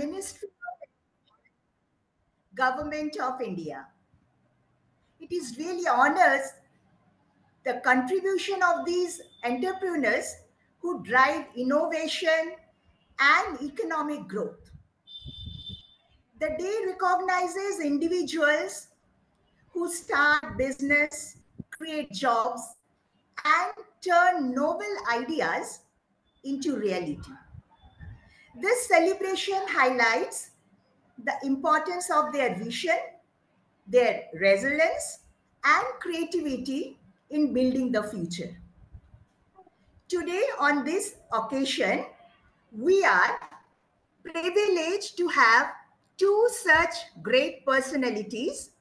Ministry of Government of India. It is really honors the contribution of these entrepreneurs who drive innovation and economic growth. The day recognizes individuals who start business, create jobs, and turn novel ideas into reality. This celebration highlights the importance of their vision, their resilience, and creativity in building the future. Today, on this occasion, we are privileged to have two such great personalities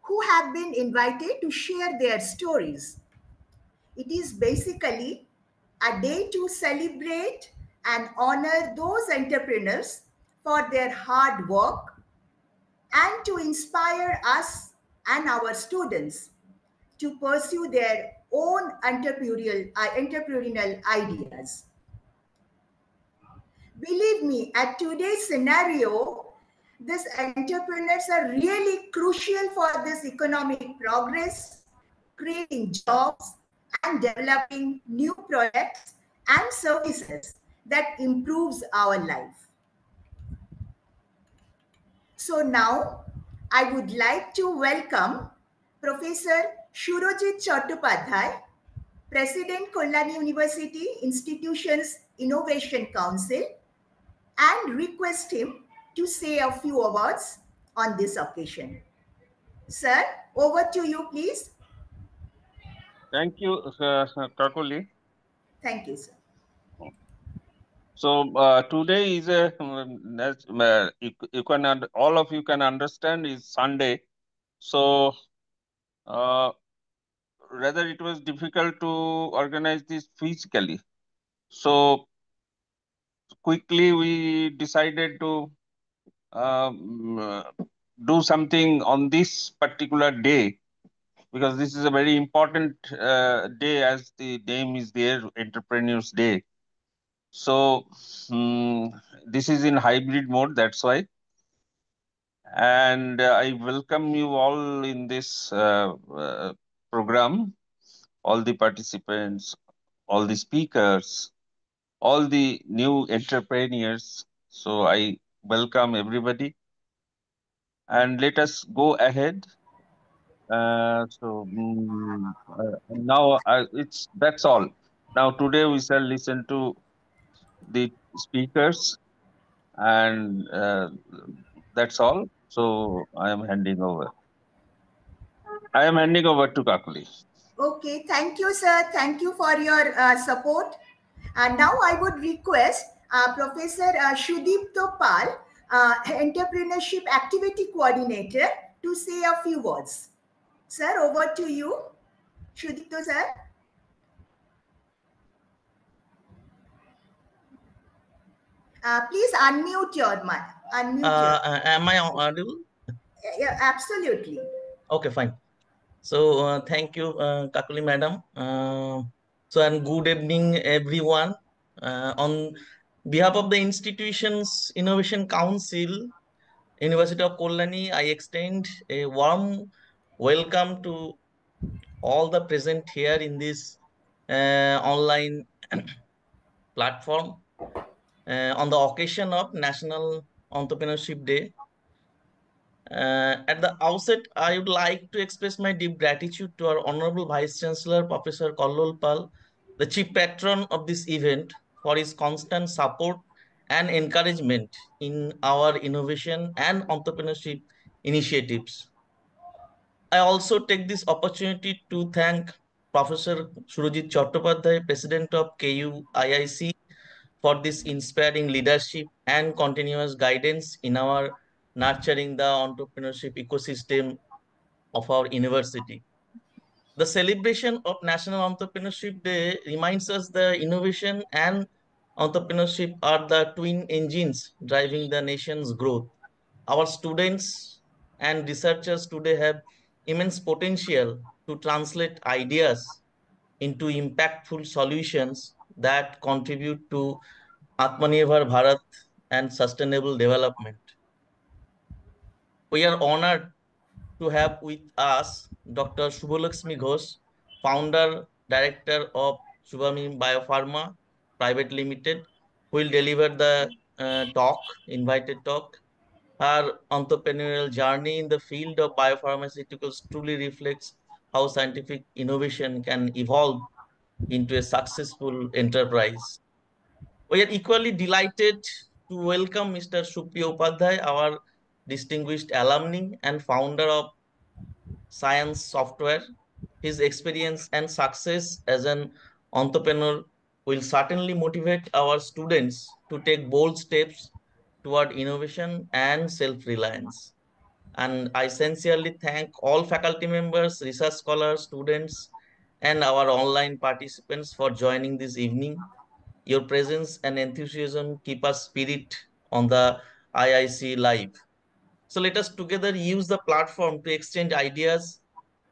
who have been invited to share their stories. It is basically a day to celebrate and honor those entrepreneurs for their hard work and to inspire us and our students to pursue their own entrepreneurial ideas. Believe me, at today's scenario, these entrepreneurs are really crucial for this economic progress, creating jobs, and developing new products and services that improves our life. So now I would like to welcome Professor Shurojit Chattopadhyay, President Kolani University Institutions Innovation Council, and request him to say a few words on this occasion. Sir, over to you, please. Thank you, Kakuli. Thank you, sir. So today is as you can all of you can understand is Sunday. So rather it was difficult to organize this physically. So quickly we decided to do something on this particular day, because this is a very important day, as the name is there, Entrepreneurs Day. So this is in hybrid mode, that's why. And I welcome you all in this program, all the participants, all the speakers, all the new entrepreneurs. So I welcome everybody. And let us go ahead. Now that's all. Now today we shall listen to the speakers, and that's all. So I am handing over. I am handing over to Kakuli. Okay, thank you, sir. Thank you for your support. And now I would request Professor Shudipto Pal, Entrepreneurship Activity Coordinator, to say a few words. Sir, over to you. Shudipto, sir. Please unmute your mic. Am I audible? Yeah, absolutely. Okay, fine. So thank you, Kakuli madam. And good evening, everyone. On behalf of the institution's Innovation Council, University of Kolani, I extend a warm welcome to all the present here in this online platform on the occasion of National Entrepreneurship Day. At the outset, I would like to express my deep gratitude to our Honorable Vice Chancellor, Professor Kallol Pal, the Chief Patron of this event, for his constant support and encouragement in our innovation and entrepreneurship initiatives. I also take this opportunity to thank Professor Shurojit Chattopadhyay, President of KU IIC, for this inspiring leadership and continuous guidance in our nurturing the entrepreneurship ecosystem of our university. The celebration of National Entrepreneurship Day reminds us the innovation and entrepreneurship are the twin engines driving the nation's growth. Our students and researchers today have immense potential to translate ideas into impactful solutions that contribute to Atmanirbhar Bharat and sustainable development. We are honored to have with us Dr. Shubhalakshmi Ghosh, founder, director of Shubhami Biopharma Private Limited, who will deliver the invited talk. Her entrepreneurial journey in the field of biopharmaceuticals truly reflects how scientific innovation can evolve into a successful enterprise. We are equally delighted to welcome Mr. Supriya Upadhyay, our distinguished alumni and founder of Science Software. His experience and success as an entrepreneur will certainly motivate our students to take bold steps toward innovation and self-reliance. And I sincerely thank all faculty members, research scholars, students, and our online participants for joining this evening. Your presence and enthusiasm keep us spirit on the IIC Live. So let us together use the platform to exchange ideas,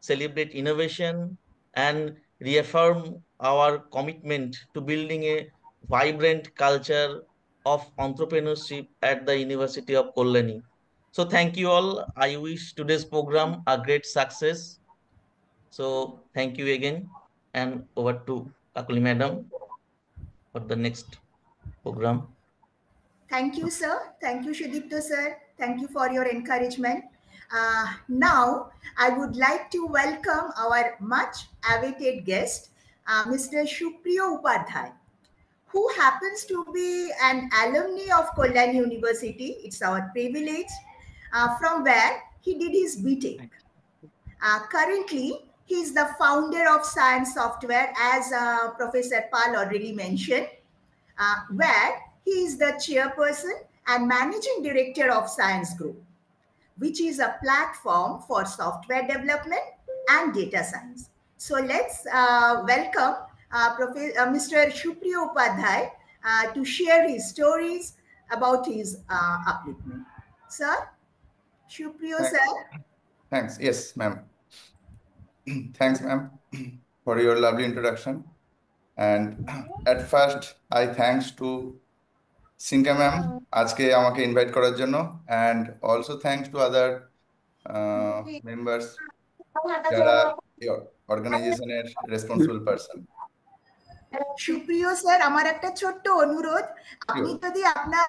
celebrate innovation, and reaffirm our commitment to building a vibrant culture of entrepreneurship at the University of Kolkata. So thank you all. I wish today's program a great success. So thank you again, and over to Kakuli Madam for the next program. Thank you, sir. Thank you, Shudipto, sir. Thank you for your encouragement. Now, I would like to welcome our much awaited guest, Mr. Supriya Upadhyay, who happens to be an alumni of Kolkata University. It's our privilege, from where he did his BTech. Currently, he is the founder of Science Software, as Professor Pal already mentioned, where he is the chairperson and managing director of Science Group, which is a platform for software development and data science. So let's welcome Mr. Supriya Upadhyay to share his stories about his upliftment. Sir, Supriya, sir. Thanks. Yes, ma'am. Thanks, ma'am, for your lovely introduction. And at first, I thanks to Sinka ma'am আজকে আমাকে invite করার জন্য, and also thanks to other members যারা এই organization-এর responsible person. সুপ্রিয় sir, আমার একটা ছোট্ট অনুরোধ, আপনি যদি আপনার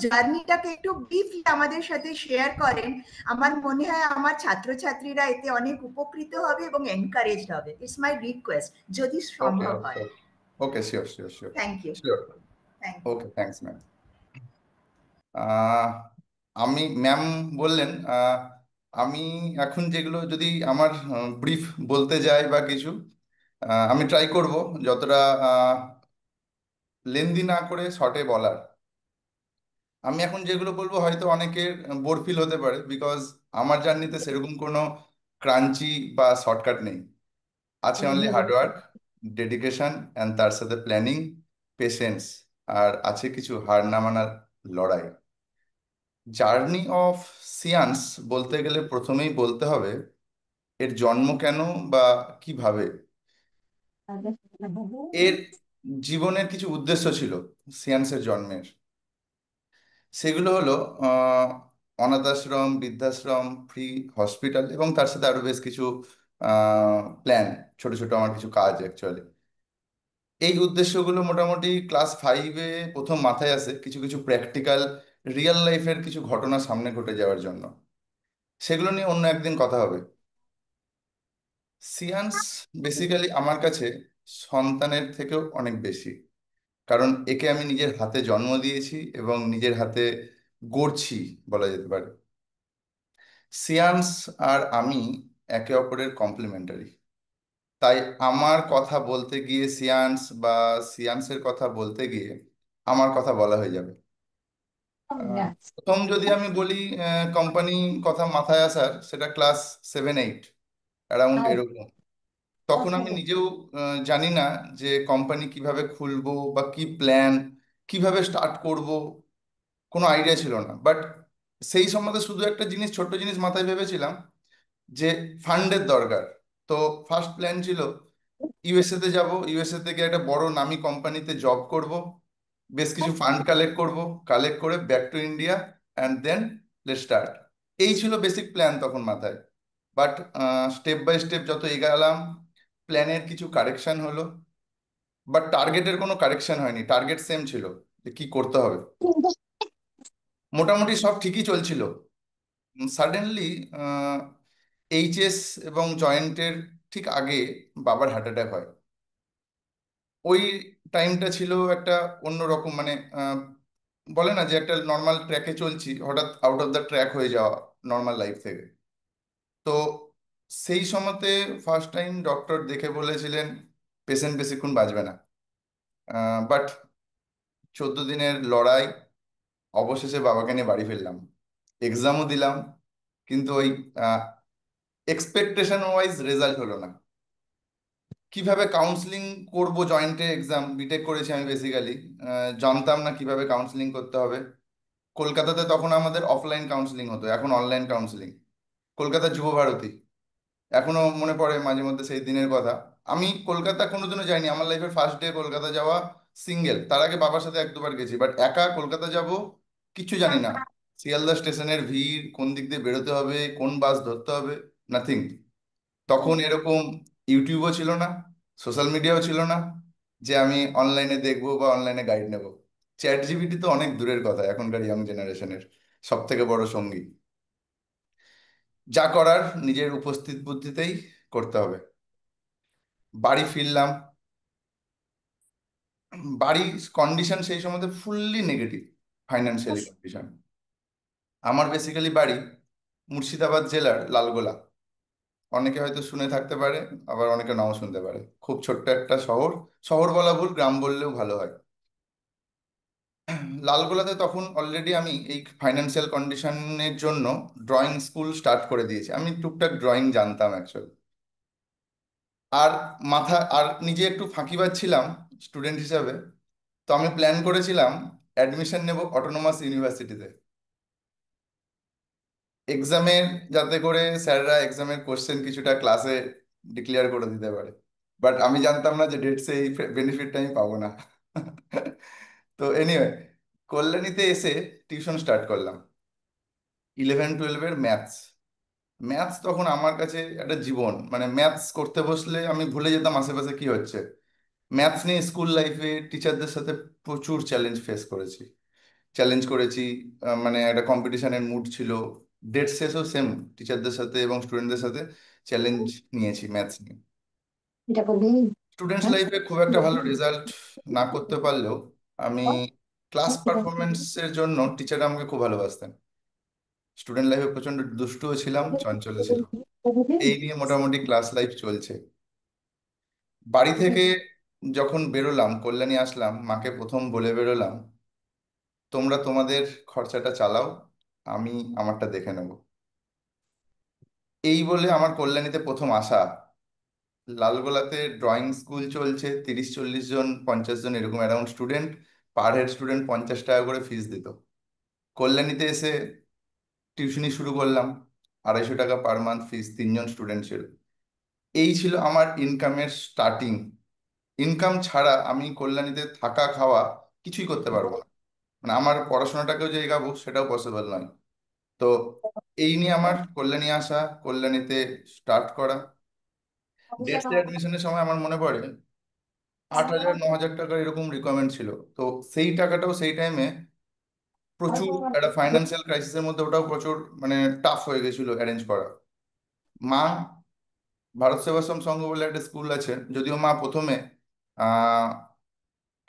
জার্নিটাকে একটু ব্রিফলি আমাদের সাথে শেয়ার করেন, আমার মনে হয় আমার ছাত্রছাত্রীরা এতে অনেক উপকৃত হবে এবং এনকারেজড হবে। ইটস মাই রিকোয়েস্ট, যদি সম্ভব হয়। Okay, sure. Thank you. Sure. Okay, thanks ma'am. আমি ম্যাম বললেন, আমি এখন যেগুলো যদি আমার ব্রিফ বলতে যাই বা কিছু, আমি ট্রাই করব যতটা লেন্দি না করে শর্টে বলার। আমি এখন যেগুলো বলবো হয়তো অনেকের বোর ফিল হতে পারে, বিকজ আমার জার্নিতে সেরকম কোনো ক্রাঞ্চি বা শর্টকাট নেই। আছে অনলি হার্ডওয়ার্ক, ডেডিকেশন, অ্যান্ড তার সাথে প্ল্যানিং, পেশেন্স, আর আছে কিছু হার না মানার লড়াই। জার্নি অফ সিয়ান্স বলতে গেলে প্রথমেই বলতে হবে এর জন্ম কেন বা কিভাবে। এর জীবনের কিছু উদ্দেশ্য ছিল সিয়ান্সের জন্মের। সেগুলো হলো অনাথ আশ্রম, বৃদ্ধাশ্রম, ফ্রি হসপিটাল এবং তার সাথে আরো বেশ কিছু প্ল্যান, ছোট ছোট আমার কিছু কাজ অ্যাকচুয়ালি। এই উদ্দেশ্যগুলো মোটামুটি ক্লাস 5-এ প্রথম মাথায় আসে, কিছু কিছু প্র্যাকটিক্যাল রিয়েল লাইফের কিছু ঘটনা সামনে ঘটে যাওয়ার জন্য। সেগুলো নিয়ে অন্য একদিন কথা হবে। সিয়ান্স বেসিক্যালি আমার কাছে সন্তানের থেকেও অনেক বেশি, কারণ একে আমি নিজের হাতে জন্ম দিয়েছি এবং নিজের হাতে গড়ছি বলা যেতে পারে। সিয়ান্স আর আমি একে অপরের কমপ্লিমেন্টারি। তাই আমার কথা বলতে গিয়ে সিয়ান্স বা সিয়ান্সের কথা বলতে গিয়ে আমার কথা বলা হয়ে যাবে। প্রথম যদি আমি বলি কোম্পানি কথা মাথায় আসার, সেটা ক্লাস 7-8 অ্যারাউন্ড এরকম। তখন আমি নিজেও জানি না যে কোম্পানি কিভাবে খুলবো বা কি প্ল্যান, কিভাবে স্টার্ট করব, কোনো আইডিয়া ছিল না। বাট সেই সম্বন্ধে শুধু একটা জিনিস, ছোট্ট জিনিস মাথায় ভেবেছিলাম যে ফান্ডের দরকার। তো ফার্স্ট প্ল্যান ছিল ইউএসএ তে যাব, ইউএসএ থেকে একটা বড় নামি কোম্পানিতে জব করব, বেশ কিছু ফান্ড কালেক্ট করব, কালেক্ট করে back to India and then let start. এই ছিল বেসিক প্ল্যান তখন মাথায়। বাট স্টেপ বাই স্টেপ যত এগালাম, প্ল্যানের কিছু কারেকশন হলো, বাট টার্গেটের কোনো কারেকশন হয়নি, টার্গেট সেম ছিল যে কি করতে হবে। মোটামুটি সব ঠিকই চলছিল। সাডেনলি এইচএস এবং জয়েন্টের ঠিক আগে বাবার হার্ট অ্যাটাক হয়। ওই টাইমটা ছিল একটা অন্যরকম, মানে বলে না যে একটা নর্মাল ট্র্যাকে চলছি, হঠাৎ আউট অফ দ্য ট্র্যাক হয়ে যাওয়া নর্মাল লাইফ থেকে। তো সেই সময়তে ফার্স্ট টাইম ডক্টর দেখে বলেছিলেন পেশেন্ট বেশিক্ষণ বাঁচবে না। বাট 14 দিনের লড়াই, অবশেষে বাবাকে নিয়ে বাড়ি ফিরলাম, এক্সামও দিলাম, কিন্তু ওই এক্সপেকটেশন ওয়াইজ রেজাল্ট হলো না। কিভাবে কাউন্সিলিং করব, জয়েন্টে এক্সাম, বিটেক করেছি আমি বেসিক্যালি, জানতাম না কিভাবে কাউন্সিলিং করতে হবে। কলকাতাতে তখন আমাদের অফলাইন কাউন্সিলিং হতো, এখন অনলাইন কাউন্সিলিং। কলকাতা যুবভারতী, এখনো মনে পড়ে মাঝে মধ্যে সেই দিনের কথা। আমি কলকাতা কোনোদিনও যাইনি, আমার লাইফের ফার্স্ট ডে কলকাতা যাওয়া সিঙ্গেল। তার আগে বাবার সাথে 1-2 বার গেছি, বাট একা কলকাতা যাব কিছু জানি না। শিয়ালদা স্টেশনের ভিড়, কোন দিক দিয়ে বেরোতে হবে, কোন বাস ধরতে হবে, নাথিং। তখন এরকম ইউটিউবও ছিল না, সোশ্যাল মিডিয়াও ছিল না যে আমি অনলাইনে দেখবো বা অনলাইনে গাইড নেব। চ্যাট জিপিটি তো অনেক দূরের কথা, এখনকার ইয়াং জেনারেশনের সব থেকে বড় সঙ্গী। যা করার নিজের উপস্থিত বুদ্ধিতেই করতে হবে। বাড়ি ফিরলাম। বাড়ির কন্ডিশন সেই সময় ফুললি নেগেটিভ, ফাইন্যান্সিয়ালি কন্ডিশন। আমার বেসিক্যালি বাড়ি মুর্শিদাবাদ জেলার লালগোলা। অনেকে হয়তো শুনে থাকতে পারে, আবার অনেকে নাও শুনতে পারে। খুব ছোট্ট একটা শহর, শহর বলা ভুল, গ্রাম বললেও ভালো হয়। লালগোলাতে তখন অলরেডি আমি এই ফাইন্যান্সিয়াল কন্ডিশনের জন্য ড্রয়িং স্কুল স্টার্ট করে দিয়েছি। আমি টুকটাক ড্রয়িং জানতাম অ্যাকচুয়ালি। আর আর নিজে একটু ফাঁকিবাজ ছিলাম স্টুডেন্ট হিসাবে। তো আমি প্ল্যান করেছিলাম অ্যাডমিশন নেব অটোনোমাস ইউনিভার্সিটিতে, এক্সামের, যাতে করে স্যাররা এক্সামের কোশ্চেন কিছুটা ক্লাসে ডিক্লেয়ার করে দিতে পারে। বাট আমি জানতাম না যে ডেটসে এই বেনিফিটটা আমি পাবো না। তো এনিওয়ে, কল্যাণীতে এসে টিউশন স্টার্ট করলাম 11-12-এর ম্যাথস। ম্যাথস তখন আমার কাছে একটা জীবন, মানে ম্যাথস করতে বসলে আমি ভুলে যেতাম আশেপাশে কি হচ্ছে। ম্যাথস নিয়ে স্কুল লাইফে টিচারদের সাথে প্রচুর চ্যালেঞ্জ ফেস করেছি, মানে একটা কম্পিটিশনের মুড ছিল। ডেট শেষও সেম, টিচারদের সাথে এবং স্টুডেন্টদের সাথে চ্যালেঞ্জ নিয়েছি ম্যাথস নিয়ে। স্টুডেন্টস লাইফে খুব একটা ভালো রেজাল্ট না করতে পারলেও আমি ক্লাস পারফরমেন্সের জন্য টিচাররা আমাকে খুব ভালোবাসতেন। স্টুডেন্ট লাইফে প্রচন্ড দুষ্টুও ছিলাম, চঞ্চলও ছিলাম। এই নিয়ে মোটামুটি ক্লাস লাইফ চলছে। বাড়ি থেকে যখন বেরোলাম, কল্যাণী আসলাম, মাকে প্রথম বলে বেরোলাম, তোমরা তোমাদের খরচাটা চালাও, আমি আমারটা দেখে নেব। এই বলে আমার কল্যাণীতে প্রথম আসা। লালগোলাতে ড্রয়িং স্কুল চলছে, 30-40 জন, 50 জন এরকম around student. Per head student 50 টাকা করে ফিস দিত। কল্যাণীতে এসে টিউশনি শুরু করলাম, 250 টাকা পার মান্থ ফিস, 3 জন স্টুডেন্ট ছিল। এই ছিল আমার ইনকামের স্টার্টিং। ইনকাম ছাড়া আমি কল্যাণীতে থাকা খাওয়া কিছুই করতে পারবো না, মানে আমার পড়াশোনাটাকেও যে এগাবো সেটাও পসিবল নয়। তো এই নিয়ে আমার কল্যাণী আসা, কল্যাণীতে স্টার্ট করা। ডেটসে অ্যাডমিশনের সময় আমার মনে পড়ে 8,000-9,000 টাকার এরকম রিকোয়ারমেন্ট ছিল। তো সেই টাকাটাও সেই টাইমে প্রচুর, একটা ফাইন্যান্সিয়াল ক্রাইসিসের মধ্যে ওটাও প্রচুর, মানে টাফ হয়ে গেছিল অ্যারেঞ্জ করা। মা, ভারত সেবাশ্রম সংঘ বলে একটা স্কুল আছে, যদিও মা প্রথমে আহ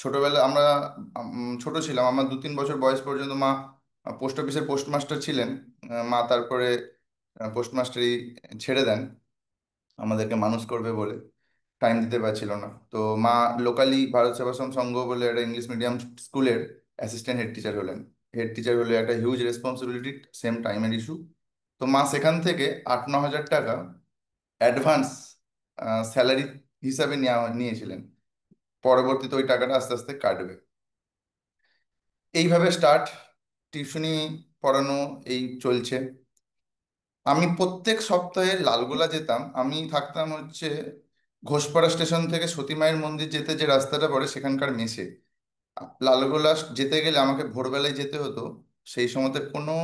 ছোটবেলা আমরা ছোট ছিলাম, আমার 2-3 বছর বয়স পর্যন্ত মা পোস্ট অফিসের পোস্টমাস্টার ছিলেন। মা তারপরে পোস্টমাস্টারি ছেড়ে দেন আমাদেরকে মানুষ করবে বলে, টাইম দিতে পারছিল না। তো মা লোকালি ভারত সেবাশ্রম সংঘ বলে একটা ইংলিশ মিডিয়াম স্কুলের অ্যাসিস্ট্যান্ট হেড টিচার হলেন। হেড টিচার হলে একটা হিউজ রেসপন্সিবিলিটি, সেম টাইমের ইস্যু। তো মা সেখান থেকে 8-9 হাজার টাকা অ্যাডভান্স স্যালারি হিসাবে নিয়েছিলেন। পরবর্তীতে ওই টাকাটা আস্তে আস্তে কাটবে। এইভাবে স্টার্ট, টিউশনি পড়ানো, এই চলছে। আমি প্রত্যেক সপ্তাহে লালগোলা যেতাম। আমি থাকতাম হচ্ছে ঘোষপাড়া স্টেশন থেকে সতী মায়ের মন্দির যেতে যে রাস্তাটা পড়ে সেখানকার মেসে। লালগোলা যেতে গেলে আমাকে ভোরবেলায় যেতে হতো। সেই সময়তে কোনো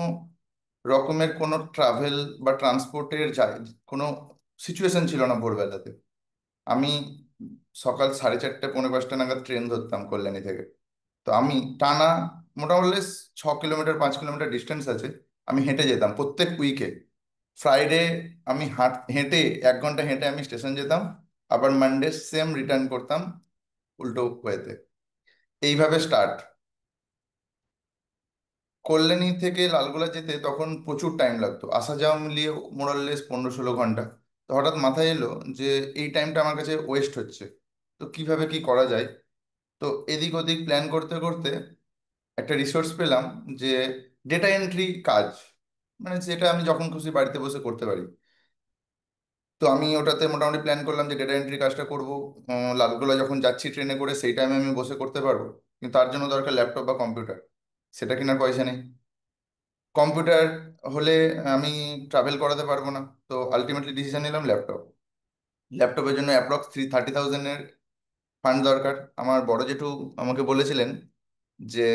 রকমের কোনো ট্রাভেল বা ট্রান্সপোর্টের কোনো সিচুয়েশন ছিল না ভোরবেলাতে। আমি সকাল 4:30 পৌনে 5টা নাগাদ ট্রেন ধরতাম কল্যাণী থেকে। তো আমি টানা মোটামুটি 6 কিলোমিটার 5 কিলোমিটার ডিস্টেন্স আছে, আমি হেঁটে যেতাম প্রত্যেক উইকে। ফ্রাইডে আমি হেঁটে 1 ঘন্টা হেঁটে আমি স্টেশন যেতাম, আবার মানডে সেম রিটার্ন করতাম উল্টো ওয়েতে। এইভাবে স্টার্ট। কল্যাণী থেকে লালগোলা যেতে তখন প্রচুর টাইম লাগতো, আসা যাওয়া মিলিয়ে মোরাললেস 15-16 ঘন্টা। তো হঠাৎ মাথায় এলো যে এই টাইমটা আমার কাছে ওয়েস্ট হচ্ছে, তো কিভাবে কি করা যায়। তো এদিক ওদিক প্ল্যান করতে করতে একটা রিসোর্স পেলাম যে ডেটা এন্ট্রি কাজ, মানে যেটা আমি যখন খুশি বাড়িতে বসে করতে পারি। তো আমি ওটাতে মোটামুটি প্ল্যান করলাম যে ডেটা এন্ট্রি কাজটা করব। লালগোলা যখন যাচ্ছি ট্রেনে করে সেই টাইমে আমি বসে করতে পারবো, কিন্তু তার জন্য দরকার ল্যাপটপ বা কম্পিউটার। সেটা কেনার পয়সা নেই। কম্পিউটার হলে আমি ট্রাভেল করাতে পারবো না। তো আলটিমেটলি ডিসিশন নিলাম ল্যাপটপ। ল্যাপটপের জন্য অ্যাপ্রক্স 30,000-এর ফান্ড দরকার। আমার বড় জেঠু আমাকে বলেছিলেন যে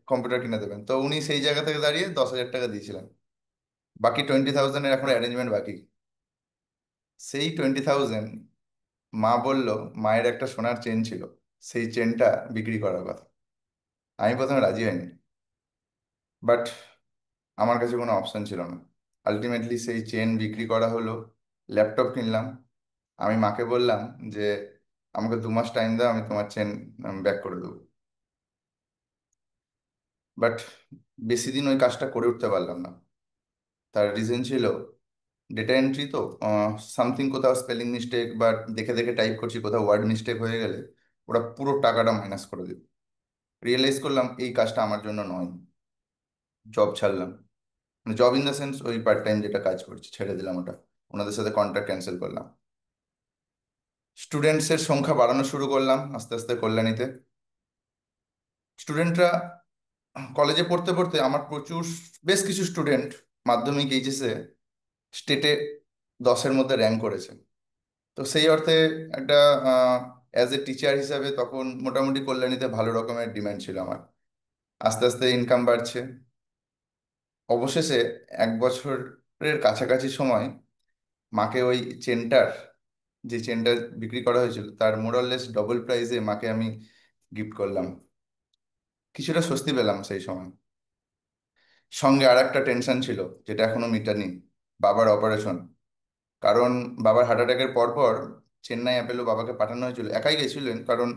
কম্পিউটার কিনে দেবেন, তো উনি সেই জায়গা থেকে দাঁড়িয়ে 10,000 টাকা দিয়েছিলেন। বাকি 20,000-এর এখন অ্যারেঞ্জমেন্ট বাকি। সেই 20,000 মা বলল, মায়ের একটা সোনার চেন ছিল, সেই চেনটা বিক্রি করার কথা। আমি প্রথমে রাজি হইনি, বাট আমার কাছে কোনো অপশন ছিল না। আলটিমেটলি সেই চেন বিক্রি করা হলো, ল্যাপটপ কিনলাম। আমি মাকে বললাম যে আমাকে 2 মাস টাইম দাও, আমি তোমার চেন ব্যাক করে দেবো। বাট বেশি দিন ওই কাজটা করে উঠতে পারলাম না। তার রিজন ছিল ডেটা এন্ট্রি, তো সামথিং কোথাও স্পেলিং মিস্টেক বা দেখে দেখে টাইপ করছি, কোথাও ওয়ার্ড মিস্টেক হয়ে গেলে ওরা পুরো টাকাটা মাইনাস করে দিল। রিয়েলাইজ করলাম এই কাজটা আমার জন্য নয়। জব ছাড়লাম, মানে জব ইন দ্য সেন্স ওই পার্ট টাইম যেটা কাজ করছি ছেড়ে দিলাম ওটা। ওনাদের সাথে কন্ট্রাক্ট ক্যান্সেল করলাম। স্টুডেন্টসের সংখ্যা বাড়ানো শুরু করলাম আস্তে আস্তে কল্যাণীতে। স্টুডেন্টরা কলেজে পড়তে পড়তে আমার বেশ কিছু স্টুডেন্ট মাধ্যমিক এইচএসে স্টেটে 10-এর মধ্যে র্যাঙ্ক করেছে। তো সেই অর্থে একটা অ্যাজ এ টিচার হিসাবে তখন মোটামুটি কল্যাণীতে ভালো রকমের ডিমান্ড ছিল আমার। আস্তে আস্তে ইনকাম বাড়ছে। অবশেষে 1 বছরের কাছাকাছি সময় মাকে ওই চেনটার, যে চেনটা বিক্রি করা হয়েছিল তার মোরাললেস ডবল প্রাইসে মাকে আমি গিফট করলাম। কিছুটা স্বস্তি পেলাম সেই সময়। সঙ্গে আর একটা টেনশন ছিল যেটা এখনো মিটানি, বাবার অপারেশন। কারণ বাবার হার্ট অ্যাটাকের পরপর চেন্নাই অ্যাপেলো বাবাকে পাঠানো হয়েছিল, একাই গেছিলেন কারণ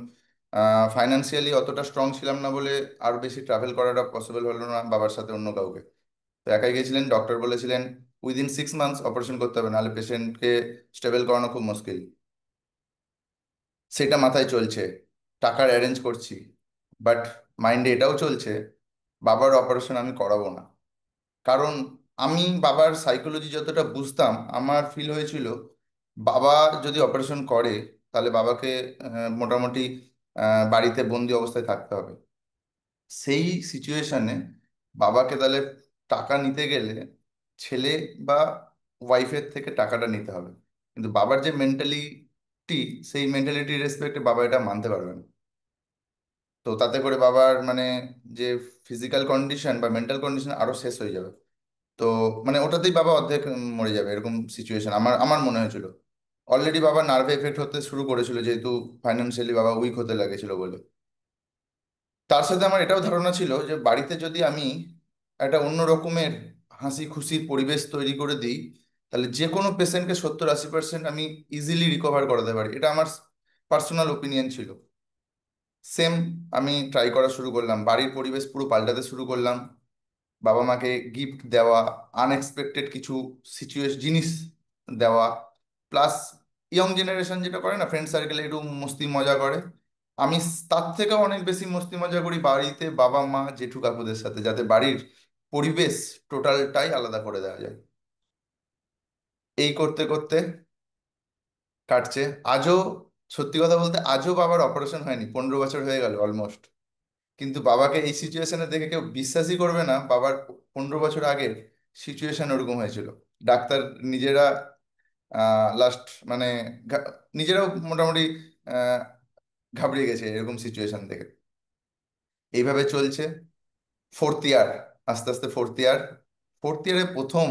ফাইন্যান্সিয়ালি অতটা স্ট্রং ছিলাম না বলে আর বেশি ট্রাভেল করাটা পসিবল হলো না বাবার সাথে অন্য কাউকে। তো একাই গেছিলেন। ডক্টর বলেছিলেন উইদিন 6 মান্থস অপারেশন করতে হবে, নাহলে পেশেন্টকে স্টেবল করানো খুব মুশকিল। সেটা মাথায় চলছে, টাকার অ্যারেঞ্জ করছি, বাট মাইন্ডে এটাও চলছে বাবার অপারেশন আমি করাবো না। কারণ আমি বাবার সাইকোলজি যতটা বুঝতাম, আমার ফিল হয়েছিল বাবা যদি অপারেশন করে তাহলে বাবাকে মোটামুটি বাড়িতে বন্দি অবস্থায় থাকতে হবে। সেই সিচুয়েশনে বাবাকে তাহলে টাকা নিতে গেলে ছেলে বা ওয়াইফের থেকে টাকাটা নিতে হবে, কিন্তু বাবার যে মেন্টালিটি, সেই মেন্টালিটি রেসপেক্টে বাবা এটা মানতে পারবে না। তো তাতে করে বাবার মানে যে ফিজিক্যাল কন্ডিশন বা মেন্টাল কন্ডিশন আরো শেষ হয়ে যাবে। তো মানে ওটাতেই বাবা অর্ধেক মরে যাবে, এরকম সিচুয়েশন আমার আমার মনে হয়েছিল। অলরেডি বাবা নার্ভে এফেক্ট হতে শুরু করেছিল, যেহেতু ফাইন্যান্সিয়ালি বাবা উইক হতে লাগেছিল বলে। তার সাথে আমার এটাও ধারণা ছিল যে বাড়িতে যদি আমি একটা অন্য রকমের হাসি খুশির পরিবেশ তৈরি করে দিই, তাহলে যে কোনো পেশেন্টকে 70-80% আমি ইজিলি রিকভার করাতে পারি। এটা আমার পার্সোনাল ওপিনিয়ন ছিল। সেম আমি ট্রাই করা শুরু করলাম, বাড়ির পরিবেশ পুরো পাল্টাতে শুরু করলাম। বাবা মাকে গিফট দেওয়া, আনএক্সপেক্টেড কিছু জিনিস দেওয়া, প্লাস ইয়ং জেনারেশন যেটা করে না, ফ্রেন্ড সার্কেলে একটু মস্তি মজা করে, আমি তার থেকেও অনেক বেশি মস্তি মজা করি বাড়িতে বাবা মা জেঠু কাকুদের সাথে, যাতে বাড়ির পরিবেশ টোটালটাই আলাদা করে দেওয়া যায়। এই করতে করতে কাটছে আজও। সত্যি কথা বলতে আজও বাবার অপারেশন হয়নি, 15 বছর হয়ে গেল অলমোস্ট। কিন্তু বাবাকে এই সিচুয়েশনে দেখে কেউ বিশ্বাসই করবে না, বাবার 15 বছর আগের সিচুয়েশন ওরকম হয়েছিল। ডাক্তার নিজেরা লাস্ট মানে ঘা- নিজেরাও মোটামুটি আহ, ঘাবড়ে গেছে এরকম সিচুয়েশন দেখে। এইভাবে চলছে। ফোর্থ ইয়ার, আস্তে আস্তে ফোর্থ ইয়ারে প্রথম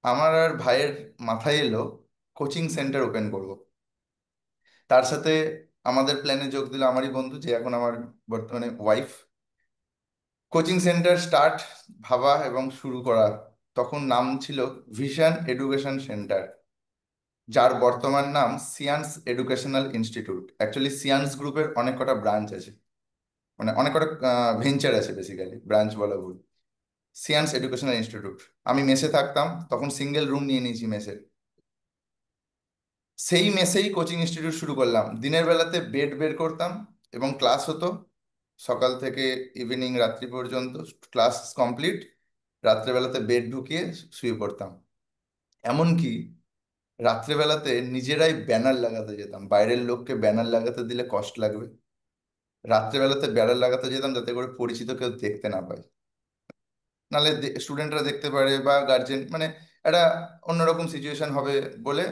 আমার আর ভাইয়ের মাথায় এলো কোচিং সেন্টার ওপেন করব। তার সাথে আমাদের প্ল্যানে যোগ দিল আমারই বন্ধু, যে এখন আমার বর্তমানে ওয়াইফ। কোচিং সেন্টার স্টার্ট ভাবা এবং শুরু করা, তখন নাম ছিল ভিশন এডুকেশন সেন্টার, যার বর্তমান নাম সিয়ান্স এডুকেশনাল ইনস্টিটিউট। অ্যাকচুয়ালি সিয়ান্স গ্রুপের অনেক কটা ব্রাঞ্চ আছে, মানে অনেক কটা ভেঞ্চার আছে, বেসিক্যালি ব্রাঞ্চ বলা ভুল। সিয়ান্স এডুকেশনাল ইনস্টিটিউট। আমি মেসে থাকতাম তখন, সিঙ্গেল রুম নিয়ে নিয়েছি মেসে। সেই মেসেই কোচিং ইনস্টিটিউট শুরু করলাম। দিনের বেলাতে বেড বের করতাম এবং ক্লাস হতো সকাল থেকে ইভিনিং রাত্রি পর্যন্ত। ক্লাস কমপ্লিট, রাত্রেবেলাতে বেড ঢুকিয়ে শুয়ে পড়তাম। এমনকি রাত্রেবেলাতে নিজেরাই ব্যানার লাগাতে যেতাম, বাইরের লোককে ব্যানার লাগাতে দিলে কষ্ট লাগবে। রাত্রেবেলাতে ব্যানার লাগাতে যেতাম যাতে করে পরিচিত কেউ দেখতে না পায়, নাহলে স্টুডেন্টরা দেখতে পারে বা গার্জেন, মানে একটা অন্যরকম সিচুয়েশন হবে বলে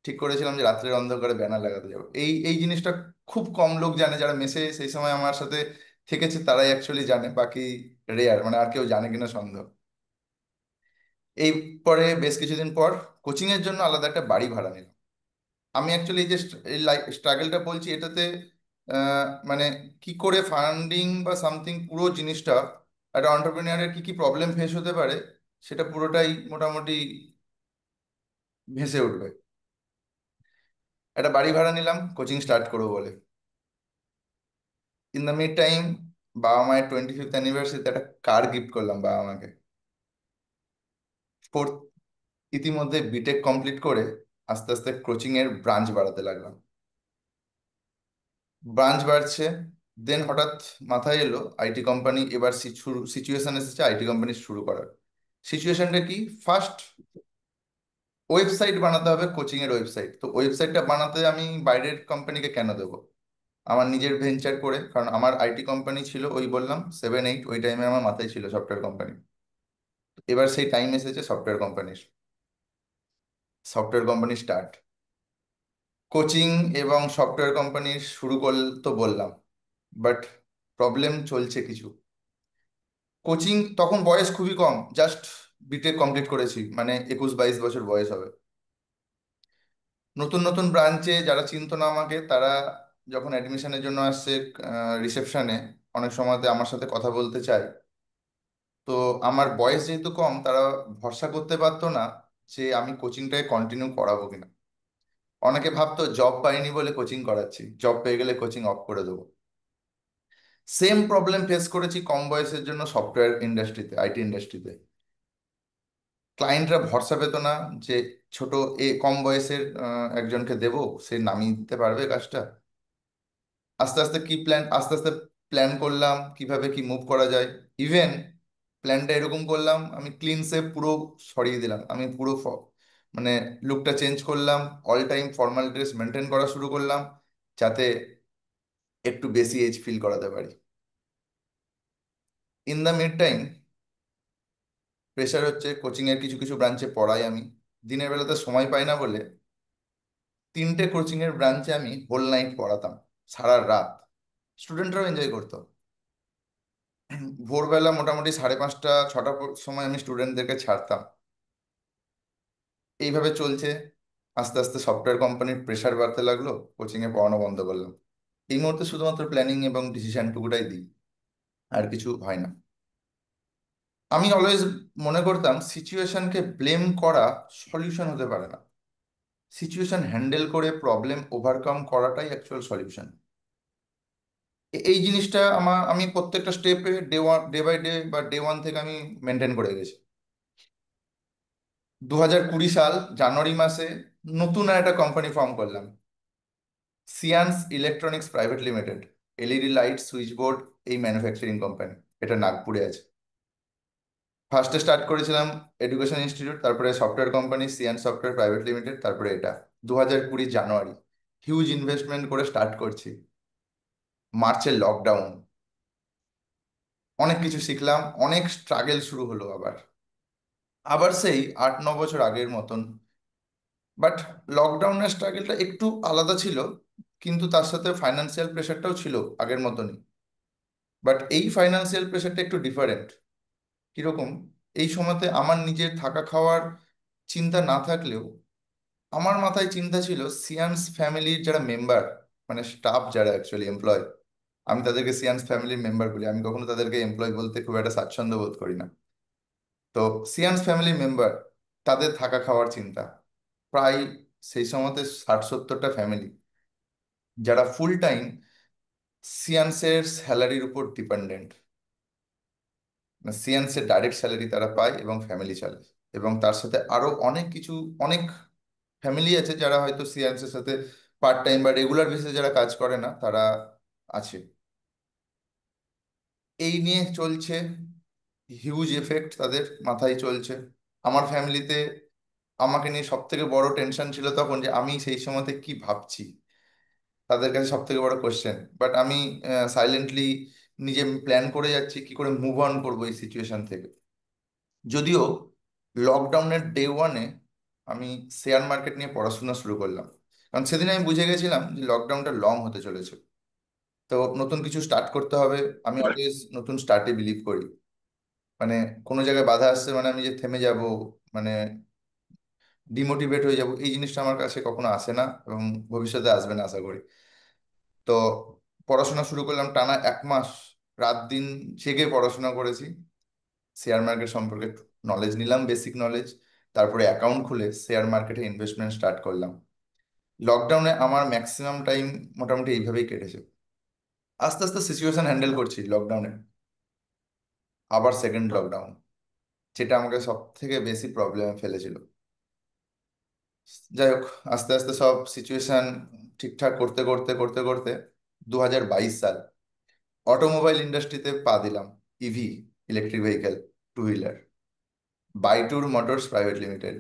ঠিক করেছিলাম যে রাত্রের অন্ধকারে ব্যানার লাগাতে যাবো। এই এই জিনিসটা খুব কম লোক জানে, যারা মেসে সেই সময় আমার সাথে থেকেছে তারাই অ্যাকচুয়ালি জানে, বাকি রেয়ার, মানে আর কেউ জানে কিনা সন্দেহ। এই পরে বেশ কিছুদিন পর কোচিং এর জন্য আলাদা একটা বাড়ি ভাড়া নিলাম। আমি অ্যাকচুয়ালি এই যে এই স্ট্রাগলটা বলছি, এটাতে মানে কি করে ফান্ডিং বা সামথিং, পুরো জিনিসটা একটা অন্টারপ্রেনিয়ারের কি কি প্রবলেম ফেস হতে পারে সেটা পুরোটাই মোটামুটি ভেসে উঠবে। একটা বাড়ি ভাড়া নিলাম কোচিং স্টার্ট করবো বলে। ইন দ্য মিড টাইম বাবা মায়ের 25th অ্যানিভার্সারিতে একটা কার গিফট করলাম বাবা মাকে। ফোর্থ, ইতিমধ্যে বিটেক কমপ্লিট করে আস্তে আস্তে কোচিং এর ব্রাঞ্চ বাড়াতে লাগলাম। ব্রাঞ্চ বাড়ছে, দেন হঠাৎ মাথায় এলো আইটি কোম্পানি, এবার সিচুয়েশন এসেছে আইটি কোম্পানি শুরু করার। সিচুয়েশনটা কি? ফার্স্ট ওয়েবসাইট বানাতে হবে, কোচিং এর ওয়েবসাইট। তো ওয়েবসাইটটা বানাতে আমি বাইরের কোম্পানিকে কেন দেবো, আমার নিজের ভেঞ্চার করে। কারণ আমার আইটি কোম্পানি ছিল, ওই বললাম 7-8, ওই টাইমে আমার মাথায় ছিল সফটওয়্যার কোম্পানি। এবার সেই টাইম এসেছে সফটওয়্যার কোম্পানির। সফটওয়্যার কোম্পানি স্টার্ট, কোচিং এবং সফটওয়্যার কোম্পানির শুরু করল তো বললাম, বাট প্রবলেম চলছে কিছু। কোচিং তখন বয়স খুবই কম, জাস্ট বিটেক কমপ্লিট করেছি, মানে 21-22 বছর বয়স হবে। নতুন নতুন ব্রাঞ্চে যারা চিনতো না আমাকে, তারা যখন অ্যাডমিশনের জন্য আসছে রিসেপশনে, অনেক সময়তে আমার সাথে কথা বলতে চায়। তো আমার বয়স যেহেতু কম, তারা ভরসা করতে পারতো না যে আমি কোচিংটাকে কন্টিনিউ করাবো কিনা। অনেকে ভাবতো জব পাইনি বলে কোচিং করাচ্ছি, জব পেয়ে গেলে কোচিং অফ করে দেবো। সেম প্রবলেম ফেস করেছি কম বয়সের জন্য সফটওয়্যার ইন্ডাস্ট্রিতে, আইটি ইন্ডাস্ট্রিতে। ক্লায়েন্টরা ভরসা পেত না যে ছোট কম বয়সের একজনকে দেবো, সে নামিয়ে দিতে পারবে কাজটা। আস্তে আস্তে প্ল্যান করলাম কিভাবে কি মুভ করা যায়। ইভেন প্ল্যানটা এরকম করলাম, আমি ক্লিন সেভ পুরো সরিয়ে দিলাম, আমি পুরো মানে লুকটা চেঞ্জ করলাম, all time formal dress maintain করা শুরু করলাম, যাতে একটু বেশি এজ ফিল করাতে পারি। In the mid time pressure হচ্ছে, কোচিং এর কিছু কিছু ব্রাঞ্চে পড়াই আমি, দিনের বেলাতে সময় পাই না বলে 3টে কোচিং এর ব্রাঞ্চে আমি হোল নাইট পড়াতাম, সারা রাত। স্টুডেন্টরাও এনজয় করতো। ভোরবেলা মোটামুটি 5:30-6টার সময় আমি স্টুডেন্টদেরকে ছাড়তাম। এইভাবে চলছে। আস্তে আস্তে সফটওয়্যার কোম্পানির প্রেশার বাড়তে লাগলো, কোচিংয়ে পড়ানো বন্ধ করলাম। এই মুহূর্তে শুধুমাত্র প্ল্যানিং এবং ডিসিশন টুকুটাই দিই, আর কিছু হয় না। আমি অলওয়েজ মনে করতাম সিচুয়েশনকে ব্লেম করা সলিউশন হতে পারে না, সিচুয়েশন হ্যান্ডেল করে প্রবলেম ওভারকাম করাটাই অ্যাকচুয়াল সলিউশন। এই জিনিসটা আমি প্রত্যেকটা স্টেপে ডে বাই ডে বা ডে 1 থেকে আমি মেনটেন করে গেছি। 2020 সাল জানুয়ারি মাসে নতুন একটা কোম্পানি ফর্ম করলাম, সিয়ান্স electronics private limited. LED light, switch board, এই ম্যানুফ্যাকচারিং কোম্পানি, এটা নাগপুরে আছে। ফার্স্টে স্টার্ট করেছিলাম এডুকেশন ইনস্টিটিউট, তারপরে সফটওয়্যার কোম্পানি সিয়ান্স সফটওয়্যার প্রাইভেট লিমিটেড, তারপরে এটা 2020 জানুয়ারি। হিউজ ইনভেস্টমেন্ট করে স্টার্ট করছি। মার্চে লকডাউন, অনেক কিছু শিখলাম, অনেক স্ট্রাগল শুরু হলো আবার, আবার সেই 8-9 বছর আগের মতন। বাট লকডাউনের স্ট্রাগলটা একটু আলাদা ছিল, কিন্তু তার সাথে ফাইন্যান্সিয়াল প্রেশারটাও ছিল আগের মতনই। বাট এই ফাইন্যান্সিয়াল প্রেশারটা একটু ডিফারেন্ট। কিরকম? এই সময়তে আমার নিজের থাকা খাওয়ার চিন্তা না থাকলেও আমার মাথায় চিন্তা ছিল সিয়ান্স ফ্যামিলির যারা মেম্বার, মানে স্টাফ যারা অ্যাকচুয়ালি এমপ্লয়, আমি তাদেরকে সিয়ান্স ফ্যামিলির মেম্বার বলি, আমি কখনো তাদেরকে এমপ্লয় বলতে খুব একটা স্বাচ্ছন্দ্য বোধ করি না। তো সিয়ান্স ফ্যামিলির মেম্বার, তাদের থাকা খাওয়ার চিন্তা। প্রায় সেই সময়তে 60-70টা ফ্যামিলি যারা ফুল টাইম সিয়ান্সের স্যালারির উপর ডিপেন্ডেন্ট, সিয়ান্সের ডাইরেক্ট স্যালারি তারা পায় এবং ফ্যামিলি চালায়। এবং তার সাথে আরো অনেক কিছু, অনেক ফ্যামিলি আছে যারা হয়তো সিয়ান্সের সাথে পার্ট টাইম বা রেগুলার বেসিসে যারা কাজ করে না, তারা আছে। এই নিয়ে চলছে, হিউজ এফেক্ট তাদের মাথায় চলছে। আমার ফ্যামিলিতে আমাকে নিয়ে সব থেকে বড় টেনশন ছিল তখন যে আমি সেই সময়তে কি ভাবছি, তাদের কাছে সব থেকে বড় কোশ্চেন। বাট আমি সাইলেন্টলি নিজে প্ল্যান করে যাচ্ছি কি করে মুভ অন করবো এই সিচুয়েশন থেকে। যদিও লকডাউনের ডে ওয়ানে আমি শেয়ার মার্কেট নিয়ে পড়াশোনা শুরু করলাম, কারণ সেদিন আমি বুঝে গেছিলাম যে লকডাউনটা লং হতে চলেছে, তো নতুন কিছু স্টার্ট করতে হবে। আমি অলওয়েজ নতুন স্টার্টে বিলিভ করি। মানে কোনো জায়গায় বাধা আসছে মানে আমি যে থেমে যাব, মানে ডিমোটিভেট হয়ে যাব, এই জিনিসটা আমার কাছে কখনো আসে না এবং ভবিষ্যতে আসবে না আশা করি। তো পড়াশোনা শুরু করলাম, টানা 1 মাস রাত দিন জেগে পড়াশোনা করেছি। শেয়ার মার্কেট সম্পর্কে নলেজ নিলাম, বেসিক নলেজ। তারপরে অ্যাকাউন্ট খুলে শেয়ার মার্কেটে ইনভেস্টমেন্ট স্টার্ট করলাম। লকডাউনে আমার ম্যাক্সিমাম টাইম মোটামুটি এইভাবেই কেটেছে। আস্তে আস্তে সিচুয়েশন হ্যান্ডেল করছি লকডাউনে, আবার সেকেন্ড লকডাউন, যেটা আমাকে সব থেকে বেশি প্রবলেমে ফেলেছিল। যাই হোক, আস্তে আস্তে সব সিচুয়েশন ঠিকঠাক করতে করতে করতে করতে 2022 সাল অটোমোবাইল ইন্ডাস্ট্রিতে পা দিলাম। EV, electric vehicle, two wheeler, বাইটুর মোটরস প্রাইভেট লিমিটেড।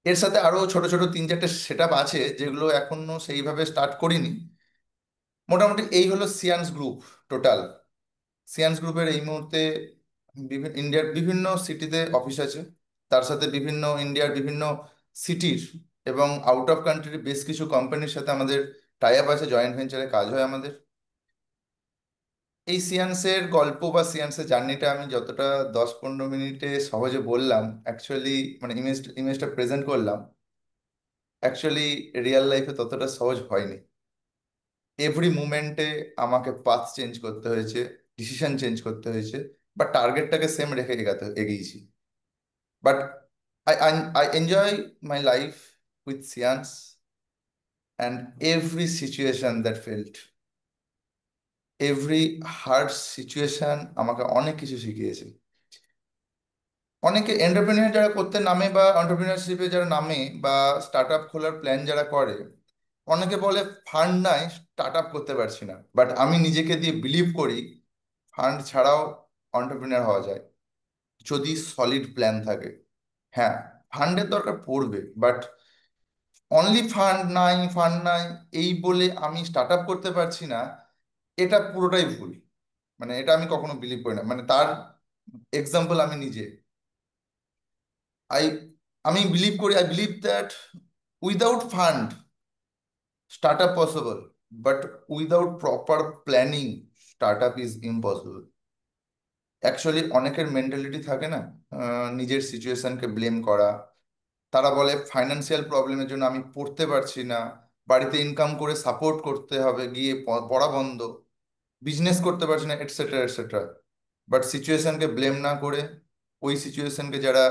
এর সাথে আরো ছোট ছোট 3-4টে সেট আপ আছে যেগুলো এখনো সেইভাবে স্টার্ট করিনি। মোটামুটি এই হলো সিয়ান্স গ্রুপ টোটাল। সিয়ান্স গ্রুপের এই মুহূর্তে বিভিন্ন ইন্ডিয়ার বিভিন্ন সিটিতে অফিস আছে, তার সাথে বিভিন্ন ইন্ডিয়ার বিভিন্ন সিটির এবং আউট অফ কান্ট্রির বেশ কিছু কোম্পানির সাথে আমাদের টাই আপ আছে, জয়েন্ট ভেঞ্চারে কাজ হয় আমাদের। এই সিয়ান্সের গল্প বা সিয়ান্সের জার্নিটা আমি যতটা 10-15 মিনিটে সহজে বললাম, অ্যাকচুয়ালি মানে ইমেজটা প্রেজেন্ট করলাম, অ্যাকচুয়ালি রিয়েল লাইফে ততটা সহজ হয়নি। এভরি মুমেন্টে আমাকে পাথ চেঞ্জ করতে হয়েছে, ডিসিশন চেঞ্জ করতে হয়েছে, বাট টার্গেটটাকে সেম রেখে এগিয়েছি। But I enjoy my life with Sians, and every situation that felt, every hard situation আমাকে অনেক কিছু শিখিয়েছে। অনেকে এন্টারপ্রেনিয়ার যারা করতে নামে বা এন্টারপ্রেনিয়ারশিপে যারা নামে বা স্টার্ট আপ খোলার প্ল্যান যারা করে, অনেকে বলে ফান্ড নাই, স্টার্ট আপ করতে পারছি না। বাট আমি নিজেকে দিয়ে বিলিভ করি ফান্ড ছাড়াও এন্টারপ্রেনিয়ার হওয়া যায়, যদি সলিড প্ল্যান থাকে। হ্যাঁ, ফান্ডের দরকার পড়বে, বাট অনলি ফান্ড নাই, ফান্ড নাই এই বলে আমি স্টার্ট আপ করতে পারছি না, এটা পুরোটাই ভুল। মানে এটা আমি কখনো বিলিভ করি না। মানে তার এক্সাম্পল আমি নিজে। আই আমি বিলিভ করি, I believe that without fund start up possible, but without proper planning start up is impossible. Actually অনেকের মেন্টালিটি থাকে না, নিজের সিচুয়েশনকে ব্লেম করা। তারা বলে ফাইন্যান্সিয়াল প্রবলেমের জন্য আমি পড়তে পারছি না, বাড়িতে ইনকাম করে সাপোর্ট করতে হবে গিয়ে পড়া বন্ধ, বিজনেস করতে পারছি না, এটসেট্রা এটসেট্রা। বাট সিচুয়েশনকে ব্লেম না করে ওই সিচুয়েশনকে যারা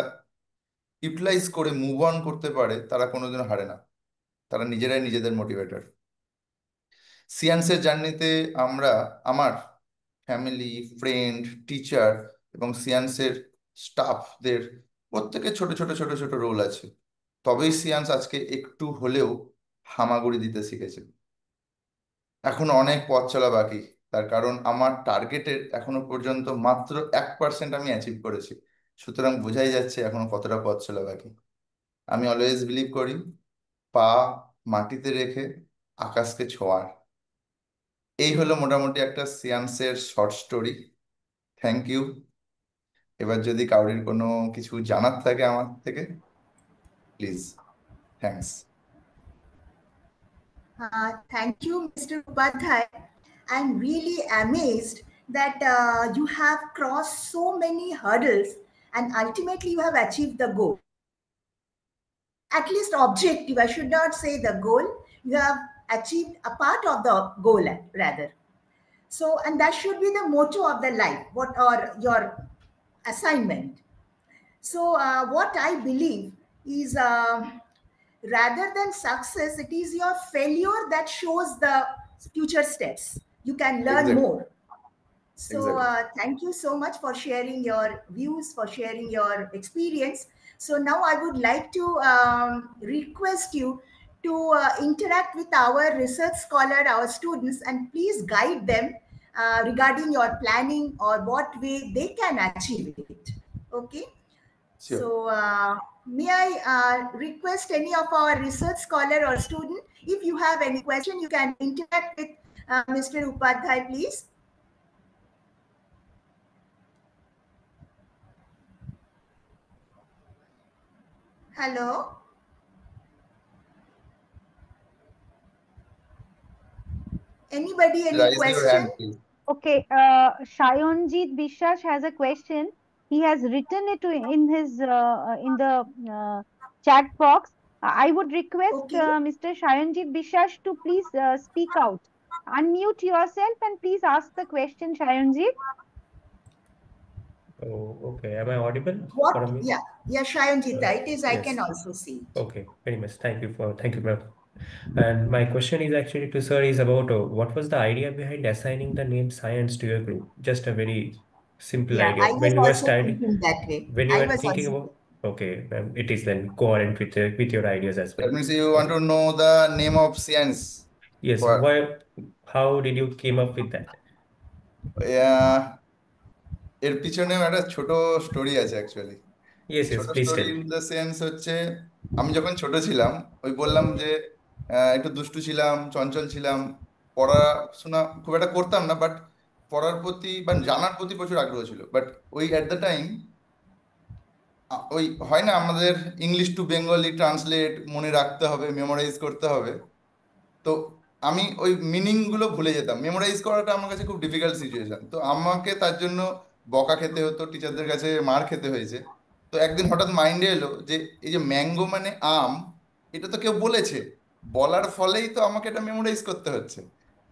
ইউটিলাইজ করে মুভ অন করতে পারে, তারা কোনোদিনও হারে না, তারা নিজেরাই নিজেদের মোটিভেটর। সিয়ান্সের জার্নিতে আমরা, আমার ফ্যামিলি, ফ্রেন্ড, টিচার এবং সিয়ান্সের স্টাফদের প্রত্যেকের ছোট ছোট ছোট ছোট রোল আছে, তবেই সিয়ান্স আজকে একটু হলেও হামাগুড়ি দিতে শিখেছে। এখনো অনেক পথ চলা বাকি, তার কারণ আমার টার্গেটের এখনো পর্যন্ত মাত্র 1% আমি অ্যাচিভ করেছি। সুতরাং বোঝাই যাচ্ছে এখনো কতটা পথ চলা বাকি। আমি অলওয়েজ বিলিভ করি পা মাটিতে রেখে আকাশকে ছোঁয়ার। এই হলো মোটামুটি একটা সিয়ান্সের শর্ট স্টোরি। Thank you. এবার যদি কারোর কোনো কিছু জানার থাকে আমার থেকে, please. Thanks. Thank you, Mr. Upadhyay. I'm really amazed that you have crossed so many hurdles and ultimately you have achieved the goal. At least objective, I should not say the goal. You have achieved a part of the goal, rather. So, and that should be the motto of the life, what or your assignment. So, what I believe is rather than success, it is your failure that shows the future steps. You can learn Exactly. more. So, Exactly. thank you so much for sharing your views, for sharing your experience. So, now I would like to request you to interact with our research scholar, our students, and please guide them regarding your planning or what way they can achieve it. Okay. Sure. So, may I request any of our research scholar or student, if you have any question, you can interact with Mr. Upadhyay, please. Hello. Anybody, any Raise your question? hand, please. Okay, Shayonjit Bishas has a question. He has written it in his in the chat box. I would request Okay. Mr. Shayonjit Bishas to please speak out. Unmute yourself and please ask the question, Shayonjit. Oh, okay. Am I audible What? for me? Yeah, Shayanjita, it is, I Yes. can also see it. Okay. Very much. Thank you, ma'am. And my question is actually to sir is about what was the idea behind assigning the name science to your group? Just a very simple Yeah. idea. I was When you were also studying, thinking that way. when you I were was thinking also about, okay, ma'am, it is then coherent with your ideas as well. That means you want Okay. to know the name of science. Yes. For How did you came up with that? yeah, এর পিছনে একটা ছোট story আছে actually. Yes, yes. ছোট Please story tell. In the sense হচ্ছে, আমি যখন ছোট ছিলাম, ওই বললাম যে একটু দুষ্টু ছিলাম, চঞ্চল ছিলাম, পড়াশোনা খুব একটা করতাম না, বাট পড়ার প্রতি বা জানার প্রতি প্রচুর আগ্রহ ছিল। বাট ওই অ্যাট দ্য টাইম ওই হয় না আমাদের ইংলিশ টু বেঙ্গলি ট্রান্সলেট মনে রাখতে হবে, মেমোরাইজ করতে হবে। তো আমি ওই মিনিং গুলো ভুলে যেতাম, মেমোরাইজ করাটা আমার কাছে খুব ডিফিকাল্ট সিচুয়েশন। তো আমাকে তার জন্য বকা খেতে হতো, টিচারদের কাছে মার খেতে হয়েছে। তো একদিন হঠাৎ মাইন্ডে এলো যে এই যে ম্যাঙ্গো মানে আম, এটা তো কেউ বলেছে, বলার ফলেই তো আমাকে এটা মেমোরাইজ করতে হচ্ছে।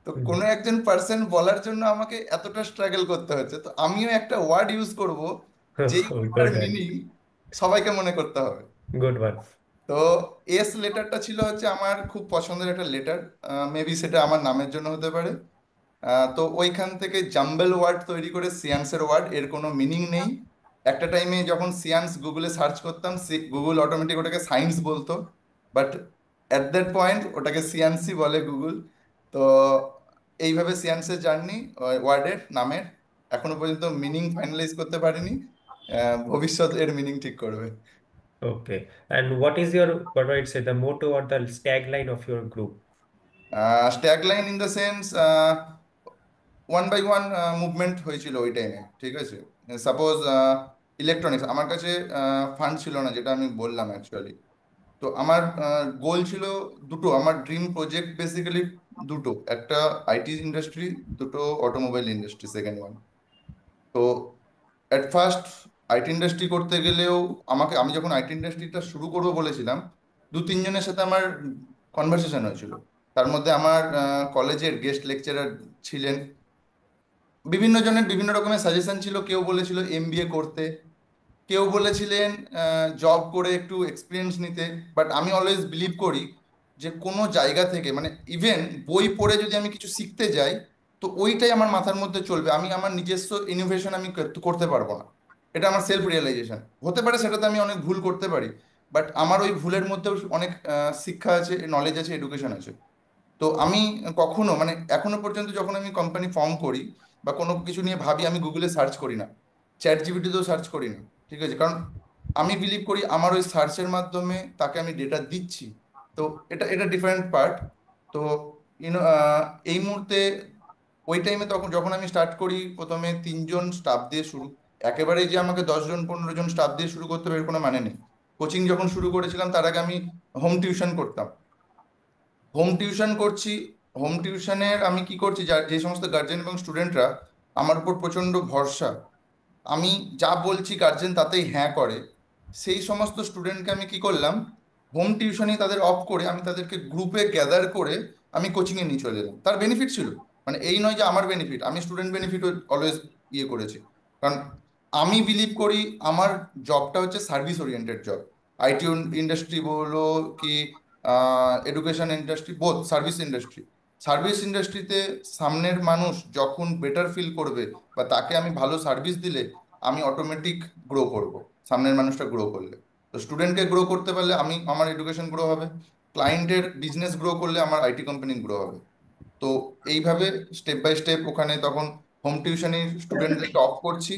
তো কোনো একজন পার্সন বলার জন্য আমাকে এতটা স্ট্রাগল করতে হচ্ছে, তো আমিও একটা ওয়ার্ড ইউজ করব যেই ওয়ার্ডটার Good one. মিনিং সবাইকে মনে করতে হবে। Good one. তো এস লেটারটা ছিল হচ্ছে আমার খুব পছন্দের একটা লেটার, মেবি সেটা আমার নামের জন্য হতে পারে। তো ওইখান থেকে জাম্বেল ওয়ার্ড তৈরি করে সিয়ান্সের ওয়ার্ড, এর কোনো মিনিং নেই। একটা টাইমে যখন সিয়ান্স গুগলে সার্চ করতাম, গুগল অটোমেটিক ওটাকে সায়েন্স বলতো, বাট অ্যাট দ্যাট পয়েন্ট ওটাকে সিয়ান্সই বলে গুগল। তো এইভাবে সিয়ান্সের জার্নি ওয়ার্ডের নামের, এখনো পর্যন্ত মিনিং ফাইনালাইজ করতে পারিনি, ভবিষ্যৎ এর মিনিং ঠিক করবে। Okay. And what do I say, the motto or the tagline of your group? Tagline in the sense, one by one movement হয়েছিল ওই টাইমে, ঠিক আছে। সাপোজ ইলেকট্রনিক্স, আমার কাছে ফান্ড ছিল না, যেটা আমি বললাম অ্যাকচুয়ালি। তো আমার গোল ছিল দুটো, আমার ড্রিম প্রজেক্ট বেসিক্যালি দুটো, একটা আইটি ইন্ডাস্ট্রি, দুটো অটোমোবাইল ইন্ডাস্ট্রি, সেকেন্ড ওয়ান। তো অ্যাট ফার্স্ট আইটি ইন্ডাস্ট্রি করতে গেলেও আমি যখন আইটি ইন্ডাস্ট্রিটা শুরু করবো বলেছিলাম, দু তিনজনের সাথে আমার কনভারসেশন হয়েছিল। তার মধ্যে আমার কলেজের গেস্ট লেকচারার ছিলেন, বিভিন্ন জনের বিভিন্ন রকমের সাজেশন ছিল। কেউ বলেছিল এমবিএ করতে, কেউ বলেছিলেন জব করে একটু এক্সপিরিয়েন্স নিতে। বাট আমি অলওয়েজ বিলিভ করি যে কোনো জায়গা থেকে, মানে ইভেন বই পড়ে যদি আমি কিছু শিখতে যাই, তো ওইটাই আমার মাথার মধ্যে চলবে, আমি আমার নিজস্ব ইনোভেশন আমি করতে পারবো না। এটা আমার সেলফ রিয়েলাইজেশন। হতে পারে সেটাতে আমি অনেক ভুল করতে পারি, বাট আমার ওই ভুলের মধ্যেও অনেক শিক্ষা আছে, নলেজ আছে, এডুকেশন আছে। তো আমি কখনো, মানে এখনো পর্যন্ত যখন আমি কোম্পানি ফর্ম করি বা কোনো কিছু নিয়ে ভাবি, আমি গুগলে সার্চ করি না, চ্যাট জিপিটিতেও সার্চ করি না, ঠিক আছে। কারণ আমি বিলিভ করি আমার ওই সার্চের মাধ্যমে তাকে আমি ডেটা দিচ্ছি। তো এটা এটা ডিফারেন্ট পার্ট। তো ইউনো এই মুহূর্তে, ওই টাইমে তখন যখন আমি স্টার্ট করি, প্রথমে 3জন স্টাফ দিয়ে শুরু। একেবারে যে আমাকে 10জন 15জন স্টাফ দিয়ে শুরু করতে হবে এর কোনো মানে নেই। কোচিং যখন শুরু করেছিলাম তার আগে আমি হোম টিউশন করতাম। হোম টিউশন করছি, হোম টিউশনের আমি কি করছি, যে সমস্ত গার্জেন এবং স্টুডেন্টরা আমার উপর প্রচন্ড ভরসা, আমি যা বলছি গার্জেন তাতেই হ্যাঁ করে, সেই সমস্ত স্টুডেন্টকে আমি কি করলাম, হোম টিউশনে তাদের অফ করে আমি তাদেরকে গ্রুপে গ্যাদার করে আমি কোচিংয়ে নিয়ে চলে এলাম। তার বেনিফিট ছিল, মানে এই নয় যে আমার বেনিফিট, আমি স্টুডেন্ট বেনিফিট অলওয়েজ করেছি। কারণ আমি বিলিভ করি আমার জবটা হচ্ছে service oriented job. IT industry বলো কি education industry, both service industry. Service ইন্ডাস্ট্রিতে সামনের মানুষ যখন বেটার ফিল করবে বা তাকে আমি ভালো সার্ভিস দিলে আমি অটোমেটিক গ্রো করব, সামনের মানুষটা গ্রো করলে। তো স্টুডেন্টকে গ্রো করতে পারলে আমি, আমার এডুকেশন গ্রো হবে, ক্লায়েন্টের বিজনেস গ্রো করলে আমার আইটি কোম্পানি গ্রো হবে। তো এইভাবে স্টেপ বাই স্টেপ ওখানে তখন হোম টিউশনের স্টুডেন্টদেরকে অফ করছি,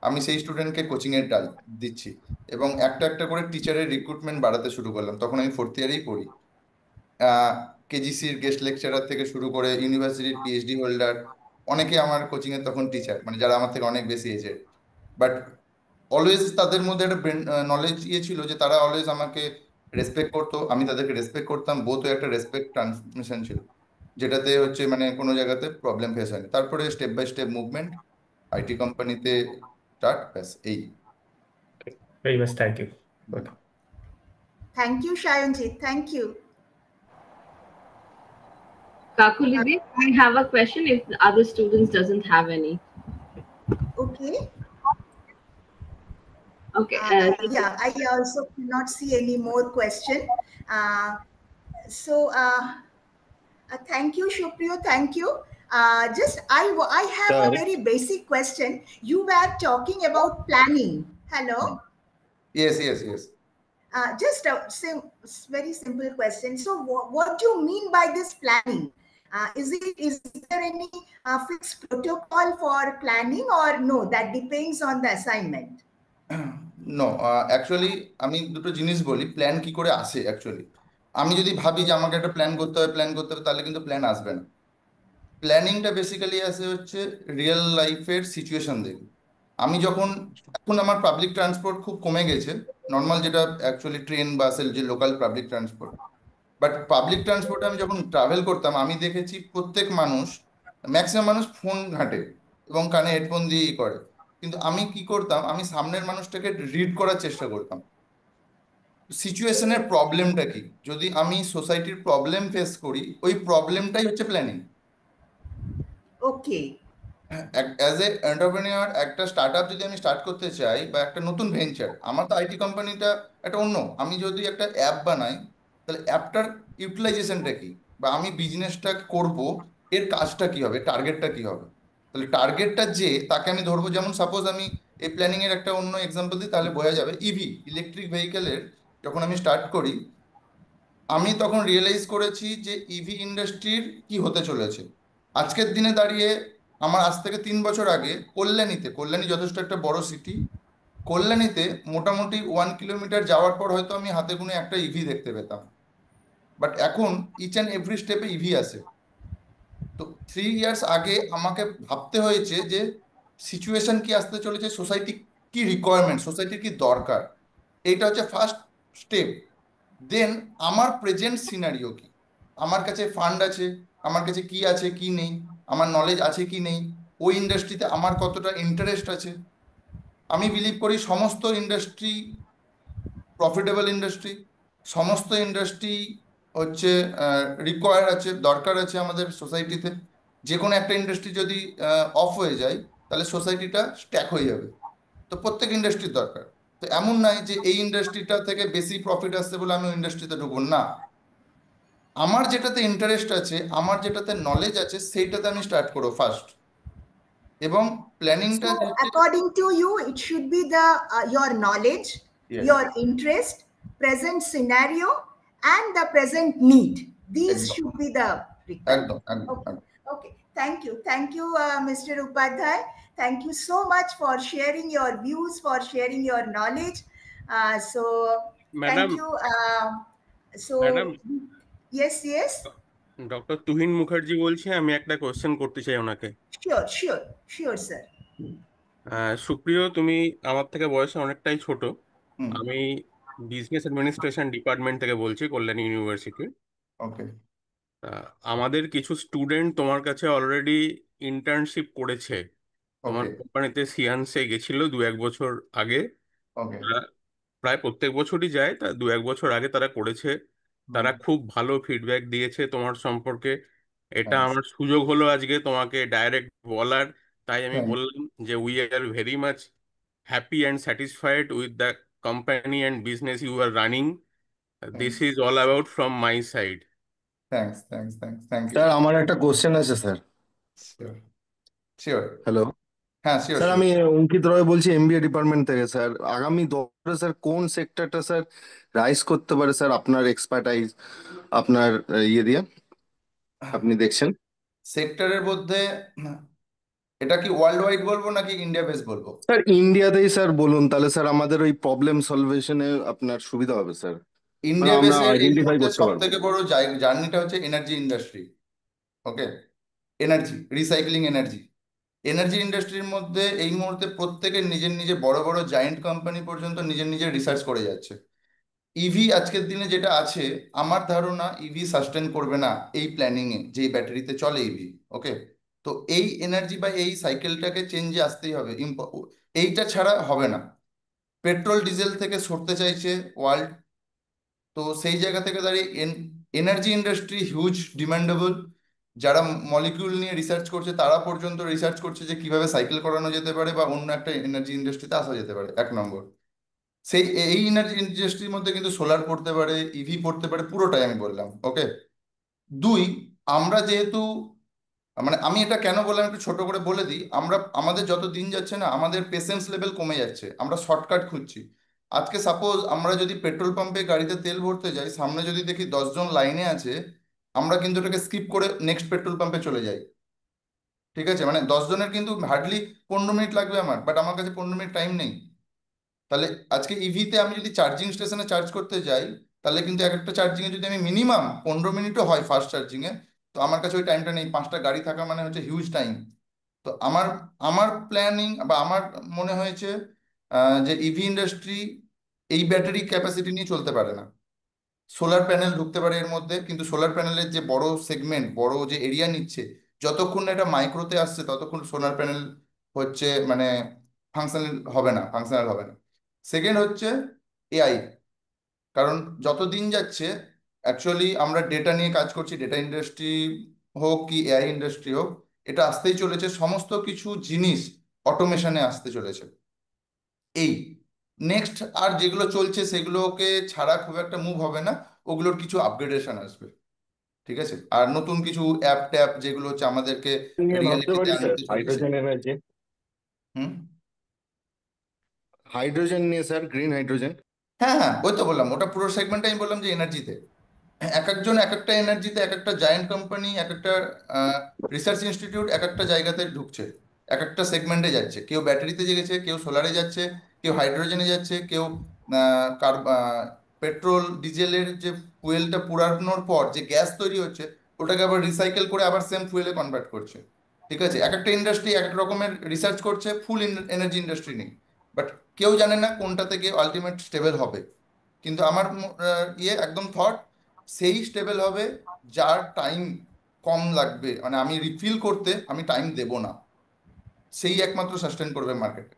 আমি সেই স্টুডেন্টকে কোচিংয়ের ডাল দিচ্ছি, এবং একটা একটা করে টিচারের রিক্রুটমেন্ট বাড়াতে শুরু করলাম। তখন আমি 4th ইয়ারেই পড়ি। কেজিসির গেস্ট লেকচারার থেকে শুরু করে ইউনিভার্সিটির পিএইচডি হোল্ডার অনেকে আমার কোচিংয়ের তখন টিচার, মানে যারা আমার থেকে অনেক বেশি এজেড। বাট অলওয়েজ তাদের মধ্যে একটা নলেজ ছিল যে তারা অলওয়েজ আমাকে রেসপেক্ট করতো, আমি তাদেরকে রেসপেক্ট করতাম, বোথ একটা রেসপেক্ট ট্রান্সমিশন ছিল, যেটাতে হচ্ছে মানে কোনো জায়গাতে প্রবলেম ফেস হয়নি। তারপরে step by step movement, IT কোম্পানিতে স্টার্ট, ব্যাস এই। Very much, thank you. Okay. Thank you, Shayanjit. Thank you. Kakulidi, I have a question if the other students doesn't have any. Okay. Okay. Yeah, I also cannot see any more question. Thank you, Shupriyo. Thank you. I have a Sorry. very basic question. You were talking about planning. Hello. yes. Just a very simple question. So, what do you mean by this planning? Is there any fixed protocol for planning, or no? That depends on the assignment. No, actually আমি দুটো জিনিস বলি, plan কি করে আসে। Actually আমি যদি ভাবি যে আমাকে একটা প্ল্যান করতে হবে তাহলে কিন্তু প্ল্যান আসবে না। প্ল্যানিংটা বেসিক্যালি আসে হচ্ছে রিয়েল লাইফের সিচুয়েশন দেখে। আমি যখন, এখন আমার পাবলিক ট্রান্সপোর্ট খুব কমে গেছে, নর্মাল যেটা অ্যাকচুয়ালি ট্রেন বাসের যে local public transport, but public ট্রান্সপোর্টে আমি যখন ট্রাভেল করতাম আমি দেখেছি প্রত্যেক মানুষ, ম্যাক্সিমাম মানুষ ফোন ঘাঁটে এবং কানে হেডফোন দিয়েই করে। কিন্তু আমি কি করতাম, আমি সামনের মানুষটাকে রিড করার চেষ্টা করতাম, সিচুয়েশনের প্রবলেমটা কি। যদি আমি সোসাইটির প্রবলেম ফেস করি, ওই প্রবলেমটাই হচ্ছে planning. Okay. As a entrepreneur, একটা স্টার্ট আপ যদি আমি স্টার্ট করতে চাই বা একটা নতুন ভেঞ্চার, আমার তো আইটি কোম্পানিটা একটা অন্য, আমি যদি একটা অ্যাপ বানাই তাহলে অ্যাপটার ইউটিলাইজেশনটা কি, বা আমি বিজনেসটা করব এর কাজটা কি হবে, টার্গেটটা কি হবে। তাহলে টার্গেটটা যে তাকে আমি ধরবো, যেমন সাপোজ আমি এই প্ল্যানিং এর একটা অন্য এক্সাম্পল দিই তাহলে বোঝা যাবে। ইভি, ইলেকট্রিক ভেহিকেলের যখন আমি স্টার্ট করি, আমি তখন রিয়েলাইজ করেছি যে ইভি ইন্ডাস্ট্রির কি হতে চলেছে। আজকের দিনে দাঁড়িয়ে আমার আজ থেকে 3 বছর আগে কল্যাণী যথেষ্ট একটা বড় সিটি, কল্যাণীতে মোটামুটি 1 কিলোমিটার যাওয়ার পর হয়তো আমি হাতে গুনে একটা ইভি দেখতে পেতাম, বাট এখন ইচ অ্যান্ড এভরি স্টেপে ইভি আসে। তো 3 ইয়ার্স আগে আমাকে ভাবতে হয়েছে যে সিচুয়েশন কি আসতে চলেছে, সোসাইটি কি রিকোয়ারমেন্ট, সোসাইটির কি দরকার, এইটা হচ্ছে ফার্স্ট স্টেপ। দেন আমার প্রেজেন্ট সিনারিও কি, আমার কাছে ফান্ড আছে, আমার কাছে কি আছে কি নেই, আমার নলেজ আছে কি নেই, ওই ইন্ডাস্ট্রিতে আমার কতটা ইন্টারেস্ট আছে। আমি বিলিভ করি সমস্ত ইন্ডাস্ট্রি প্রফিটেবল ইন্ডাস্ট্রি, সমস্ত ইন্ডাস্ট্রি হচ্ছে রিকোয়ার আছে, দরকার আছে আমাদের সোসাইটিতে। যে কোনো একটা ইন্ডাস্ট্রি যদি অফ হয়ে যায় তাহলে সোসাইটিটা স্ট্যাক হয়ে যাবে। তো প্রত্যেক ইন্ডাস্ট্রির দরকার। তো এমন নয় যে এই ইন্ডাস্ট্রিটা থেকে বেশি প্রফিট আসছে বলে আমি ওই ইন্ডাস্ট্রিতে ঢুকবো না, আমার যেটাতে ইন্টারেস্ট আছে, আমার যেটাতে নলেজ আছে সেইটাতে আমি স্টার্ট করবো ফার্স্ট। এবং প্ল্যানিংটা So, according to you, it should be your knowledge, Yes. your interest, present scenario, and the present need. These Ekdom. should be the requirements. একদম একদম Okay. একদম। Okay. Thank you, Mr. Upadhyay. Thank you so much for sharing your views, for sharing your knowledge. Thank Madam, you. Madam, Yes. Doctor Tuhin Mukherjee বলছি, আমি একটা question করতে চাই ওনাকে। Sure, sir. সুপ্রিয়, তুমি আমার থেকে বয়সে অনেকটাই ছোট। হুম, আমি বিজনেস অ্যাডমিনিস্ট্রেশন ডিপার্টমেন্ট থেকে বলছি, কল্যাণী ইউনিভার্সিটি। ওকে। আমাদের কিছু স্টুডেন্ট তোমার কাছে অলরেডি ইন্টার্নশিপ করেছে, তোমার ওকে কোম্পানিতে সিয়ান্সে গেছিল 2-1 বছর আগে। ওকে তারা প্রায় প্রত্যেক বছরই যায়, তা 2-1 বছর আগে তারা করেছে। তারা খুব ভালো ফিডব্যাক দিয়েছে তোমার সম্পর্কে। এটা থ্যাংকস আমার সুযোগ হলো আজকে তোমাকে ডাইরেক্ট বলার, তাই আমি থ্যাংক বললাম যে we are very much happy and satisfied with the company and business you are running. This is all about from my side. Thank you sir আমার একটা কোশ্চেন আছে স্যার। শিওর শিওর হ্যালো হ্যাঁ sure sir, sure আমি অঙ্কিত রয় বলছি MBA department থেকে। Sir আগামী 10 বছরে sir কোন সেক্টরটা স্যার রাইজ করতে পারে স্যার, আপনার এক্সপার্টাইজ, আপনার ইয়ে দিয়ে আপনি দেখছেন? সেক্টরের মধ্যে এটা কি ওয়ার্ল্ড ওয়াইড বলবো নাকি ইন্ডিয়া বেস বলবো? স্যার ইন্ডিয়াতেই স্যার বলুন, তাহলে স্যার আমাদের ওই প্রবলেম সলভেশনে আপনার সুবিধা হবে স্যার, মানে ইন্ডিয়া আমরা বেসের এই আইডেন্টিফাই মুহূর্তে করতে সব পারবো। থেকে বড় জার্নিটা হচ্ছে এনার্জি ইন্ডাস্ট্রি। ওকে, এনার্জি রিসাইক্লিং এনার্জি ইন্ডাস্ট্রির মধ্যে এই মুহূর্তে প্রত্যেকের নিজের নিজের বড় বড় জায়েন্ট কোম্পানি পর্যন্ত নিজের নিজের রিসার্চ করে যাচ্ছে। ইভি আজকের দিনে যেটা আছে, আমার ধারণা ইভি সাস্টেন করবে না এই প্ল্যানিং এ, যে ব্যাটারিতে চলে ইভি। ওকে, তো এই এনার্জি বা এই সাইকেলটাকে চেঞ্জে আসতেই হবে, এইটা ছাড়া হবে না। পেট্রোল ডিজেল থেকে সরতে চাইছে ওয়ার্ল্ড, তো সেই জায়গা থেকে দাঁড়িয়ে এনার্জি ইন্ডাস্ট্রি হিউজ ডিমান্ডেবল। যারা মলিকিউল নিয়ে রিসার্চ করছে তারা পর্যন্ত রিসার্চ করছে যে কিভাবে সাইকেল করানো যেতে পারে বা অন্য একটা এনার্জি ইন্ডাস্ট্রিতে আসা যেতে পারে, 1 নম্বর। সেই এই এনার্জি ইন্ডাস্ট্রির মধ্যে কিন্তু সোলার পড়তে পারে, ইভি পড়তে পারে, পুরোটাই আমি বললাম। ওকে, 2, আমরা যেহেতু মানে আমি এটা কেন বললাম একটু ছোট করে বলে দিই। আমাদের যত দিন যাচ্ছে না, আমাদের পেশেন্স লেভেল কমে যাচ্ছে, আমরা শর্টকাট খুঁজছি। আজকে সাপোজ আমরা যদি পেট্রোল পাম্পে গাড়িতে তেল ভরতে যাই, সামনে যদি দেখি 10 জন লাইনে আছে, আমরা কিন্তু ওটাকে স্কিপ করে নেক্সট পেট্রোল পাম্পে চলে যাই। ঠিক আছে, মানে 10 জনের কিন্তু হার্ডলি 15 মিনিট লাগবে আমার, বাট আমার কাছে 15 মিনিট টাইম নেই। তাহলে আজকে ইভিতে আমি যদি চার্জিং স্টেশনে চার্জ করতে যাই, তাহলে কিন্তু এক একটা চার্জিং এ যদি আমি মিনিমাম 15 মিনিটও হয় ফাস্ট চার্জিং এ, তো আমার কাছে ওই টাইমটা নেই। 5টা গাড়ি থাকা মানে হচ্ছে হিউজ টাইম। তো আমার আমার প্ল্যানিং বা আমার মনে হয়েছে যে ইভি ইন্ডাস্ট্রি এই ব্যাটারি ক্যাপাসিটি নিয়ে চলতে পারে না। সোলার প্যানেল ঢুকতে পারে এর মধ্যে, কিন্তু সোলার প্যানেলের যে বড় সেগমেন্ট, বড় যে এরিয়া নিচ্ছে, যতক্ষণ না এটা মাইক্রোতে আসছে ততক্ষণ সোলার প্যানেল হচ্ছে মানে ফাংশনাল হবে না। সেকেন্ড হচ্ছে এআই, কারণ যত দিন যাচ্ছে অ্যাকচুয়ালি আমরা ডেটা নিয়ে কাজ করছি, ডেটা ইন্ডাস্ট্রি হোক কি এআই ইন্ডাস্ট্রি হোক, এটা আসতেই চলেছে। সমস্ত কিছু জিনিস অটোমেশনে আসতে চলেছে। এই নেক্সট আর যেগুলো চলছে সেগুলোকে ছাড়া খুব একটা মুভ হবে না, ওগুলোর কিছু আপগ্রেডেশন আসবে। ঠিক আছে, আর নতুন কিছু অ্যাপ ট্যাপ যেগুলো হচ্ছে আমাদেরকে নিয়ে ভাবতে রিয়েলিটিতে পারি স্যার, আনতে চলেছে। হাইড্রোজেন এনার্জি, হুম, হাইড্রোজেন নিয়ে স্যার, গ্রিন হাইড্রোজেন। হ্যাঁ হ্যাঁ, ওই তো বললাম, ওটা পুরো সেগমেন্টটা আমি বললাম যে এনার্জিতে এক একজন এক একটা এনার্জিতে, এক একটা জায়ান্ট কোম্পানি, এক একটা রিসার্চ ইনস্টিটিউট এক একটা জায়গাতে ঢুকছে, এক একটা সেগমেন্টে যাচ্ছে। কেউ ব্যাটারিতে গেছে, কেউ সোলারে যাচ্ছে, কেউ হাইড্রোজেনে যাচ্ছে, কেউ পেট্রোল ডিজেলের যে ফুয়েলটা পুরানোর পর যে গ্যাস তৈরি হচ্ছে, ওটাকে আবার রিসাইকেল করে আবার সেম ফুয়েলে কনভার্ট করছে। ঠিক আছে, এক একটা ইন্ডাস্ট্রি এক এক রকমের রিসার্চ করছে, ফুল এনার্জি ইন্ডাস্ট্রি নেই, বাট কেউ জানে না কোনটা থেকে আলটিমেট স্টেবল হবে। কিন্তু আমার ইয়ে একদম থট, সেই স্টেবল হবে যার টাইম কম লাগবে, মানে আমি রিফিল করতে আমি টাইম দেব না, সেই একমাত্র সাস্টেন করবে মার্কেটে।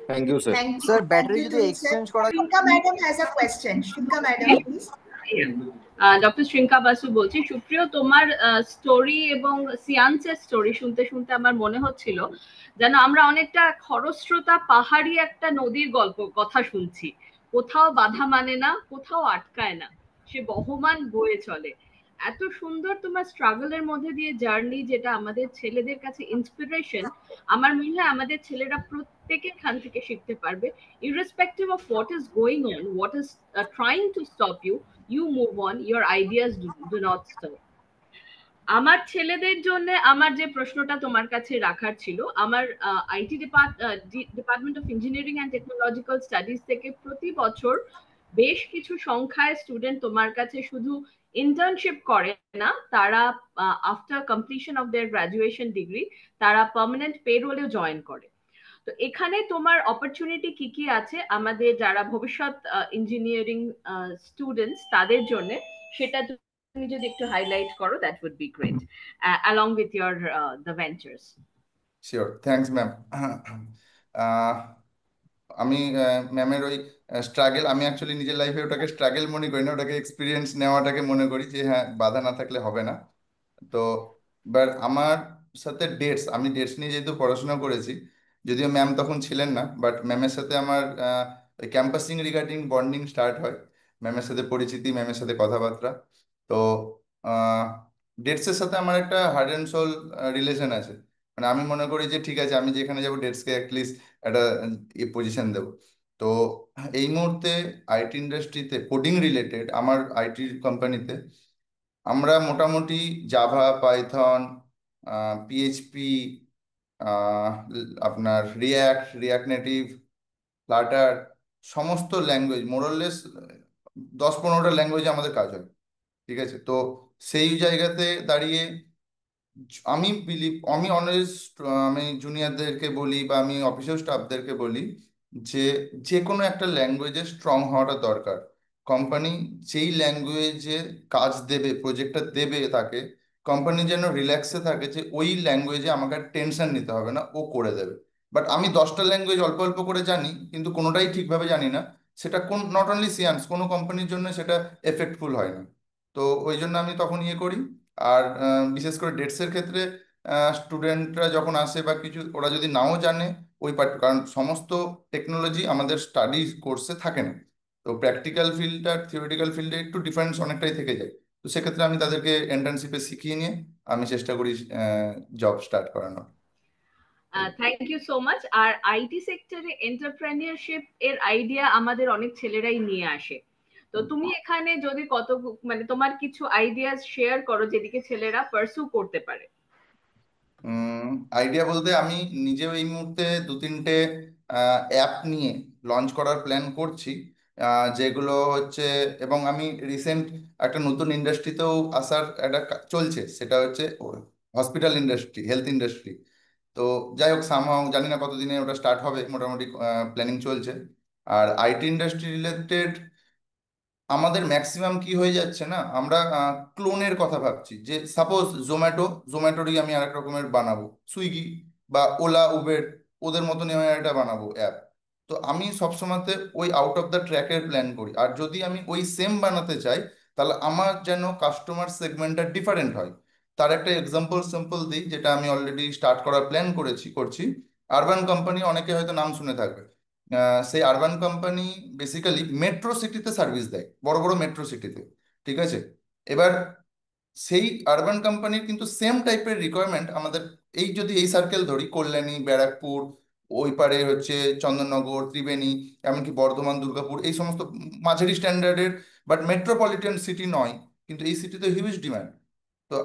Thank you sir. Thank you. Sir Thank battery you যদি to you, sir. এক্সচেঞ্জ করা Shrinka madam has a question. Shrinka madam, please. Doctor Shrinka Basu বলছি। সুপ্রিয়, তোমার স্টোরি এবং সিয়ান্সের স্টোরি শুনতে শুনতে আমার মনে হচ্ছিল যেন আমরা অনেকটা খরস্রোতা পাহাড়ি একটা নদীর গল্প কথা শুনছি। কোথাও বাধা মানে না, কোথাও আটকায় না, সে বহমান বয়ে চলে। এত সুন্দর তোমার স্ট্রাগলের মধ্যে দিয়ে জার্নি, যেটা আমাদের ছেলেদের কাছে ইন্সপিরেশন। আমার মনে হয় আমাদের ছেলেরা প্রত্যেকে এখান থেকে শিখতে পারবে, irrespective of what is going on, what is trying to stop you, you move on, your ideas do not stop. আমার ছেলেদের জন্য আমার যে প্রশ্নটা তোমার কাছে রাখার ছিল, আমার IT department of engineering and technological studies থেকে প্রতি বছর বেশ কিছু সংখ্যায় স্টুডেন্ট তোমার কাছে শুধু ইন্টার্নশিপ করে না, তারা after completion of their graduation degree তারা পার্মানেন্ট পেরোলেও জয়েন করে। তো এখানে তোমার অপরচুনিটি কি কি আছে আমাদের যারা ভবিষ্যৎ ইঞ্জিনিয়ারিং স্টুডেন্টস তাদের জন্য, সেটা তুমি যদি একটু হাইলাইট করো, that would be great, along with your the ventures. Sure, thanks ma'am. আমি ম্যামের ওই স্ট্রাগল, আমি অ্যাকচুয়ালি নিজের লাইফে ওটাকে স্ট্রাগল মনে করি না, ওটাকে এক্সপিরিয়েন্স নেওয়াটাকে মনে করি যে হ্যাঁ, বাধা না থাকলে হবে না। তো বাট আমার সাথে ডেটস, আমি ডেটস নিয়ে যেহেতু পড়াশোনা করেছি, যদিও ম্যাম তখন ছিলেন না, বাট ম্যামের সাথে আমার ক্যাম্পাসিং রিগার্ডিং বন্ডিং স্টার্ট হয়, ম্যামের সাথে পরিচিতি, ম্যামের সাথে কথাবার্তা। তো ডেটসের সাথে আমার একটা হার্ট অ্যান্ড সোল রিলেশন আছে। মানে আমি মনে করি যে ঠিক আছে, আমি যেখানে যাবো ডেটসকে অ্যাটলিস্ট একটা পজিশন দেবো। তো এই মুহূর্তে আইটি ইন্ডাস্ট্রিতে কোডিং রিলেটেড আমার আইটি কোম্পানিতে আমরা মোটামুটি জাভা, পাইথন, পিএইচপি, আপনার রিয়াক্ট নেটিভ, ফ্লাটার, সমস্ত ল্যাঙ্গুয়েজ মোরলেস 10-15টা ল্যাঙ্গুয়েজে আমাদের কাজ হয়। ঠিক আছে, তো সেই জায়গাতে দাঁড়িয়ে আমি আমি অনেস্ট, আমি জুনিয়রদেরকে বলি বা আমি অফিসিয়াল স্টাফদেরকে বলি যে যে কোনো একটা ল্যাঙ্গুয়েজে স্ট্রং হওয়াটা দরকার। কোম্পানি যেই ল্যাঙ্গুয়েজে কাজ দেবে, প্রজেক্টটা দেবে তাকে, কোম্পানি যেন রিল্যাক্সে থাকে যে ওই ল্যাঙ্গুয়েজে আমাকে টেনশন নিতে হবে না, ও করে দেবে। বাট আমি 10টা ল্যাঙ্গুয়েজ অল্প অল্প করে জানি, কিন্তু কোনোটাই ঠিকভাবে জানি না, সেটা নট অনলি সিয়ান্স, কোনো কোম্পানির জন্য সেটা এফেক্টফুল হয় না। তো ওই জন্য আমি তখন ইয়ে করি। আর বিশেষ করে ডেটসের ক্ষেত্রে স্টুডেন্টরা যখন আসে বা কিছু, ওরা যদি নাও জানে ওই পার্ট, কারণ সমস্ত টেকনোলজি আমাদের স্টাডি কোর্সে থাকে না, তো প্র্যাকটিক্যাল ফিল্ড আর থিওরিটিক্যাল ফিল্ডে একটু ডিফারেন্স অনেকটাই থেকে যায়। তো সেক্ষেত্রে আমি তাদেরকে ইন্টার্নশিপে শিখিয়ে নিয়ে আমি চেষ্টা করি জব স্টার্ট করানোর। Thank you so much. আর আইটি সেক্টরে এন্টারপ্রেনিয়রশিপ এর আইডিয়া আমাদের অনেক ছেলেরাই নিয়ে আসে। তো তুমি এখানে যদি মানে তোমার কিছু আইডিয়া শেয়ার করো যেদিকে ছেলেরা পারসু করতে পারে। আইডিয়া বলতে আমি নিজেও এই মুহূর্তে 2-3টে অ্যাপ নিয়ে লঞ্চ করার প্ল্যান করছি, যেগুলো হচ্ছে, এবং আমি রিসেন্ট একটা নতুন ইন্ডাস্ট্রিতেও আসার একটা চলছে, সেটা হচ্ছে হসপিটাল ইন্ডাস্ট্রি, হেলথ ইন্ডাস্ট্রি। তো যাই হোক, সামহাও জানি না কতদিনে ওটা স্টার্ট হবে, মোটামুটি প্ল্যানিং চলছে। আর আইটি ইন্ডাস্ট্রি রিলেটেড আমাদের ম্যাক্সিমাম কি হয়ে যাচ্ছে না, আমরা ক্লোনের কথা ভাবছি, যে সাপোজ জোম্যাটোরই আমি আরেক রকমের বানাবো, সুইগি বা ওলা উবের ওদের মতনই আমি একটা বানাবো অ্যাপ। তো আমি সবসময়তে ওই আউট অফ দ্য ট্র্যাকের প্ল্যান করি, আর যদি আমি ওই সেম বানাতে চাই তাহলে আমার যেন কাস্টমার সেগমেন্টটা ডিফারেন্ট হয়। তার একটা সিম্পল দিই, যেটা আমি অলরেডি স্টার্ট করার প্ল্যান করছি। আরবান কোম্পানি, অনেকে হয়তো নাম শুনে থাকবে। সেই আরবান কোম্পানি বেসিক্যালি মেট্রো সিটিতে সার্ভিস দেয়, বড় বড় মেট্রো সিটিতে। ঠিক আছে, এবার সেই আরবান কোম্পানির কিন্তু সেম টাইপের রিকোয়ারমেন্ট আমাদের, যদি এই সার্কেল ধরি, কল্যাণী, ব্যারাকপুর, ওই পারে হচ্ছে চন্দননগর, ত্রিবেণী, এমনকি বর্ধমান, দুর্গাপুর, এই সমস্ত মাঝারি স্ট্যান্ডার্ডের বাট মেট্রোপলিটন সিটি নয়, কিন্তু এই সিটিতে হিউজ ডিমান্ড। তো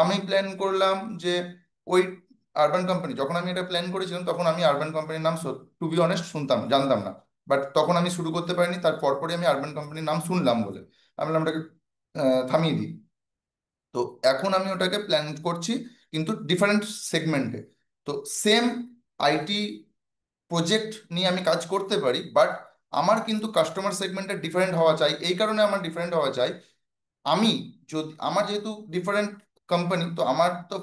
আমি প্ল্যান করলাম যে ওই আরবান কোম্পানি, যখন আমি এটা প্ল্যান করেছিলাম তখন আমি আরবান কোম্পানির নাম টু বি অনেস্ট জানতাম না, বাট তখন আমি শুরু করতে পারিনি, তার পরপরই আমি আরবান কোম্পানির নাম শুনলাম বলে আমি বললাম ওটাকে থামিয়ে দিই। তো এখন আমি ওটাকে প্ল্যান করছি, কিন্তু ডিফারেন্ট সেগমেন্টে। তো সেম আইটি প্রজেক্ট নিয়ে আমি কাজ করতে পারি, বাট আমার কিন্তু কাস্টমার সেগমেন্টে ডিফারেন্ট হওয়া চাই। এই কারণে আমার ডিফারেন্ট হওয়া চাই, আমি যদি আমার যেহেতু ডিফারেন্ট কোম্পানি, তো আমার তো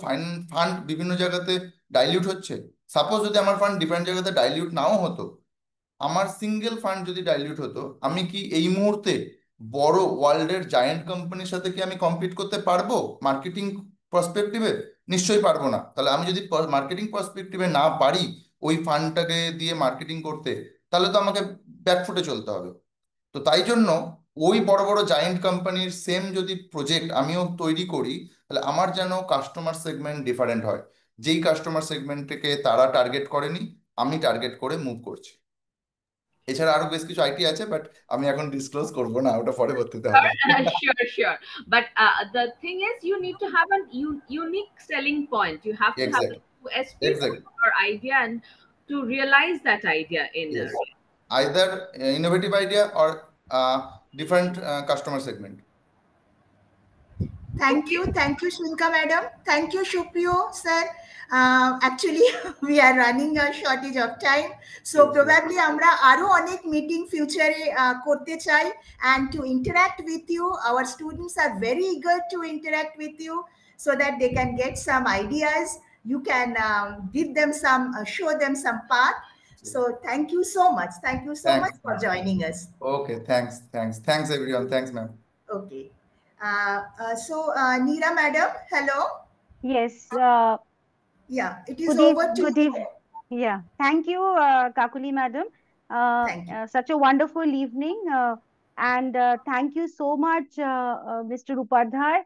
ফান্ড বিভিন্ন জায়গাতে ডাইলিউট হচ্ছে। সাপোজ যদি আমার ফান্ড ডিফারেন্ট জায়গাতে ডাইলিউট নাও হতো, আমার সিঙ্গেল ফান্ড যদি ডাইলিউট হতো, আমি কি এই মুহূর্তে বড় ওয়ার্ল্ডের জায়ান্ট কোম্পানির সাথে কি আমি কম্পিট করতে পারবো মার্কেটিং পার্সপেক্টিভে? নিশ্চয়ই পারবো না। তাহলে আমি যদি মার্কেটিং পার্সপেক্টিভে না পারি ওই ফান্ডটাকে দিয়ে মার্কেটিং করতে, তাহলে তো আমাকে ব্যাকফুটে চলতে হবে। তো তাই জন্য ওই বড় বড় জায়েন্ট কোম্পানির সেম যদি প্রজেক্ট আমিও তৈরি করি, তাহলে আমার যেন কাস্টমার সেগমেন্ট ডিফারেন্ট হয়, যেই কাস্টমার সেগমেন্টকে তারা টার্গেট করেনি, আমি টার্গেট করে মুভ করছি। এছাড়া আরো বেশ কিছু আইটি আছে, বাট আমি এখন ডিসক্লোজ করবো না, ওটা পরবর্তীতে হবে। Sure. But the thing is, you need to have a unique selling point. You have to have Exactly. a USP for your idea and to realize that idea in Yes. Either innovative idea or different customer segment. Thank you, Shrinka madam. Thank you, Shupriyo sir. Actually, we are running a shortage of time, so probably আমরা আরো অনেক meeting ফিউচারে করতে চাই, and to interact with you. Our students are very eager to interact with you so that they can get some ideas. You can give them some, show them some path. So thank you so much. Thank you so much for joining us. Okay, thanks everyone. Thanks, ma'am. Okay. So, Neera madam, hello. Yes. Yeah, it is over to Good you. evening. Yeah. Thank you, Kakuli madam. Thank you. Such a wonderful evening. And thank you so much, Mr. Upadhyay.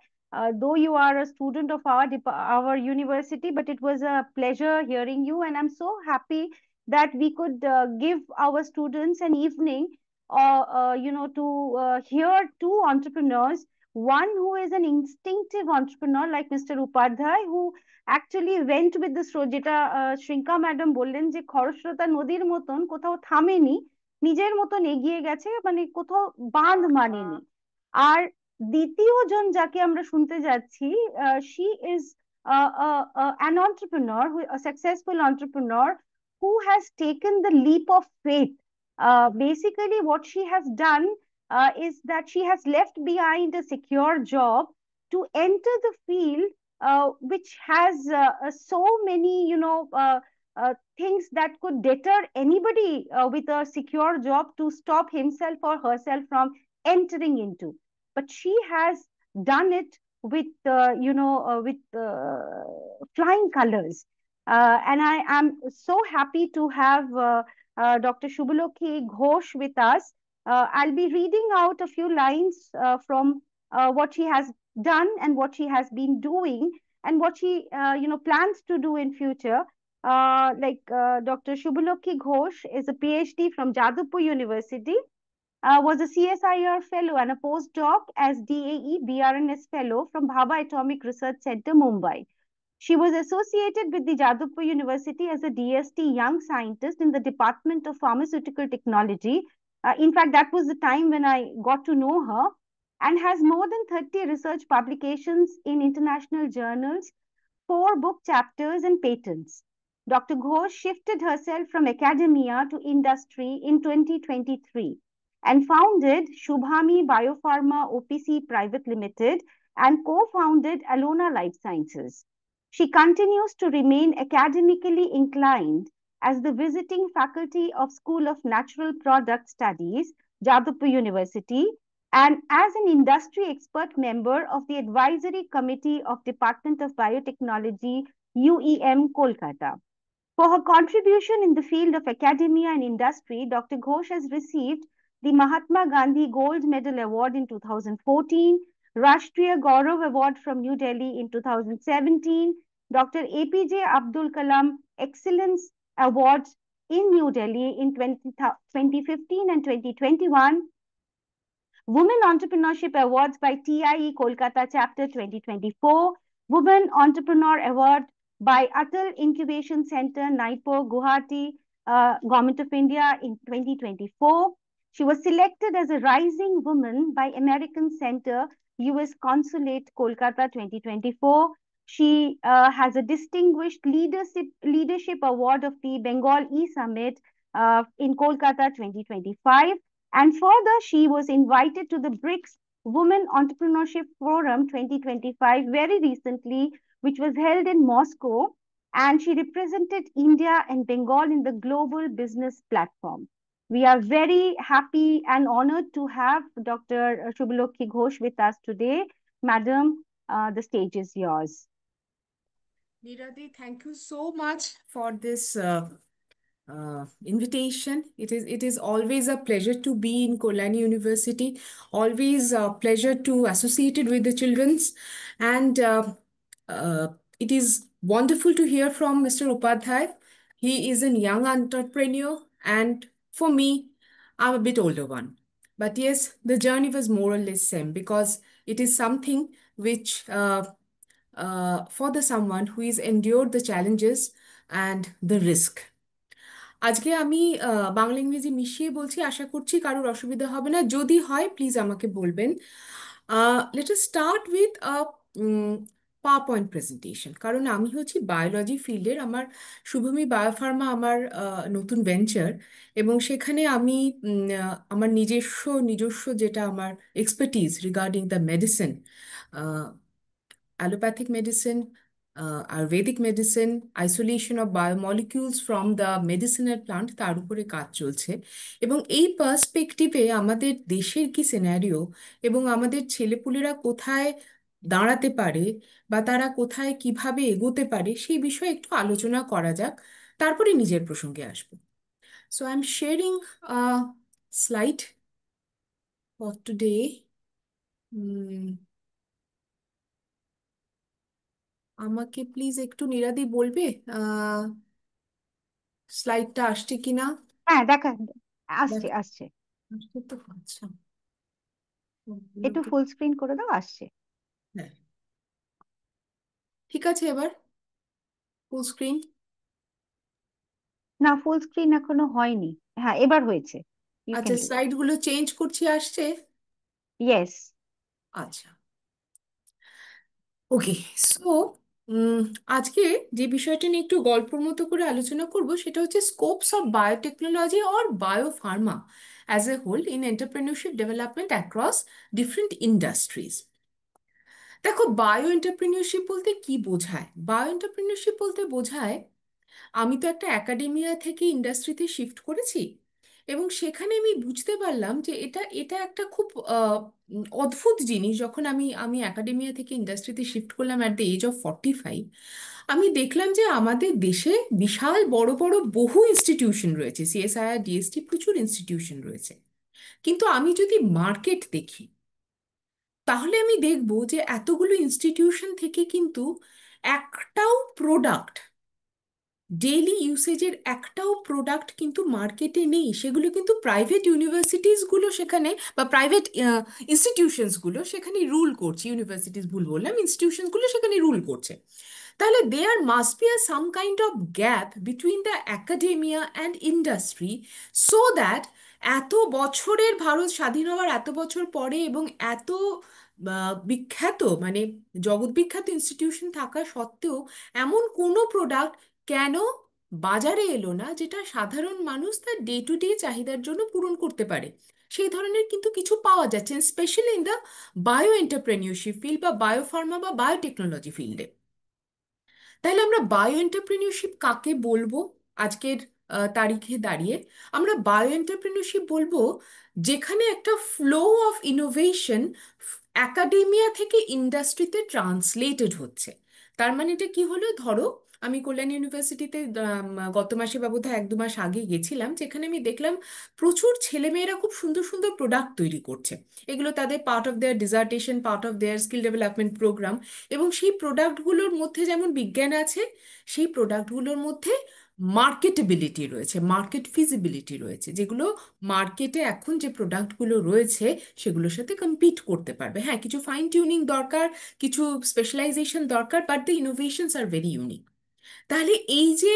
Though you are a student of our university, but it was a pleasure hearing you, and I'm so happy that we could give our students an evening, to hear two entrepreneurs. One who is an instinctive entrepreneur like Mr. Upadhyay, who actually went with the যেটা শ্রিঙ্কা madam বললেন যে খরস্রোতা নদীর মতন কোথাও থামেনি, নিজের মতন এগিয়ে গেছে, মানে কোথাও বাঁধ মানেনি। আর দ্বিতীয় জন যাকে আমরা শুনতে যাচ্ছি, she is an entrepreneur, a successful entrepreneur who has taken the leap of faith. Basically what she has done is that she has left behind a secure job to enter the field which has so many, things that could deter anybody with a secure job to stop himself or herself from entering into. But she has done it with, with flying colors. And I am so happy to have Dr. Shubhalakshi Ghosh with us. I'll be reading out a few lines from what she has done and what she has been doing and what she plans to do in future. Dr. Shubhalakshi Ghosh is a PhD from Jadavpur University, was a CSIR fellow and a postdoc as DAE BRNS fellow from Bhabha Atomic Research Center, Mumbai. She was associated with the Jadavpur University as a DST young scientist in the Department of Pharmaceutical Technology. In fact, that was the time when I got to know her, and has more than 30 research publications in international journals, 4 book chapters, and patents. Dr. Ghosh shifted herself from academia to industry in 2023 and founded Shubhami Biopharma OPC Private Limited and co-founded Alona Life Sciences. She continues to remain academically inclined as the visiting faculty of School of Natural Product Studies, Jadavpur University, and as an industry expert member of the Advisory Committee of Department of Biotechnology, UEM, Kolkata. For her contribution in the field of academia and industry, Dr. Ghosh has received the Mahatma Gandhi Gold Medal Award in 2014, Rashtriya Gaurav Award from New Delhi in 2017, Dr. APJ Abdul Kalam Excellence Awards in New Delhi in 2015 and 2021, Women Entrepreneurship Awards by TIE Kolkata Chapter 2024, Women Entrepreneur Award by Atal Incubation Center, Naipur, Guwahati, Government of India in 2024. She was selected as a Rising Woman by American Center, US Consulate, Kolkata 2024. She has a Distinguished Leadership Award of the Bengal E-Summit in Kolkata 2025. And further, she was invited to the BRICS Women Entrepreneurship Forum 2025 very recently, which was held in Moscow, and she represented India and Bengal in the Global Business Platform. We are very happy and honored to have Dr. Shubhalakshi Ghosh with us today. Madam, the stage is yours. Neeradi, thank you so much for this invitation. It is always a pleasure to be in Kolkata University, always a pleasure to associated with the children's, and it is wonderful to hear from Mr. Upadhyay. He is a young entrepreneur, and for me, I'm a bit older one. But yes, the journey was more or less same, because it is something which for the someone who is endured the challenges and the risk. আজকে আমি বাংলা ইংরেজি মিশিয়ে বলছি, আশা করছি কারোর অসুবিধা হবে না। যদি হয় প্লিজ আমাকে বলবেন। Let us start with a PowerPoint presentation, কারণ আমি হচ্ছি বায়োলজি ফিল্ডের। আমার শুভমি বায়োফার্মা আমার নতুন ভেঞ্চার, এবং সেখানে আমি আমার নিজস্ব নিজস্ব যেটা আমার expertise regarding the medicine, allopathic medicine, Ayurvedic medicine, isolation of biomolecules from the medicinal plant, তার উপরে কাজ চলছে। এবং এই পার্সপেক্টিভে আমাদের দেশের কি সিনারিও এবং আমাদের ছেলেপুলেরা কোথায় দাঁড়াতে পারে বা তারা কোথায় কিভাবে এগোতে পারে সেই বিষয়ে একটু আলোচনা করা যাক, তারপরে নিজের প্রসঙ্গে আসবো। So I am sharing slide for today. আমাকে প্লিজ একটু নিরাদি বলবে স্লাইডটা আসছে কিনা? হ্যাঁ, আসছে দেখ- আসছে। আসছে তো, আচ্ছা। একটু ফুল স্ক্রিন করে দাও, আসছে। হ্যাঁ, ঠিক আছে, এবার ফুল স্ক্রিন। না, ফুল স্ক্রিন এখনো হয়নি। হ্যাঁ, এবার হয়েছে। ইউ আচ্ছা, ক্যান ডু। স্লাইডগুলো চেঞ্জ করছি, আসছে। ইয়েস। আচ্ছা, ওকে। সো আজকে যে বিষয়টা নিয়ে একটু গল্পের মতো করে আলোচনা করব সেটা হচ্ছে scopes of biotechnology or biopharma as a whole in entrepreneurship development across different industries. দেখো, বায়ো এন্টারপ্রেনিউরশিপ বলতে কি বোঝায়? বায়ো এন্টারপ্রেনিউরশিপ বলতে বোঝায়, আমি তো একটা একাডেমিয়া থেকে ইন্ডাস্ট্রিতে শিফট করেছি, এবং সেখানে আমি বুঝতে পারলাম যে এটা এটা একটা খুব অদ্ভুত জিনিস। যখন আমি আমি একাডেমিয়া থেকে ইন্ডাস্ট্রিতে শিফট করলাম অ্যাট দ্য এজ অফ 45, আমি দেখলাম যে আমাদের দেশে বিশাল বড় বড় বহু ইনস্টিটিউশন রয়েছে, সিএসআইআর, ডিএসটি, প্রচুর ইনস্টিটিউশন রয়েছে। কিন্তু আমি যদি মার্কেট দেখি, তাহলে আমি দেখব যে এতগুলো ইনস্টিটিউশন থেকে কিন্তু একটাও প্রোডাক্ট, ডেইলি ইউসেজের একটাও প্রোডাক্ট কিন্তু মার্কেটে নেই। সেগুলো কিন্তু প্রাইভেট ইউনিভার্সিটিসগুলো সেখানে, বা প্রাইভেট ইনস্টিটিউশনসগুলো সেখানে রুল করছে। ইউনিভার্সিটিস ভুল বললাম, ইনস্টিটিউশনসগুলো সেখানে রুল করছে। তাহলে there must be a some kind of gap between the academia and industry, so that এত বছরের ভারত স্বাধীন হওয়ার এত বছর পরে এবং এত বিখ্যাত, মানে জগৎ বিখ্যাত ইনস্টিটিউশন থাকা সত্ত্বেও এমন কোনো প্রোডাক্ট কেন বাজারে এলো না যেটা সাধারণ মানুষ তার ডে টু ডে চাহিদার জন্য পূরণ করতে পারে? সেই ধরনের কিন্তু কিছু পাওয়া যাচ্ছে, specially in the bio entrepreneurship field বা বায়োফার্মা বা বায়োটেকনোলজি ফিল্ডে। তাহলে আমরা বায়ো এন্টারপ্রেনিউরশিপ কাকে বলবো আজকের তারিখে দাঁড়িয়ে? আমরা বায়ো এন্টারপ্রেনিউরশিপ বলবো যেখানে একটা ফ্লো অফ ইনোভেশন একাডেমিয়া থেকে ইন্ডাস্ট্রিতে ট্রান্সলেটেড হচ্ছে। তার মানে এটা কি হলো? ধরো, আমি কল্যাণ ইউনিভার্সিটিতে গত মাসে বা বোধহয় 1-2 মাস আগে গেছিলাম, যেখানে আমি দেখলাম প্রচুর ছেলেমেয়েরা খুব সুন্দর সুন্দর প্রোডাক্ট তৈরি করছে। এগুলো তাদের part of their dissertation, part of their skill development program. এবং সেই প্রোডাক্টগুলোর মধ্যে যেমন বিজ্ঞান আছে, সেই প্রোডাক্টগুলোর মধ্যে মার্কেটেবিলিটি রয়েছে, মার্কেট ফিজিবিলিটি রয়েছে, যেগুলো মার্কেটে এখন যে প্রোডাক্টগুলো রয়েছে সেগুলোর সাথে কম্পিট করতে পারবে। হ্যাঁ, কিছু ফাইন টিউনিং দরকার, কিছু স্পেশালাইজেশন দরকার, but the innovations are very unique. তাহলে এই যে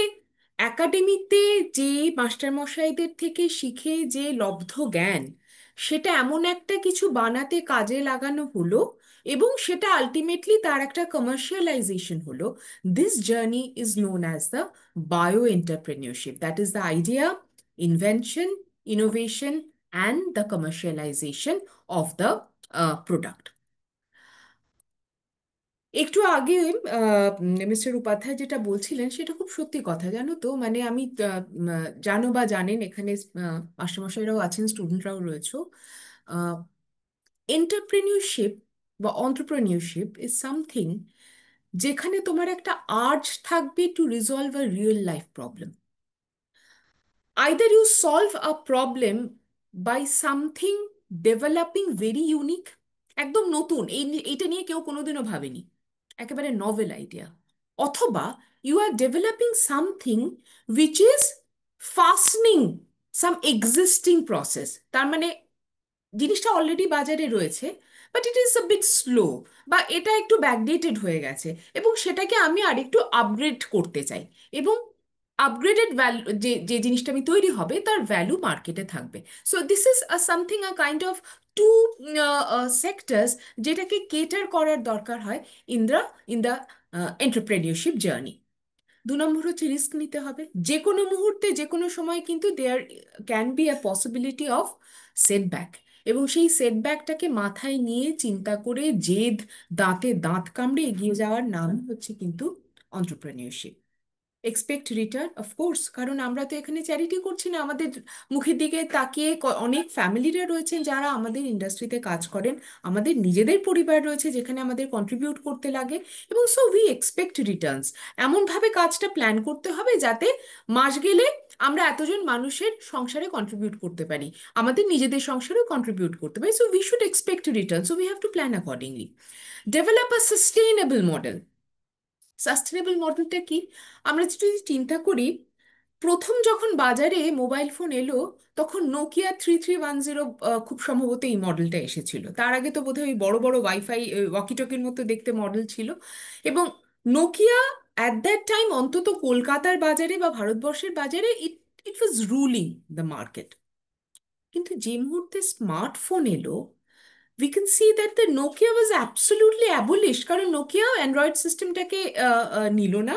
একাডেমিতে যে মাস্টারমশাইদের থেকে শিখে যে লব্ধ জ্ঞান, সেটা এমন একটা কিছু বানাতে কাজে লাগানো হলো এবং সেটা আলটিমেটলি তার একটা কমার্শিয়ালাইজেশন হলো। This journey is known as the bio entrepreneurship. That is the idea, invention, innovation and the commercialisation of the product. একটু আগে মিস্টার উপাধ্যায় যেটা বলছিলেন সেটা খুব সত্যি কথা, জানো তো। মানে আমি জানো বা জানেন, এখানে মাস্টারমশাইরাও আছেন, স্টুডেন্টরাও রয়েছে। এন্টারপ্রেনিউরশিপ বা অন্টারপ্রেনিউরশিপ ইজ সামথিং যেখানে তোমার একটা আর্জ থাকবে two resolve a real life problem. Either you solve a problem by something developing very unique, একদম নতুন, এইটা নিয়ে কেউ কোনোদিনও ভাবেনি, একেবারে নভেল আইডিয়া, অথবা you are developing something which is fastening some existing process. তার মানে জিনিসটা অলরেডি বাজারে রয়েছে, but it is a bit slow, বা এটা একটু ব্যাকডেটেড হয়ে গেছে এবং সেটাকে আমি আরেকটু আপগ্রেড করতে চাই। এবং আপগ্রেডেড ভ্যালু, যে যে জিনিসটা আমি তৈরি হবে তার ভ্যালু মার্কেটে থাকবে। So this is something a kind of two sectors যেটাকে কেটার করার দরকার হয় ইন দ্য এন্টারপ্রেনিয়রশিপ জার্নি। 2 নম্বর হচ্ছে রিস্ক নিতে হবে। যে কোনো মুহূর্তে যে কোনো সময় কিন্তু there can be a possibility of setback, এবং সেই সেটব্যাকটাকে মাথায় নিয়ে চিন্তা করে জেদ দাঁতে দাঁত কামড়ে এগিয়ে যাওয়ার নাম হচ্ছে কিন্তু অন্টারপ্রেনিয়রশিপ। এক্সপেক্ট রিটার্ন অফকোর্স, কারণ আমরা তো এখানে চ্যারিটি করছি না। আমাদের মুখের দিকে তাকিয়ে অনেক ফ্যামিলিরা রয়েছেন যারা আমাদের ইন্ডাস্ট্রিতে কাজ করেন, আমাদের নিজেদের পরিবার রয়েছে যেখানে আমাদের কন্ট্রিবিউট করতে লাগে, এবং সো উই এক্সপেক্ট রিটার্নস। এমনভাবে কাজটা প্ল্যান করতে হবে যাতে মাস গেলে আমরা এতজন মানুষের সংসারে কন্ট্রিবিউট করতে পারি, আমাদের নিজেদের সংসারেও কন্ট্রিবিউট করতে পারি। So we should expect return, so we have to plan accordingly. Develop a sustainable model. Sustainable মডেলটা কি? আমরা যদি চিন্তা করি, প্রথম যখন বাজারে মোবাইল ফোন এলো তখন নোকিয়া 3310 খুব সম্ভবত এই মডেলটা এসেছিল। তার আগে তো বোধহয় ওই বড় বড় ওয়াইফাই ওয়াকিটকির মতো দেখতে মডেল ছিল। এবং নোকিয়া অ্যাট দ্যাট টাইম অন্তত কলকাতার বাজারে বা ভারতবর্ষের বাজারে ইট ইট ওয়াজ রুলিং দ্য মার্কেট। কিন্তু যে মুহূর্তে স্মার্টফোন এলো, we can see that the Nokia was absolutely abolished, কারণ নোকিয়া অ্যান্ড্রয়েড সিস্টেমটাকে নিল না,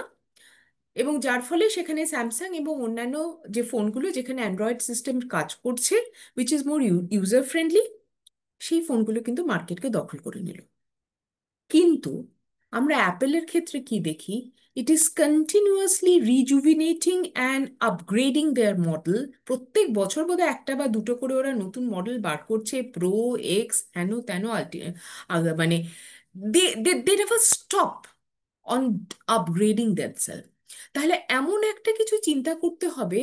এবং যার ফলে সেখানে স্যামসাং এবং অন্যান্য যে ফোনগুলো যেখানে অ্যান্ড্রয়েড সিস্টেম কাজ করছে, which is more user friendly, সেই ফোনগুলো কিন্তু মার্কেটকে দখল করে নিল। কিন্তু আমরা অ্যাপেলের ক্ষেত্রে কি দেখি? It is continuously rejuvenating and upgrading their model. প্রত্যেক বছর বোধহয় একটা বা দুটো করে ওরা নতুন মডেল বার করছে, প্রো, এক্স, হেন তেন, মানে they never stop on upgrading themselves. তাহলে এমন একটা কিছু চিন্তা করতে হবে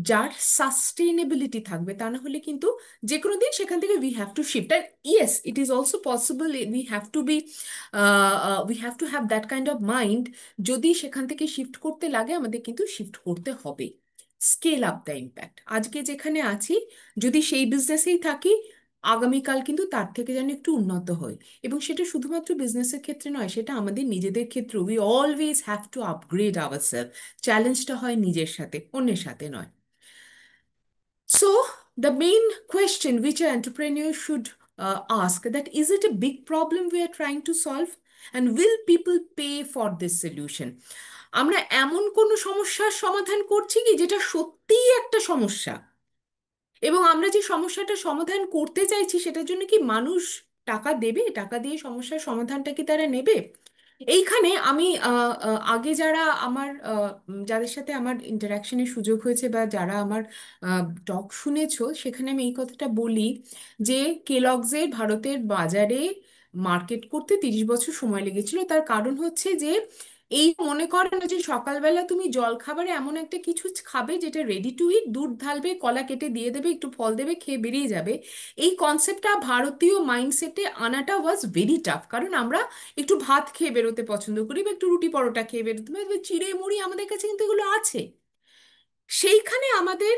যার সাস্টেইনেবিলিটি থাকবে, তা না হলে কিন্তু যে কোনো দিন সেখান থেকে we have to shift. And yes, it is also possible, we have to have that kind of mind. যদি সেখান থেকে শিফট করতে লাগে আমাদের কিন্তু শিফট করতে হবে। Scale up the impact. আজকে যেখানে আছি যদি সেই বিজনেসেই থাকি, আগামীকাল কিন্তু তার থেকে যেন একটু উন্নত হয়। এবং সেটা শুধুমাত্র বিজনেসের ক্ষেত্রে নয়, সেটা আমাদের নিজেদের ক্ষেত্রে। We always have to upgrade ourself. চ্যালেঞ্জটা হয় নিজের সাথে, অন্যের সাথে নয়। So the main question which an entrepreneur should ask, that is it a big problem we are trying to solve, and will people pay for this solution? আমরা এমন কোনো সমস্যার সমাধান করছি কি যেটা সত্যিই একটা সমস্যা, এবং আমরা যে সমস্যাটা সমাধান করতে চাইছি সেটার জন্য কি মানুষ টাকা দেবে? টাকা দিয়ে সমস্যার সমাধানটা কি তারা নেবে? এইখানে আমি আগে যারা আমার যাদের সাথে আমার ইন্টারাকশনের সুযোগ হয়েছে বা যারা আমার টক শুনেছো, সেখানে আমি এই কথাটা বলি যে কেলগসের ভারতের বাজারে মার্কেট করতে 30 বছর সময় লেগেছিল। তার কারণ হচ্ছে যে এই মনে করো না যে সকালবেলা তুমি জল খাবারে এমন একটা কিছু খাবে যেটা রেডি টু ইট, দুধ ঢালবে, কলা কেটে দিয়ে দেবে, একটু ফল দেবে, খেয়ে বেরিয়ে যাবে। এই কনসেপ্টটা ভারতীয় মাইন্ডসেটে আনাটা ওয়াজ ভেরি টাফ, কারণ আমরা একটু ভাত খেয়ে বেরোতে পছন্দ করি বা একটু রুটি পরোটা খেয়ে বেরোতে, চিড়ে মুড়ি আমাদের কাছে কিন্তু এগুলো আছে। সেইখানে আমাদের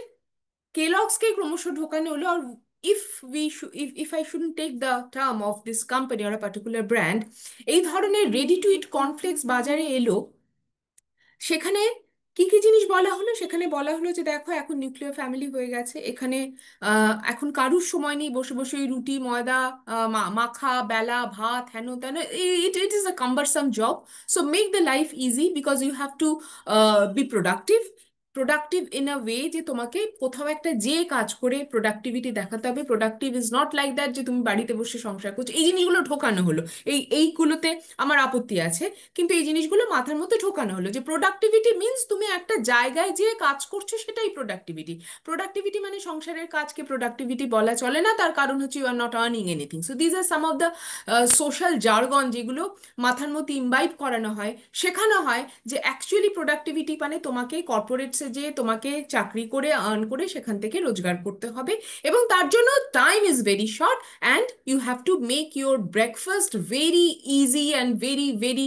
কেলগসকে ক্রমশ ঢোকানো হলো। আর if if I shouldn't take the term of this company or a particular brand, এই ধরনের রেডি টু ইট কর্নফ্লেক্স বাজারে এলো, সেখানে কি কি জিনিস বলা হলো? সেখানে বলা হলো যে দেখো এখন নিউক্লিয়ার ফ্যামিলি হয়ে গেছে, এখানে এখন কারুর সময় নেই বসে বসে ওই রুটি ময়দা মাখা, বেলা ভাত, হেন তেন। It is a cumbersome job. So make the life easy, because you have to be productive in a way যে তোমাকে কোথাও একটা যে কাজ করে প্রোডাক্টিভিটি দেখাতে হবে। Productive is not like that যে তুমি বাড়িতে বসে সংসার করছো। এই জিনিসগুলো ঢোকানো হলো, এইগুলোতে আমার আপত্তি আছে, কিন্তু এই জিনিসগুলো মাথার মধ্যে ঢোকানো হলো যে প্রোডাক্টিভিটি মিনস তুমি একটা জায়গায় যে কাজ করছো সেটাই প্রোডাক্টিভিটি। প্রোডাক্টিভিটি মানে সংসারের কাজকে প্রোডাক্টিভিটি বলা চলে না, তার কারণ হচ্ছে you are not earning anything. So these are some of the social jargon যেগুলো মাথার মধ্যে ইমবাইব করানো হয়, শেখানো হয় যে অ্যাকচুয়ালি প্রোডাক্টিভিটি মানে তোমাকে কর্পোরেটসে যে তোমাকে চাকরি করে আর্ন করে সেখান থেকে রোজগার করতে হবে, এবং তার জন্য time is very short and you have to make your breakfast very easy and very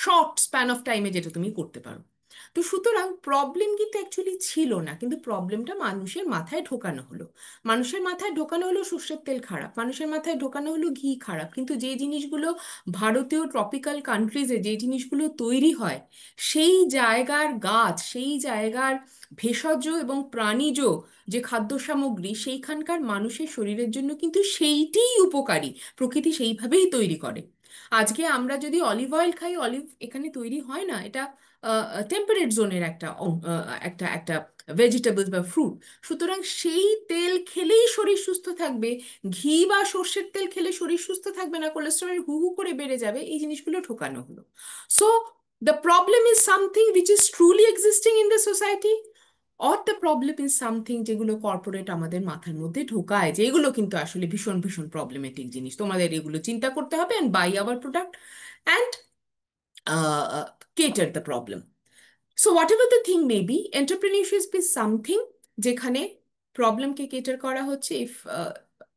short span of টাইমে যেটা তুমি করতে পারো। তো সুতরাং প্রবলেম কিন্তু অ্যাকচুয়ালি ছিল না, কিন্তু প্রবলেমটা মানুষের মাথায় ঢোকানো হলো। মানুষের মাথায় ঢোকানো হলো সর্ষের তেল খারাপ, মানুষের মাথায় ঢোকানো হলো ঘি খারাপ, কিন্তু যে জিনিসগুলো ভারতীয় ট্রপিক্যাল কান্ট্রিজে যে জিনিসগুলো তৈরি হয়, সেই জায়গার গাছ, সেই জায়গার ভেষজ এবং প্রাণীজ যে খাদ্য সামগ্রী, সেইখানকার মানুষের শরীরের জন্য কিন্তু সেইটিই উপকারী, প্রকৃতি সেইভাবেই তৈরি করে। আজকে আমরা যদি অলিভ অয়েল খাই, অলিভ এখানে তৈরি হয় না, এটা টেম্পারেট জোনের একটা একটা ভেজিটেবল বা ফ্রুট। সুতরাং সেই তেল খেলেই শরীর সুস্থ থাকবে, ঘি বা সর্ষের তেল খেলে শরীর সুস্থ থাকবে না, কোলেস্টেরল হু হু করে বেড়ে যাবে, এই জিনিসগুলো ঠোকানো হলো। So the problem is something which is truly existing in the society, or the problem is something যেগুলো কর্পোরেট আমাদের মাথার মধ্যে ঢোকায়, যে এগুলো কিন্তু আসলে ভীষণ ভীষণ প্রবলেমেটিক জিনিস, তোমাদের এগুলো চিন্তা করতে হবে and by our product and cater the problem. So whatever the thing may be, entrepreneurship is something যেখানে প্রবলেমকে কেটার করা হচ্ছে। If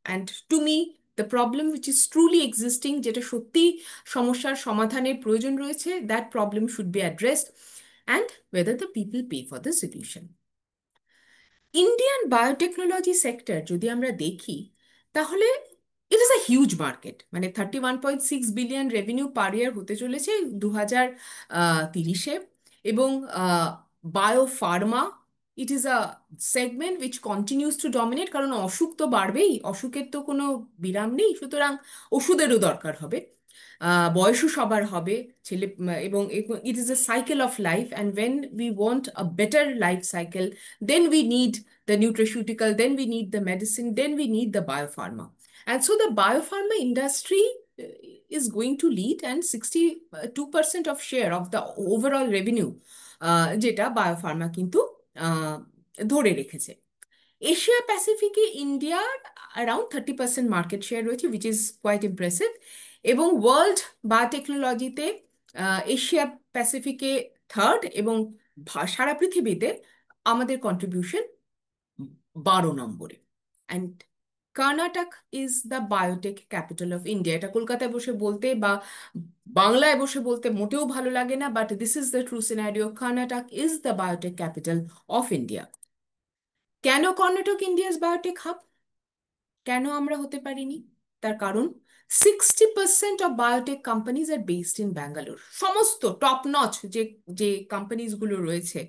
and to me the problem which is truly existing, যেটা সত্যি সমস্যার সমাধানের প্রয়োজন রয়েছে, that problem should be addressed and whether the people pay for the solution. Indian biotechnology sector যদি আমরা দেখি, তাহলে ইট ইজ আ হিউজ মার্কেট। মানে 31.6 বিলিয়ন রেভিনিউ পার ইয়ার হতে চলেছে 2030-এ। এবং biopharma, it is a segment which continues to dominate, কারণ অসুখ তো বাড়বেই, অসুখের তো কোনো বিরাম নেই, সুতরাং ওষুধেরও দরকার হবে, বয়সও সবার হবে, ছেলে এবং it is a cycle of life, and when we want a better life cycle, then we need the nutraceutical, then we need the medicine, then we need the biopharma. And so the biopharma industry is going to lead, and 62% of share of the overall revenue যেটা biopharma কিন্তু ধরে রেখেছে। Asia প্যাসিফিকে ইন্ডিয়ার around 30% market share রয়েছে, which is quite impressive. এবং world বায়োটেকনোলজিতে Asia প্যাসিফিকে third, এবং সারা পৃথিবীতে আমাদের কন্ট্রিবিউশন 12 নম্বরে। And Karnataka is the biotech capital of India. এটা কলকাতায় বসে বলতে বা বাংলায় বসে বলতে মোটেও ভালো লাগে না, but this is the true scenario. Karnataka is the biotech capital of India. কেন কর্ণাটক ইন্ডিয়াস বায়োটেক হাব? কেন আমরা হতে পারিনি? তার কারণ 60% of biotech companies are based in Bangalore. সমস্ত টপ নচ যে যে কোম্পানিজগুলো রয়েছে,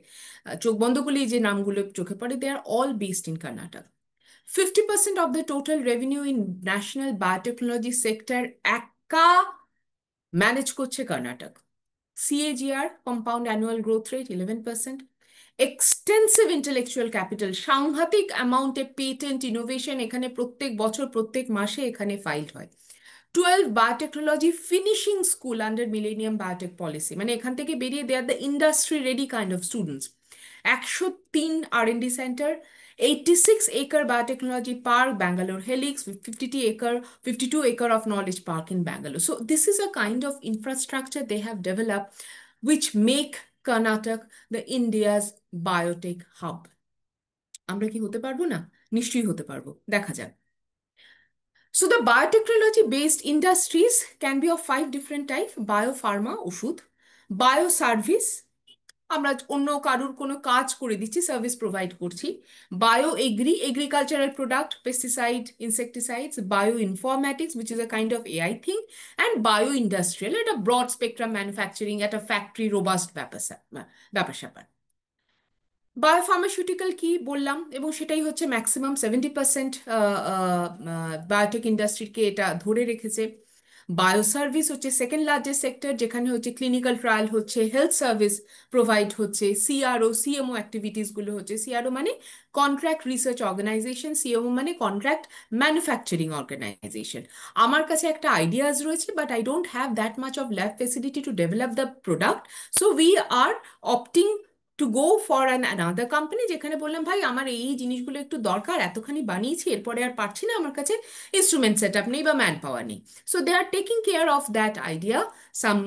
চোখ বন্ধ করলেই যে নামগুলো চোখে পড়ে, they are all based in Karnataka. 50% of the total revenue in national biotechnology sector একা ম্যানেজ করছে Karnataka. CAGR, compound annual growth rate 11%. Extensive intellectual capital, সাংঘাতিক অ্যামাউন্টে পেটেন্ট ইনোভেশন এখানে প্রত্যেক বছর প্রত্যেক মাসে এখানে ফাইল হয়। 12 biotechnology finishing school under millennium biotech policy, মানে এখান থেকে বেরিয়ে they are the industry ready kind of students. 103 R&D centre, 86 acre biotechnology park, Bangalore Helix, 52 acre of knowledge park in Bangalore. So this is a kind of infrastructure they have developed which make Karnataka the India's biotech hub. আমরা কি হতে পারবো না? নিশ্চয়ই হতে পারবো, দেখা যাক। So the biotechnology based industries can be of 5 different types: biopharma, ওষুধ; bioservice, আমরা অন্য কারুর কোনো কাজ করে দিচ্ছি, সার্ভিস প্রোভাইড করছি; bio agri, agricultural product, pesticide, insecticides; bio informatics, which is a kind of AI thing; and bio industrial, এটা ব্রড স্পেকট্রাম ম্যানুফ্যাকচারিং, একটা ফ্যাক্টরি রোবাস্ট ব্যাপার স্যাপার। বায়োফার্মাসিউটিক্যাল কি বললাম, এবং সেটাই হচ্ছে ম্যাক্সিমাম 70% বায়োটেক ইন্ডাস্ট্রিকে এটা ধরে রেখেছে। বায়োসার্ভিস হচ্ছে সেকেন্ড লার্জেস্ট সেক্টর, যেখানে হচ্ছে ক্লিনিক্যাল ট্রায়াল হচ্ছে, হেলথ সার্ভিস প্রোভাইড হচ্ছে, CRO CMO অ্যাক্টিভিটিসগুলো হচ্ছে। CRO মানে কন্ট্রাক্ট রিসার্চ অর্গানাইজেশন, CMO মানে কন্ট্রাক্ট ম্যানুফ্যাকচারিং অর্গানাইজেশন। আমার কাছে একটা আইডিয়াস রয়েছে, but I don't have that much of lab facility to develop the product, so we R opting to go for another company, যেখানে বললাম ভাই আমার এই জিনিসগুলো একটু দরকার, এতখানি বানিয়েছি, এরপরে আর পারছি না, আমার কাছে ইনস্ট্রুমেন্ট সেট আপ নেই বা ম্যান পাওয়ার নেই। So they are taking care of that idea, some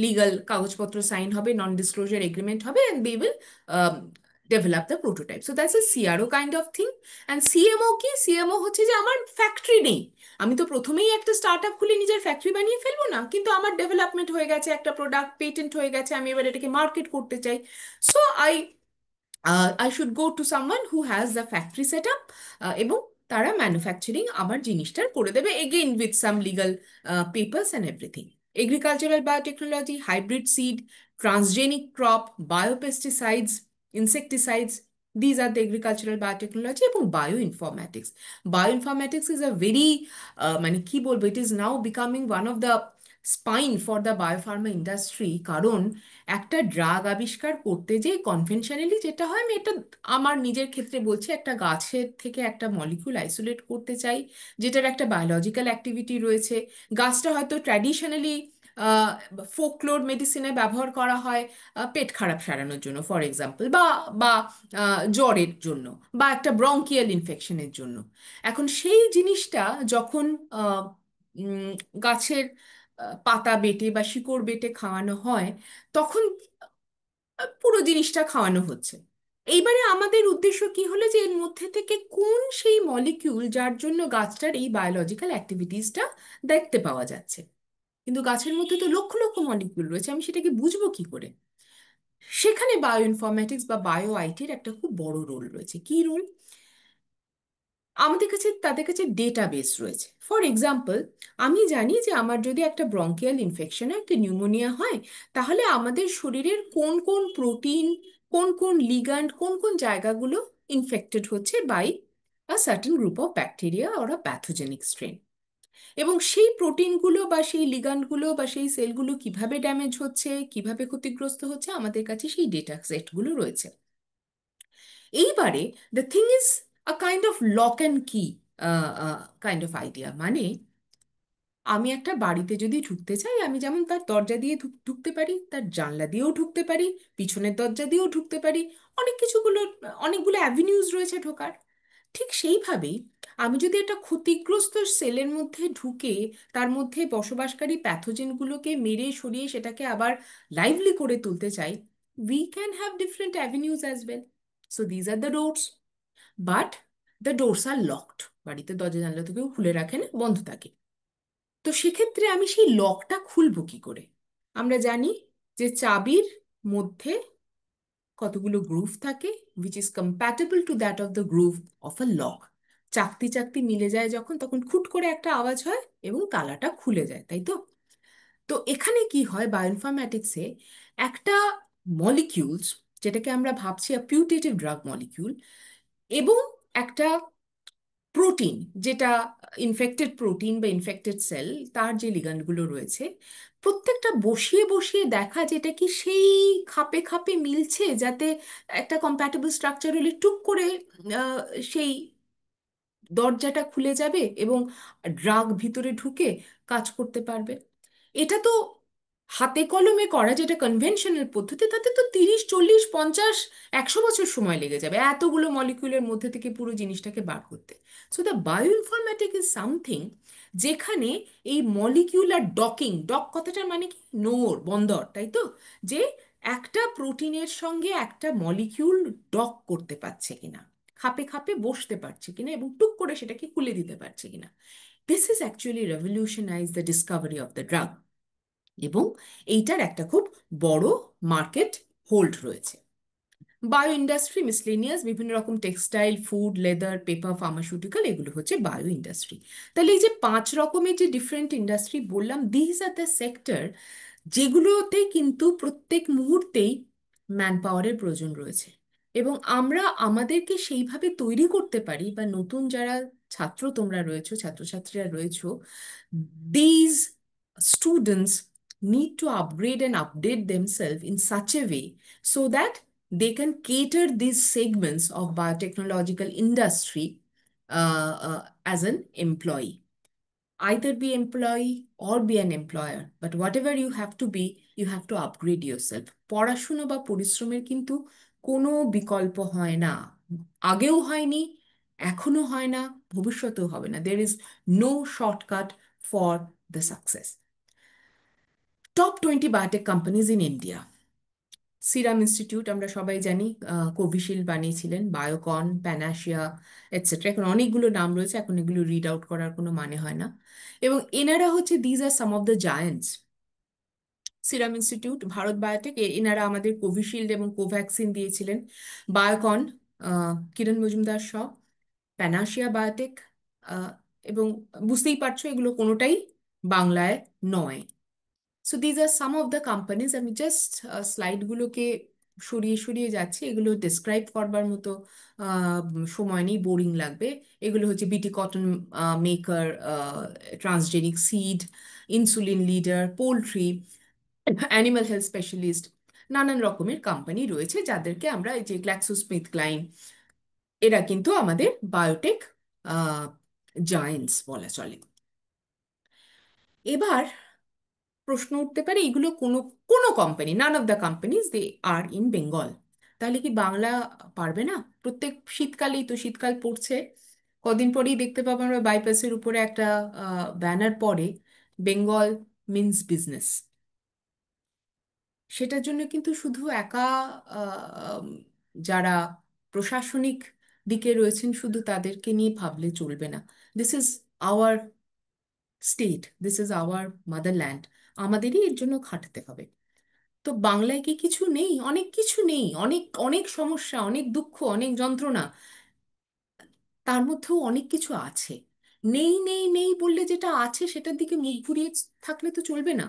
legal কাগজপত্র সাইন হবে, নন ডিসক্লোজার এগ্রিমেন্ট হবে, and they will develop the prototype. So that's a CRO kind of thing. And CMO কি? CMO হচ্ছে যে আমার factory নেই, আমি তো প্রথমেই একটা স্টার্টআপ খুলে নিজের ফ্যাক্টরি বানিয়ে ফেলবো না, কিন্তু আমার ডেভেলপমেন্ট হয়ে গেছে, একটা প্রোডাক্ট পেটেন্ট হয়ে গেছে, আমি এবার এটাকে মার্কেট করতে চাই। So I should go to someone who has the factory set up, এবং তারা ম্যানুফ্যাকচারিং আমার জিনিসটার করে দেবে, again with some legal papers and everything. Agricultural biotechnology, hybrid seed, transgenic crop, biopesticides, insecticides, these are the agricultural biotechnology এবং bioinformatics. Bioinformatics is a very মানে কি বলবো, it is now becoming one of the spine for the biopharma industry, কারণ একটা drug আবিষ্কার করতে যে conventionally যেটা হয়, আমি এটা আমার নিজের ক্ষেত্রে বলছি, একটা গাছের থেকে একটা মলিকিউল আইসোলেট করতে চাই যেটার একটা বায়োলজিক্যাল অ্যাক্টিভিটি রয়েছে। গাছটা হয়তো ট্র্যাডিশনালি ফোকলোর মেডিসিনে ব্যবহার করা হয় পেট খারাপ সারানোর জন্য ফর এক্সাম্পল, বা বা জ্বরের জন্য, বা একটা ব্রঙ্কিয়াল ইনফেকশনের জন্য। এখন সেই জিনিসটা যখন গাছের পাতা বেটে বা শিকড় বেটে খাওয়ানো হয়, তখন পুরো জিনিসটা খাওয়ানো হচ্ছে। এইবারে আমাদের উদ্দেশ্য কি হলো, যে এর মধ্যে থেকে কোন সেই মলিকিউল যার জন্য গাছটার এই বায়োলজিক্যাল অ্যাক্টিভিটিসটা দেখতে পাওয়া যাচ্ছে। কিন্তু গাছের মধ্যে তো লক্ষ লক্ষ মলিকিউল রয়েছে, আমি সেটাকে বুঝবো কি করে? সেখানে বায়ো ইনফরমেটিক্স বা বায়ো আইটির একটা খুব বড় রোল রয়েছে। কি রোল? আমাদের কাছে তাদের কাছে ডেটাবেস রয়েছে। ফর এক্সাম্পল, আমি জানি যে আমার যদি একটা ব্রঙ্কিয়াল ইনফেকশন, একটা নিউমোনিয়া হয়, তাহলে আমাদের শরীরের কোন কোন প্রোটিন, কোন কোন লিগ্যান্ড, কোন কোন জায়গাগুলো ইনফেক্টেড হচ্ছে by a certain group of bacteria or a pathogenic strain, এবং সেই প্রোটিনগুলো বা সেই লিগ্যান্ডগুলো বা সেই সেলগুলো কিভাবে ড্যামেজ হচ্ছে, কিভাবে ক্ষতিগ্রস্ত হচ্ছে, আমাদের কাছে সেই ডেটা সেটগুলো রয়েছে। এইবারে the thing is a kind of lock and কি কাইন্ড অফ আইডিয়া। মানে আমি একটা বাড়িতে যদি ঢুকতে চাই, আমি যেমন তার দরজা দিয়ে ঢুকতে পারি, তার জানলা দিয়েও ঢুকতে পারি, পিছনের দরজা দিয়েও ঢুকতে পারি, অনেকগুলো অ্যাভিনিউজ রয়েছে ঢোকার। ঠিক সেইভাবেই আমি যদি একটা ক্ষতিগ্রস্ত সেলের মধ্যে ঢুকে তার মধ্যে বসবাসকারী প্যাথোজেনগুলোকে মেরে সরিয়ে সেটাকে আবার লাইভলি করে তুলতে চাই, we can have different avenues as well. So these are the doors, but the doors are locked. বাড়িতে দরজা জানলা তো কেউ খুলে রাখে না, বন্ধ থাকে। তো সেক্ষেত্রে আমি সেই লকটা খুলবো কি করে? আমরা জানি যে চাবির মধ্যে কতগুলো গ্রুভ থাকে, which is compatible to that of the groove of a lock. চাকতি চাকতি মিলে যায় যখন, তখন খুট করে একটা আওয়াজ হয় এবং তালাটা খুলে যায়, তাই তো? তো এখানে কি হয়, বায়োইনফরম্যাটিক্সে একটা মলিকিউলস, যেটাকে আমরা ভাবছি পিউটেটিভ ড্রাগ মলিকিউল, এবং একটা প্রোটিন, যেটা ইনফেক্টেড প্রোটিন বা ইনফেক্টেড সেল, তার যে লিগ্যান্ডগুলো রয়েছে, প্রত্যেকটা বসিয়ে বসিয়ে দেখা যেটা কি সেই খাপে খাপে মিলছে, যাতে একটা কম্প্যাটেবল স্ট্রাকচার হলে টুক করে আহ, সেই দরজাটা খুলে যাবে এবং ড্রাগ ভিতরে ঢুকে কাজ করতে পারবে। এটা তো হাতে কলমে করা, যেটা কনভেনশনাল পদ্ধতি, তাতে তো 30, 40, 50, 100 বছর সময় লেগে যাবে এতগুলো মলিকিউলের মধ্যে থেকে পুরো জিনিসটাকে বার করতে। সো দ্য বায়োইনফরম্যাটিক ইজ সামথিং যেখানে এই মলিকিউলার ডকিং, ডক কথাটার মানে কি, নোড়, বন্দর, তাই তো? যে একটা প্রোটিনের সঙ্গে একটা মলিকিউল ডক করতে পারছে কিনা, খাপে খাপে বসতে পারছে কিনা, এবং টুক করে সেটাকে খুলে দিতে পারছে কিনা। This is actually রেভলিউশনাইজ the Discovery of the drug, এবং এইটার একটা খুব বড় মার্কেট হোল্ড রয়েছে। বায়ো ইন্ডাস্ট্রি, মিসলেনিয়াস, বিভিন্ন রকম textile, food, leather, paper, pharmaceutical, এগুলো হচ্ছে বায়ো ইন্ডাস্ট্রি। তাহলে এই যে 5 রকমের যে ডিফারেন্ট ইন্ডাস্ট্রি বললাম, দিস আর দ্য সেক্টর যেগুলোতে কিন্তু প্রত্যেক মুহূর্তেই ম্যান পাওয়ারের প্রয়োজন রয়েছে, এবং আমরা আমাদেরকে সেইভাবে তৈরি করতে পারি, বা নতুন যারা ছাত্র তোমরা রয়েছো, ছাত্রছাত্রীরা রয়েছো, these students need to upgrade and update themselves in such a way so that they can cater these segments of biotechnological industry as an employee. Either be employee or be an employer, but whatever you have to be, you have to upgrade yourself. পড়াশুনো বা পরিশ্রমের কিন্তু কোনো বিকল্প হয় না, আগেও হয়নি, এখনো হয় না, ভবিষ্যতেও হবে না। There is no shortcut for the success. Top 20 biotech companies in India. Serum institute আমরা সবাই জানি কোভিশিল্ড বানিয়েছিলেন, বায়োকন, প্যানাশিয়া এটসেট্রা। এখন অনেকগুলো নাম রয়েছে, এখন এগুলো রিড আউট করার কোনো মানে হয় না। এবং এনারা হচ্ছে, these are some of the giants. Serum institute, Bharat biotech, এনারা আমাদের কোভিশিল্ড এবং কোভ্যাক্সিন দিয়েছিলেন। বায়োকন, কিরণ মজুমদার শ, প্যানাশিয়া বায়োটেক, এবং বুঝতেই পারছো এগুলো কোনোটাই বাংলায় নয়। So these are some of the companies. আমি জাস্ট স্লাইডগুলোকে সরিয়ে সরিয়ে যাচ্ছি, এগুলো ডিসক্রাইব করবার মতো সময় নেই, বোরিং লাগবে। এগুলো হচ্ছে বিটি cotton maker, transgenic seed, insulin leader, poultry, animal health specialist, নানান রকমের কোম্পানি রয়েছে যাদেরকে আমরা, এই যে গ্ল্যাক্সোস্মিথক্লাইন, এরা কিন্তু আমাদের বায়োটেক জায়েন্টস বলা চলে। এবার প্রশ্ন উঠতে পারে, এগুলো কোনো কোনো company, none of the companies they are in Bengal, তাহলে কি বাংলা পারবে না? প্রত্যেক শীতকালেই তো, শীতকাল পড়ছে, কদিন পরেই দেখতে পাবো আমরা বাইপাসের উপরে একটা ব্যানার পড়ে, বেঙ্গল মিন্স বিজনেস। সেটার জন্য কিন্তু শুধু একা আহ, যারা প্রশাসনিক দিকে রয়েছেন শুধু তাদেরকে নিয়ে ভাবলে চলবে না। This is our state, this is our motherland, আমাদেরই এর জন্য খাটতে হবে। তো বাংলায় কি কিছু নেই? অনেক কিছু নেই, অনেক অনেক সমস্যা, অনেক দুঃখ, অনেক যন্ত্রণা, তার মধ্যেও অনেক কিছু আছে। নেই নেই নেই বললে যেটা আছে সেটার দিকে মুখ ঘুরিয়ে থাকলে তো চলবে না।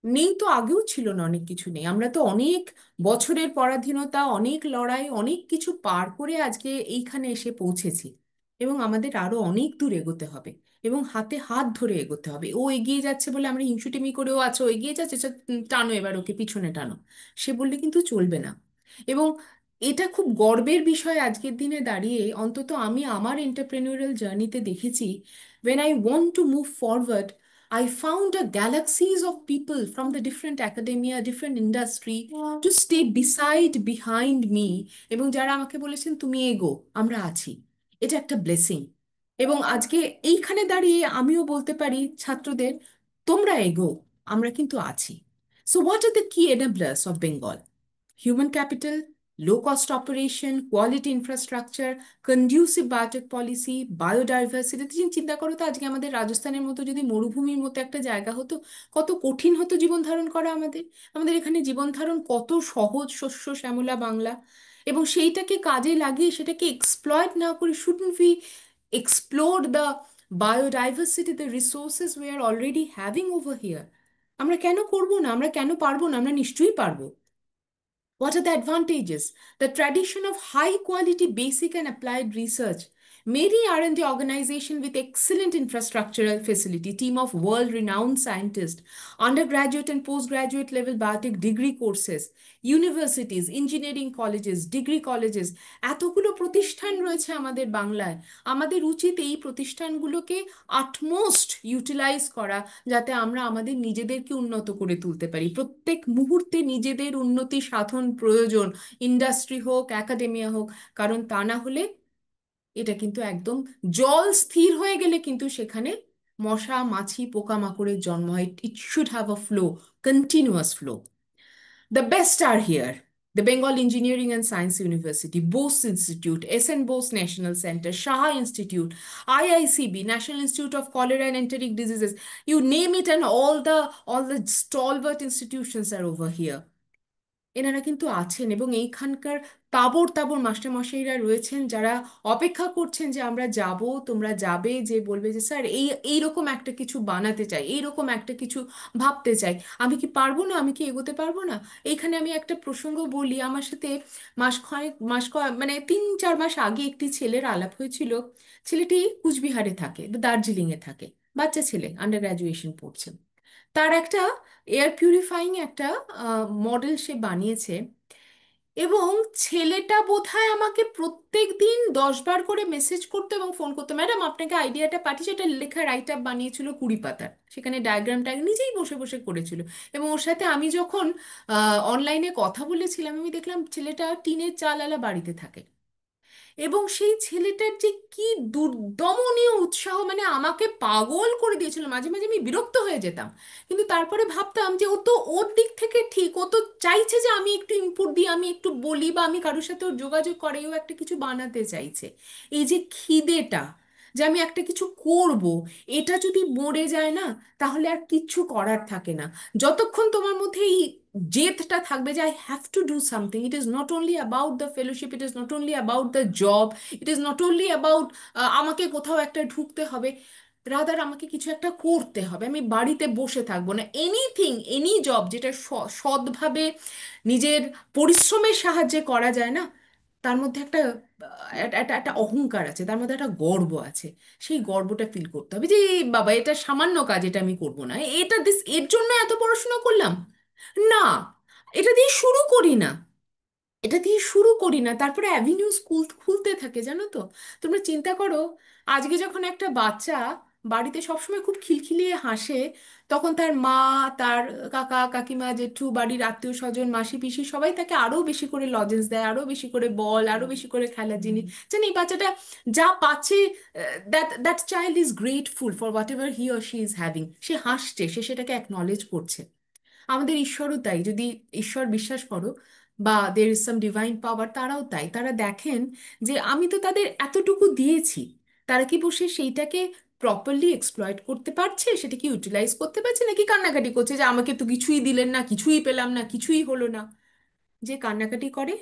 নেই তো আগেও ছিল না, অনেক কিছু নেই। আমরা তো অনেক বছরের পরাধীনতা, অনেক লড়াই, অনেক কিছু পার করে আজকে এইখানে এসে পৌঁছেছি, এবং আমাদের আরো অনেক দূর এগোতে হবে, এবং হাতে হাত ধরে এগোতে হবে। ও এগিয়ে যাচ্ছে বলে আমরা হিংসুটিমি করেও, আছো এগিয়ে যাচ্ছে, টানো এবার ওকে, পিছনে টানো, সে বললে কিন্তু চলবে না। এবং এটা খুব গর্বের বিষয় আজকের দিনে দাঁড়িয়ে, অন্তত আমি আমার এন্টারপ্রেনিউরাল জার্নিতে দেখেছি, when I want to move forward, I found a galaxies of people from the different academia, different industry to stay beside, behind me, এবং যারা আমাকে বলেছেন তুমি এগো, আমরা আছি। এটা একটা ব্লেসিং। এবং আজকে এইখানে দাঁড়িয়ে আমিও বলতে পারি ছাত্রদের, তোমরা এগো, আমরা কিন্তু আছি। So what are the key enablers of Bengal? Human capital, low cost operation, quality infrastructure, conducive biotech policy, biodiversity। চিন্তা করো তো, আজকে আমাদের রাজস্থানের মতো যদি মরুভূমির মতো একটা জায়গা হতো, কত কঠিন হতো জীবন ধারণ করা আমাদের। আমাদের এখানে জীবন ধারণ কত সহজ, শস্য শ্যামলা বাংলা। এবং সেইটাকে কাজে লাগিয়ে সেটাকে এক্সপ্লয়েট না করে, shouldn't we explore the biodiversity, the resources we are already having over here? আমরা কেন করব না? আমরা কেন পারবো না? আমরা নিশ্চয়ই পারবো। What are the advantages? The tradition of high quality basic and applied research. Mary R&D organization with excellent infrastructural facility, team of world-renowned scientists, undergraduate and postgraduate level biotech degree courses, universities, engineering colleges, degree colleges, এতগুলো প্রতিষ্ঠান রয়েছে আমাদের বাংলায়। আমাদের উচিত এই প্রতিষ্ঠানগুলোকে utmost utilise করা, যাতে আমরা আমাদের নিজেদেরকে উন্নত করে তুলতে পারি। প্রত্যেক মুহূর্তে নিজেদের উন্নতি সাধন প্রয়োজন, ইন্ডাস্ট্রি হোক, একাডেমিয়া হোক, কারণ তা না হলে এটা কিন্তু একদম, জল স্থির হয়ে গেলে কিন্তু সেখানে মশা মাছি পোকামাকড়ের জন্ম হয়। It should have a flow, continuous flow. The best are here. The Bengal Engineering and Science University, Bose Institute, SN Bose National Center, Shah Institute, IICB, National Institute of Cholera and Enteric Diseases. You name it, and all the stalwart institutions are over here. এনারা কিন্তু আছেন, এবং এইখানকার তাবর তাবর মাস্টারমশাইরা রয়েছেন যারা অপেক্ষা করছেন যে আমরা যাব, তোমরা যাবে, যে বলবে যে স্যার এইরকম একটা কিছু বানাতে চাই, এইরকম একটা কিছু ভাবতে চাই, আমি কি পারবো না? আমি কি এগোতে পারবো না? এইখানে আমি একটা প্রসঙ্গ বলি। আমার সাথে মানে 3-4 মাস আগে একটি ছেলের আলাপ হয়েছিল। ছেলেটি কুচবিহারে থাকে, দার্জিলিংয়ে থাকে, বাচ্চা ছেলে, আন্ডার গ্রাজুয়েশন পড়ছে। তার একটা এয়ার পিউরিফাইং একটা মডেল সে বানিয়েছে, এবং ছেলেটা বোধহয় আমাকে প্রত্যেক দিন 10 বার করে মেসেজ করতো এবং ফোন করতো, ম্যাডাম আপনাকে আইডিয়াটা পাঠিয়েছি। এটা লেখা রাইট আপ বানিয়েছিল 20 পাতার, সেখানে ডায়াগ্রাম নিজেই বসে বসে করেছিল। এবং ওর সাথে আমি যখন অনলাইনে কথা বলেছিলাম, আমি দেখলাম ছেলেটা টিনের চালওয়ালা বাড়িতে থাকে। এবং সেই ছেলেটার যে কি দুর্দমনীয় উৎসাহ, মানে আমাকে পাগল করে দিয়েছিল। মাঝে মাঝে আমি বিরক্ত হয়ে যেতাম, কিন্তু তারপরে ভাবতাম যে ও তো ওর দিক থেকে ঠিক, ও তো চাইছে যে আমি একটু ইনপুট দিই, আমি একটু বলি, বা আমি কারোর সাথে ওর যোগাযোগ করে ও একটা কিছু বানাতে চাইছে। এই যে খিদেটা, যে আমি একটা কিছু করব, এটা যদি মরে যায় না, তাহলে আর কিচ্ছু করার থাকে না। যতক্ষণ তোমার মধ্যে এই জেদটা থাকবে যে I have to do something, it is not only about the fellowship, it is not only about the job, it is not only about আমাকে কোথাও একটা ঢুকতে হবে, রাদার আমাকে কিছু একটা করতে হবে। আমি বাড়িতে বসে থাকবো না। এনিথিং, এনি জব যেটা সৎভাবে নিজের পরিশ্রমের সাহায্যে করা যায় না, তার মধ্যে একটা একটা একটা অহংকার আছে, তার মধ্যে একটা গর্ব আছে। সেই গর্বটা ফিল করতে হবে যে এই বাবা, এটা সামান্য কাজ, এটা আমি করবো না, এটা এর জন্য এত পড়াশোনা করলাম না, এটা দিয়ে শুরু করি না, এটা দিয়ে শুরু করি না। তারপরে অ্যাভিনিউ স্কুল খুলতে থাকে, জানো তো। তোমরা চিন্তা করো, আজকে যখন একটা বাচ্চা বাড়িতে সবসময় খুব খিলখিলিয়ে হাসে, তখন তার মা, তার কাকা কাকিমা জেঠু, বাড়ির আত্মীয় স্বজন, মাসি পিসি সবাই তাকে আরো বেশি করে লজেন্স দেয়, আরো বেশি করে বল, আরো বেশি করে খেলার জিনিস। জানি এই বাচ্চাটা যা পাচ্ছে, that that child is grateful for whatever he or she is having. সে হাসছে, সে সেটাকে অ্যাকনলেজ করছে। আমাদের ঈশ্বরও তাই, যদি ঈশ্বর বিশ্বাস করো বা দের ইজ সাম ডিভাইন পাওয়ার, তারাও তাই। তারা দেখেন যে আমি তো তাদের এতটুকু দিয়েছি, তারা কি বসে সেইটাকে প্রপারলি এক্সপ্লয়েট করতে পারছে, সেটা কি ইউটিলাইজ করতে পারছে, নাকি কান্নাকাটি করছে যে আমাকে তো কিছুই দিলেন না, কিছুই পেলাম না, কিছুই হলো না। যে কান্নাকাটি করে,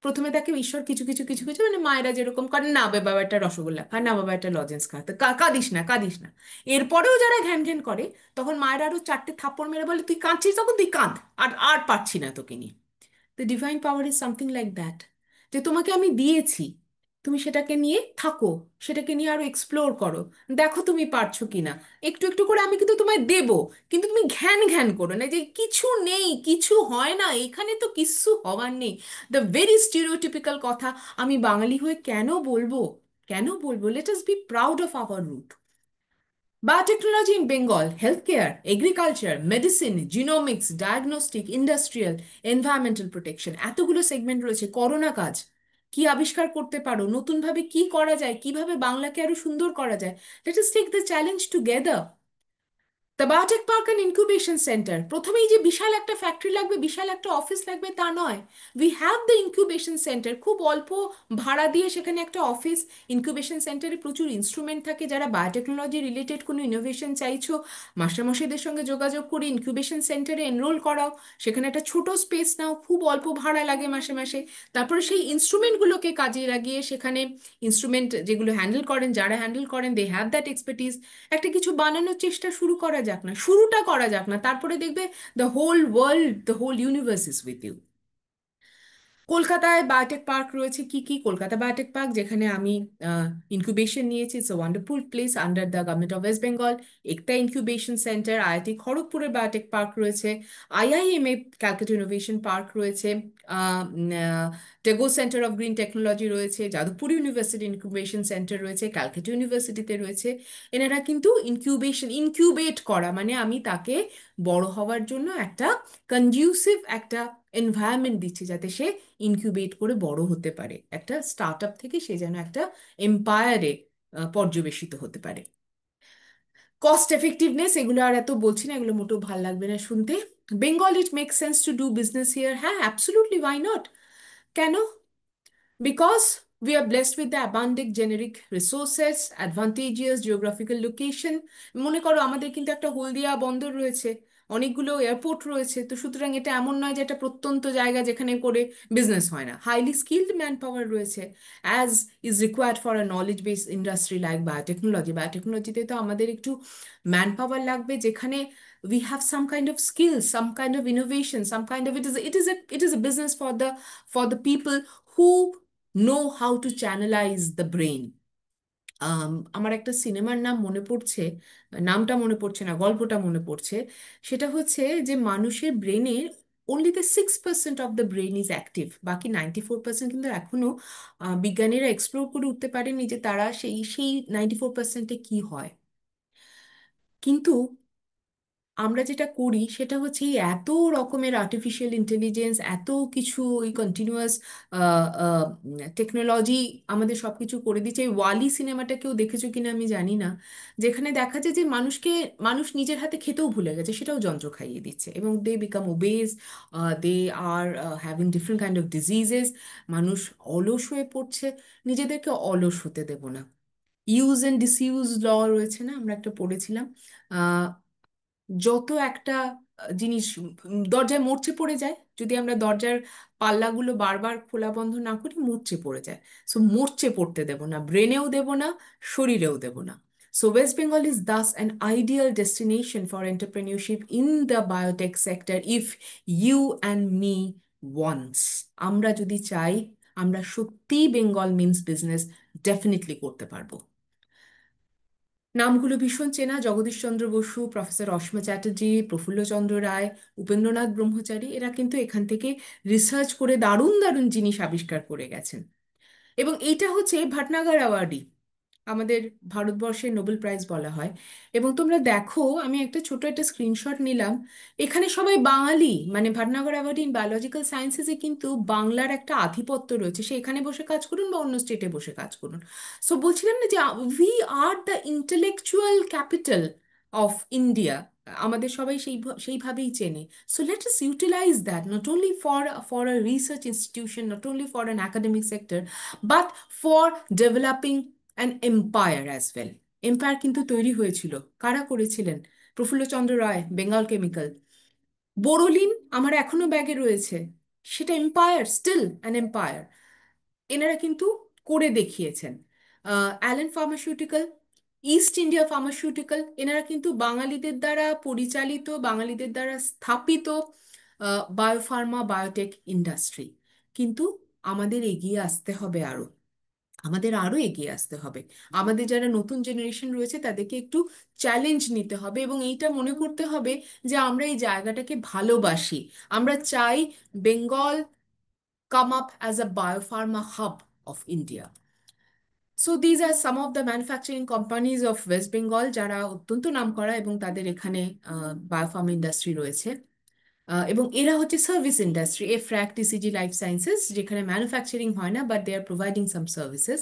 প্রথমে তাকে ঈশ্বর কিছু কিছু কিছু কিছু, মানে মায়েরা যেরকম করে, না বে বাবা একটা রসগোল্লা খা, না বাবা একটা লজেন্স খা, তো কাঁদিস না, কাঁদিস না। এরপরেও যারা ঘ্যান ঘ্যান করে, তখন মায়েরা আরো চারটে থাপ্পড় মেরে বলে তুই কাঁদছিস, তখন তুই কাঁদ, আর আর পারছি না তোকে নিয়ে। The divine power is something like that, যে তোমাকে আমি দিয়েছি, তুমি সেটাকে নিয়ে থাকো, সেটাকে নিয়ে আরো এক্সপ্লোর করো, দেখো তুমি পারছো কিনা। একটু একটু করে আমি কিন্তু তোমায় দেব, কিন্তু তুমি ঘ্যান ঘ্যান করো না যে কিছু নেই, কিছু হয় না, এখানে তো কিচ্ছু হওয়ার নেই। দ্য ভেরি স্টিরিওটিপিক্যাল কথা আমি বাঙালি হয়ে কেন বলবো, কেন বলবো? Let us be proud of our root. Biotechnology in Bengal, healthcare, agriculture, medicine, genomics, diagnostic, industrial, environmental protection, এতগুলো সেগমেন্ট রয়েছে। করোনা কাজ, কি আবিষ্কার করতে পারো, নতুনভাবে কি করা যায়, কিভাবে বাংলাকে আরো সুন্দর করা যায়। Let us take the challenge together. The biotech park and incubation centre, প্রথমেই যে বিশাল একটা ফ্যাক্টরি লাগবে, বিশাল একটা অফিস লাগবে, তা নয়। We have the incubation centre, খুব অল্প ভাড়া দিয়ে সেখানে একটা অফিস। ইনকিউবেশন সেন্টারে প্রচুর ইনস্ট্রুমেন্ট থাকে। যারা বায়োটেকনোলজি রিলেটেড কোনো ইনোভেশন চাইছো, মাস্টারমশাইদের সঙ্গে যোগাযোগ করে ইনকিউবেশন সেন্টারে এনরোল করাও। সেখানে একটা ছোট স্পেস নাও, খুব অল্প ভাড়া লাগে মাসে মাসে। তারপরে সেই ইনস্ট্রুমেন্টগুলোকে কাজে লাগিয়ে সেখানে ইনস্ট্রুমেন্ট যেগুলো হ্যান্ডেল করেন, যারা হ্যান্ডেল করেন, দে হ্যাভ দ্যাট এক্সপার্টিস। একটা কিছু বানানোর চেষ্টা শুরু করা যাক না, শুরুটা করা যাক না, তারপরে দেখবে the whole world, the whole universe is with you. কলকাতায় বায়োটেক পার্ক রয়েছে। কি কি? কলকাতা বায়োটেক পার্ক, যেখানে আমি ইনকিউবেশন নিয়েছি, it's a wonderful place under the government of West Bengal. একটা ইনকিউবেশন সেন্টার, আইআইটি খড়গপুরের বায়োটেক পার্ক রয়েছে, আইআইএমএ ক্যালকাটা ইনোভেশন পার্ক রয়েছে, টেগো সেন্টার অফ গ্রিন টেকনোলজি রয়েছে, যাদবপুর ইউনিভার্সিটি ইনকিউবেশন সেন্টার রয়েছে, ক্যালকাটা ইউনিভার্সিটিতে রয়েছে। এনারা কিন্তু ইনকিউবেট করা মানে আমি তাকে বড় হওয়ার জন্য একটা কনডিউসিভ একটা এনভায়রনমেন্ট দিচ্ছি, যাতে সে ইনকিউবেট করে বড় হতে পারে, একটা স্টার্ট আপ থেকে সে যেন একটা এম্পায়ারে পর্যবেসিত হতে পারে। কস্ট এফেক্টিভনেস, এগুলো আর এত বলছি না, এগুলো মোটেও ভাল লাগবে না শুনতে। Bengal, it make sense to do business here, হ্যাঁ অ্যাবসলিউটলি, ওয়াই নট? কেন? Because we are blessed with the abundant generic resources, advantageous geographical location. মনে করো আমাদের কিন্তু একটা হলদিয়া বন্দর রয়েছে, অনেকগুলো এয়ারপোর্ট রয়েছে, তো সুতরাং এটা এমন নয় যে একটা প্রত্যন্ত জায়গা যেখানে করে বিজনেস হয় না। হাইলি স্কিল্ড ম্যান পাওয়ার রয়েছে, as is required for a knowledge base industry like biotechnology. বায়োটেকনোলজিতে তো আমাদের একটু ম্যান পাওয়ার লাগবে, যেখানে we have some kind of skills, some kind of innovation, some kind of, it is a business for the people who know how to channelize the brain. আমার একটা সিনেমার নাম মনে পড়ছে, নামটা মনে পড়ছে না, গল্পটা মনে পড়ছে। সেটা হচ্ছে যে মানুষের ব্রেনে only the 6% of the brain is active, বাকি 94% কিন্তু এখনো বিজ্ঞানীরা এক্সপ্লোর করে উঠতে পারেনি যে তারা সেই সেই 94%-এ কি হয়। কিন্তু আমরা যেটা করি সেটা হচ্ছে এই এত রকমের আর্টিফিশিয়াল ইন্টেলিজেন্স, এত কিছু এই কন্টিনিউয়াস টেকনোলজি আমাদের সবকিছু করে দিচ্ছে। এই ওয়ালি সিনেমাটা কেউ দেখেছো কিনা আমি জানি না, যেখানে দেখা যায় যে মানুষ নিজের হাতে খেতেও ভুলে গেছে, সেটাও যন্ত্র খাইয়ে দিচ্ছে, এবং they become obese, they are having different kind of diseases. মানুষ অলস হয়ে পড়ছে, নিজেদেরকে অলস হতে দেব না। ইউজ অ্যান্ড ডিসইউজ ল রয়েছে না, আমরা একটা পড়েছিলাম। যত একটা জিনিস দরজায় মরচে পড়ে যায়, যদি আমরা দরজার পাল্লাগুলো বারবার খোলা বন্ধ না করি, মরচে পড়ে যায়। সো মরচে পড়তে দেব না, ব্রেনেও দেব না, শরীরেও দেব না। So West Bengal is thus an ideal destination for entrepreneurship in the biotech sector if you and me wants. আমরা যদি চাই, আমরা সত্যি বেঙ্গল মিন্স বিজনেস ডেফিনেটলি করতে পারবো। নামগুলো ভীষণ চেনা: জগদীশচন্দ্র বসু, প্রফেসর অসীমা চ্যাটার্জি, প্রফুল্লচন্দ্র রায়, উপেন্দ্রনাথ ব্রহ্মচারী। এরা কিন্তু এখান থেকে রিসার্চ করে দারুণ দারুণ জিনিস আবিষ্কার করে গেছেন। এবং এইটা হচ্ছে ভাটনাগর অ্যাওয়ার্ডই, আমাদের ভারতবর্ষের নোবেল প্রাইজ বলা হয়। এবং তোমরা দেখো, আমি একটা ছোট একটা স্ক্রিনশট নিলাম, এখানে সবাই বাঙালি, মানে ভাটনাগর অ্যাওয়ার্ড ইন বায়োলজিক্যাল সায়েন্সেসে কিন্তু বাংলার একটা আধিপত্য রয়েছে। সে এখানে বসে কাজ করুন বা অন্য স্টেটে বসে কাজ করুন। সো বলছিলাম না যে we are the intellectual capital of India, আমাদের সবাই সেইভাবেই চেনে। So let us utilize that, not only for a research institution, not only for an academic sector, but for developing an empire as well. Empire কিন্তু তৈরি হয়েছিল, কারা করেছিলেন? Prafullachandra Ray, Bengal chemical. Boroline আমার এখনো ব্যাগে রয়েছে, সেটা এম্পায়ার, স্টিল অ্যান এম্পায়ার। এনারা কিন্তু করে দেখিয়েছেন। Allen pharmaceutical, East India pharmaceutical, এনারা কিন্তু বাঙালিদের দ্বারা পরিচালিত, বাঙালিদের দ্বারা স্থাপিত বায়োফার্মা বায়োটেক ইন্ডাস্ট্রি। কিন্তু আমাদের এগিয়ে আসতে হবে আরো, আমাদের আরো এগিয়ে আসতে হবে। আমাদের যারা নতুন জেনারেশন রয়েছে তাদেরকে একটু চ্যালেঞ্জ নিতে হবে, এবং এইটা মনে করতে হবে যে আমরা এই জায়গাটাকে ভালোবাসি। আমরা চাই Bengal come up as a biopharma hub of India. So these are some of the manufacturing companies of West Bengal যারা অত্যন্ত নামকরা, এবং তাদের এখানে বায়োফার্মা ইন্ডাস্ট্রি রয়েছে। এবং এরা হচ্ছে সার্ভিস ইন্ডাস্ট্রি, এফ্র্যাক, টিসিজি লাইফ সায়েন্সেস, যেখানে ম্যানুফ্যাকচারিং হয় না, but they are providing some services.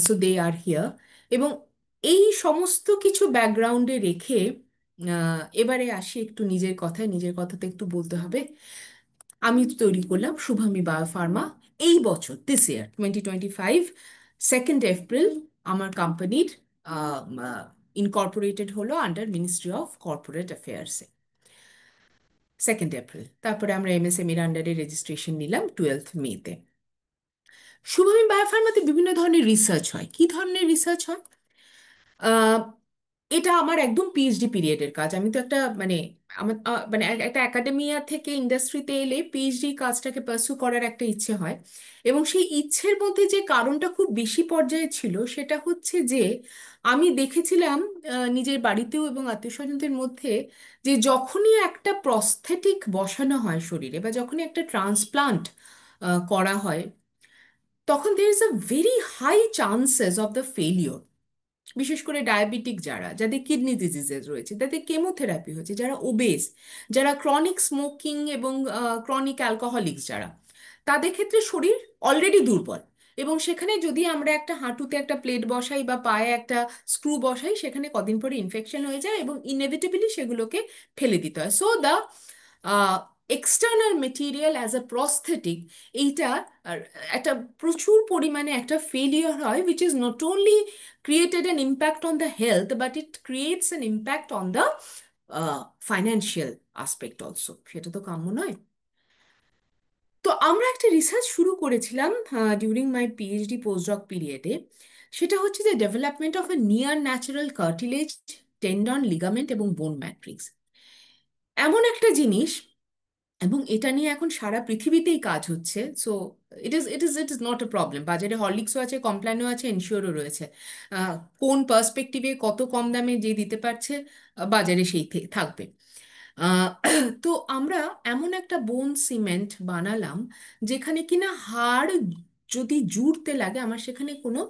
So they are here. এবং এই সমস্ত কিছু ব্যাকগ্রাউন্ডে রেখে এবারে আসি একটু নিজের কথায়, নিজের কথাতে একটু বলতে হবে। আমি তৈরি করলাম শুভামি বায়োফার্মা এই বছর, দিস ইয়ার 2025, 2nd এপ্রিল আমার কোম্পানির ইনকর্পোরেটেড হলো আন্ডার মিনিস্ট্রি অফ কর্পোরেট অ্যাফেয়ার্সে, 2nd এপ্রিল। তারপরে আমরা এমএসএমইর আন্ডারে রেজিস্ট্রেশন নিলাম 12th মেতে। শুভামি বায়োফার্মাতে বিভিন্ন ধরনের রিসার্চ হয়। কি ধরনের রিসার্চ হয়? এটা আমার একদম পিএইচডি পিরিয়ডের কাজ। আমি তো একটা মানে আমার মানে একটা একাডেমিয়া থেকে ইন্ডাস্ট্রিতে এলে পিএইচডি কাজটাকে পার্সু করার একটা ইচ্ছে হয়। এবং সেই ইচ্ছের মধ্যে যে কারণটা খুব বেশি পর্যায়ে ছিল সেটা হচ্ছে যে আমি দেখেছিলাম নিজের বাড়িতেও এবং আত্মীয় স্বজনদের মধ্যে, যে যখনই একটা প্রস্থেটিক বসানো হয় শরীরে, বা যখনই একটা ট্রান্সপ্লান্ট করা হয়, তখন there is a very high chances of the failure. বিশেষ করে ডায়াবেটিক, যাদের কিডনি ডিজিজেস রয়েছে, যাদের কেমোথেরাপি হয়েছে, যারা ওবেস, যারা ক্রনিক স্মোকিং এবং ক্রনিক অ্যালকোহলিক্স, তাদের ক্ষেত্রে শরীর অলরেডি দুর্বল, এবং সেখানে যদি আমরা একটা হাঁটুতে একটা প্লেট বসাই বা পায়ে একটা স্ক্রু বসাই, সেখানে কদিন পরে ইনফেকশন হয়ে যায় এবং ইনএভিটেবলি সেগুলোকে ফেলে দিতে হয়। So the external material as a prosthetic, এইটা একটা প্রচুর পরিমাণে একটা ফেলিয়ার হয়, which is not only created an impact on the health, but it creates an impact on the financial aspect also. সেটা তো কাম্য নয়। তো আমরা একটা রিসার্চ শুরু করেছিলাম ডিউরিং মাই পিএইচডি পোস্টডক পিরিয়ডে। সেটা হচ্ছে যে development of A near natural cartilage, tendon, ligament এবং বোন ম্যাট্রিক্স, এমন একটা জিনিস, এবং এটা নিয়ে এখন সারা পৃথিবীতেই কাজ হচ্ছে। So it is not a problem. বাজারে হরলিক্সও আছে, কমপ্ল্যানও আছে, এনশিওরও রয়েছে। কোন পার্সপেক্টিভে কত কম দামে যে দিতে পারছে, বাজারে সেই থাকবে। তো আমরা এমন একটা বোন সিমেন্ট বানালাম যেখানে কিনা হাড় যদি জুড়তে লাগে, আমার সেখানে কোনো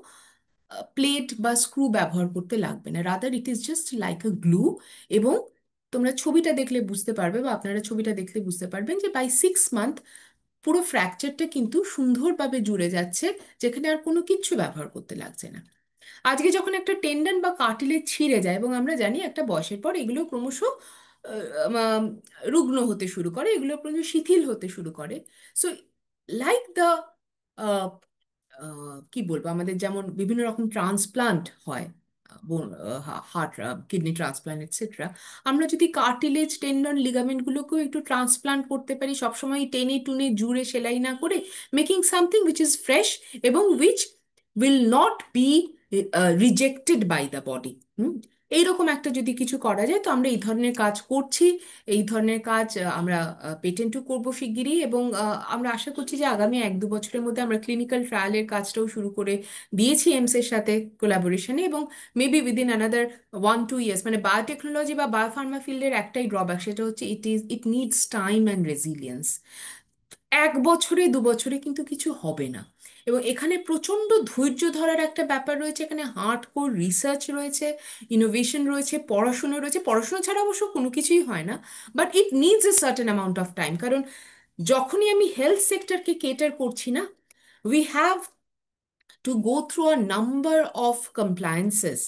প্লেট বা স্ক্রু ব্যবহার করতে লাগবে না, rather it is just like a glue. এবং তোমরা ছবিটা দেখলে বুঝতে পারবে বা আপনারা ছবিটা দেখলে বুঝতে পারবেন যে বাই 6 মান্থ পুরো ফ্র্যাকচারটা কিন্তু সুন্দরভাবে জুড়ে যাচ্ছে, যেখানে আর কোনো কিচ্ছু ব্যবহার করতে লাগছে না। আজকে যখন একটা টেন্ডন বা কার্টিলেজ ছিঁড়ে যায়, এবং আমরা জানি একটা বয়সের পর এগুলো ক্রমশ রুগ্ন হতে শুরু করে, এগুলো ক্রমশ শিথিল হতে শুরু করে। সো লাইক দ্য কি বলবো, আমাদের যেমন বিভিন্ন রকম ট্রান্সপ্লান্ট হয়, হার্ট, কিডনি ট্রান্সপ্লান্ট এটসেট্রা, আমরা যদি কার্টিলেজ, টেন্ডন, লিগামেন্টগুলোকেও একটু ট্রান্সপ্লান্ট করতে পারি, সবসময় টেনে টুনে জুড়ে সেলাই না করে, making something which is fresh এবং which will not be rejected by the body. এইরকম একটা যদি কিছু করা যায়, তো আমরা এই ধরনের কাজ করছি। এই ধরনের কাজ আমরা পেটেন্টও করবো শিগগিরই, এবং আমরা আশা করছি যে আগামী 1-2 বছরের মধ্যে আমরা ক্লিনিক্যাল ট্রায়ালের কাজটাও শুরু করে দিয়েছি এইমস এর সাথে কোলাবোরেশনে, এবং মেবি উইদিন অ্যানাদার 1-2 ইয়ার্স। মানে বায়োটেকনোলজি বা বায়োফার্মা ফিল্ডের একটাই ড্রব্যাক, সেটা হচ্ছে it needs time and resilience. 1 বছরে 2 বছরে কিন্তু কিছু হবে না, এবং এখানে প্রচন্ড ধৈর্য ধরার একটা ব্যাপার রয়েছে। এখানে হার্ডকোর রিসার্চ রয়েছে, ইনোভেশন রয়েছে, পড়াশোনা রয়েছে। পড়াশোনা ছাড়া অবশ্য কোনো কিছুই হয় না, but it needs a certain amount of time. কারণ যখনই আমি হেলথ সেক্টরকে কেটার করছি না, we have to go through a number of compliances,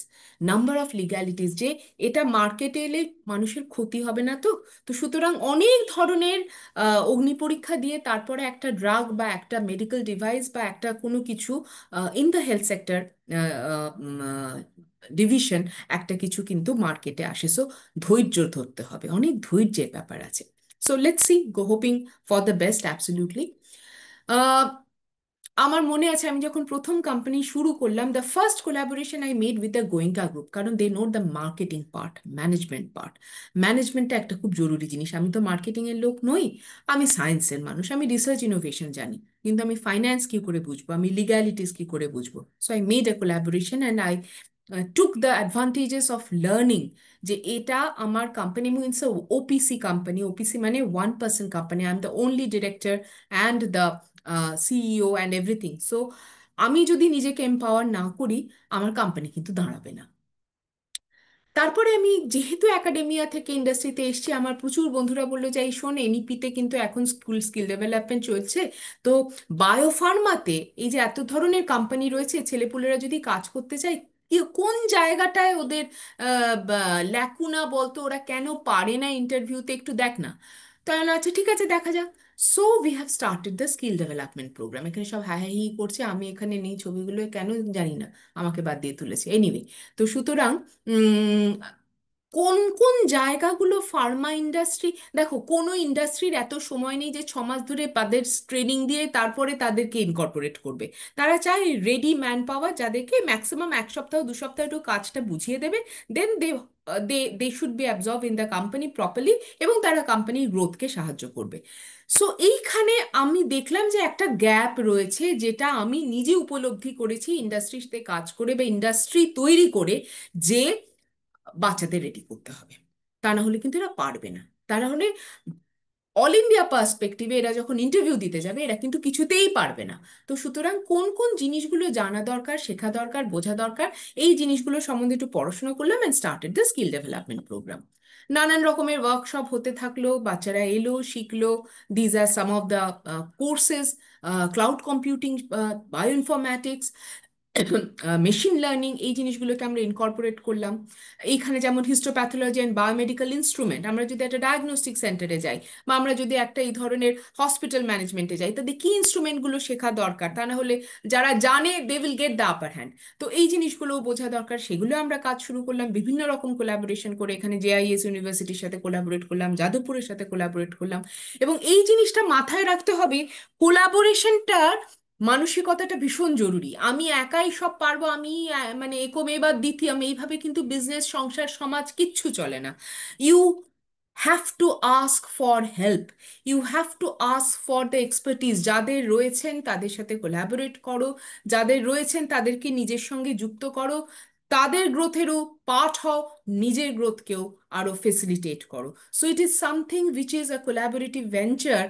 number of legalities, যে এটা মার্কেটে এলে মানুষের ক্ষতি হবে না। তো তো সুতরাং অনেক ধরনের অগ্নি পরীক্ষা দিয়ে তারপরে একটা ড্রাগ বা একটা মেডিকেল ডিভাইস বা একটা কোনো কিছু in the health sector division একটা কিছু কিন্তু মার্কেটে আসে। সো ধৈর্য ধরতে হবে, অনেক ধৈর্যের ব্যাপার আছে। So let's see, go hoping for the best, absolutely. আমার মনে আছে আমি যখন প্রথম কোম্পানি শুরু করলাম, the first collaboration I made with the Goenka group, কারণ they know the marketing part, management part. ম্যানেজমেন্টটা একটা খুব জরুরি জিনিস। আমি তো মার্কেটিং এর লোক নই, আমি সায়েন্সের মানুষ, আমি রিসার্চ ইনোভেশন জানি, কিন্তু আমি ফাইন্যান্স কি করে বুঝবো, আমি লিগ্যালিটিস কি করে বুঝবো। So I made a collaboration and I took the advantages of learning, যে এটা আমার company means OPC company. OPC মানে 1% company, I am the only director and the CEO and everything. So আমি যদি নিজেকে এম্পাওয়ার না করি, আমার কোম্পানি কিন্তু দাঁড়াবে না। তারপরে আমি যেহেতু একাডেমিয়া থেকে ইন্ডাস্ট্রিতে এসেছি, আমার প্রচুর বন্ধুরা বললো যে এই শোন, এনইপিতে কিন্তু এখন স্কিল ডেভেলপমেন্ট চলছে, তো বায়োফার্মাতে এই যে এত ধরনের কোম্পানি রয়েছে, ছেলেপুলেরা যদি কাজ করতে চায়, কোন জায়গাটায় ওদের ল্যাকুনা বলতো, ওরা কেন পারে না ইন্টারভিউতে, একটু দেখ না। তাহলে আচ্ছা ঠিক আছে, দেখা যাক। So we have started the skill development program. এখানে সব হ্যাঁ হ্যাঁ হি করছে, আমি এখানে নেই, ছবিগুলো কেন জানি না, আমাকে বাদ দিয়ে তুলেছে। এনিওয়ে, তো সুতরাং কোন কোন জায়গাগুলো ফার্মা ইন্ডাস্ট্রি, দেখো কোনো ইন্ডাস্ট্রির এত সময় নেই যে 6 মাস ধরে তাদের ট্রেনিং দিয়ে তারপরে তাদেরকে ইনকর্পোরেট করবে। তারা চায় রেডি ম্যান পাওয়ার, যাদেরকে ম্যাক্সিমাম 1 সপ্তাহ 2 সপ্তাহ একটু কাজটা বুঝিয়ে দেবে, then they should be absorb in the company properly, এবং তারা কোম্পানির গ্রোথকে সাহায্য করবে। সো এইখানে আমি দেখলাম যে একটা গ্যাপ রয়েছে, যেটা আমি নিজে উপলব্ধি করেছি ইন্ডাস্ট্রিতে কাজ করে বা ইন্ডাস্ট্রি তৈরি করে, যে বাচ্চাদের রেডি করতে হবে, তা না হলে কিন্তু এরা পারবে না। তা না হলে অল ইন্ডিয়া পার্সপেক্টিভে এরা যখন ইন্টারভিউ দিতে যাবে, এরা কিন্তু কিছুতেই পারবে না। তো সুতরাং কোন কোন জিনিসগুলো জানা দরকার, শেখা দরকার, বোঝা দরকার, এই জিনিসগুলো সম্বন্ধে একটু পড়াশোনা করলাম and started the skill development program. নানান রকমের ওয়ার্কশপ হতে থাকলো, বাচ্চারা এলো, শিখলো। These are some of the courses: cloud computing, bioinformatics, machine learning, এই জিনিসগুলোকে আমরা ইনকর্পোরেট করলাম। এইখানে যেমন হিস্টোপ্যাথোলজি অ্যান্ড বায়োমেডিক্যাল ইনস্ট্রুমেন্ট, আমরা যদি একটা ডায়াগনস্টিক সেন্টারে যাই, বা আমরা যদি একটা এই ধরনের হসপিটাল ম্যানেজমেন্টে যাই, তাদের কি ইনস্ট্রুমেন্টগুলো শেখা দরকার, তা না হলে যারা জানে they will get the upper hand. তো এই জিনিসগুলোও বোঝা দরকার, সেগুলো আমরা কাজ শুরু করলাম বিভিন্ন রকম কোলাবোরেশন করে। এখানে জেআইএস ইউনিভার্সিটির সাথে কোলাবোরেট করলাম, যাদবপুরের সাথে কোলাবোরেট করলাম। এবং এই জিনিসটা মাথায় রাখতে হবে, কোলাবোরেশনটা মানসিকতাটা ভীষণ জরুরি। আমি একাই সব পারবো, আমি মানে একম এবার দ্বিতীয়, আমি এইভাবে কিন্তু বিজনেস, সংসার, সমাজ কিচ্ছু চলে না। You have to ask for help, you have to ask for the expertise. যাদের রয়েছেন তাদের সাথে কোলাবোরেট করো, যাদের রয়েছেন তাদেরকে নিজের সঙ্গে যুক্ত করো, তাদের গ্রোথেরও পার্ট হও, নিজের গ্রোথকেও আরো ফেসিলিটেট করো। So it is something which is a collaborative venture.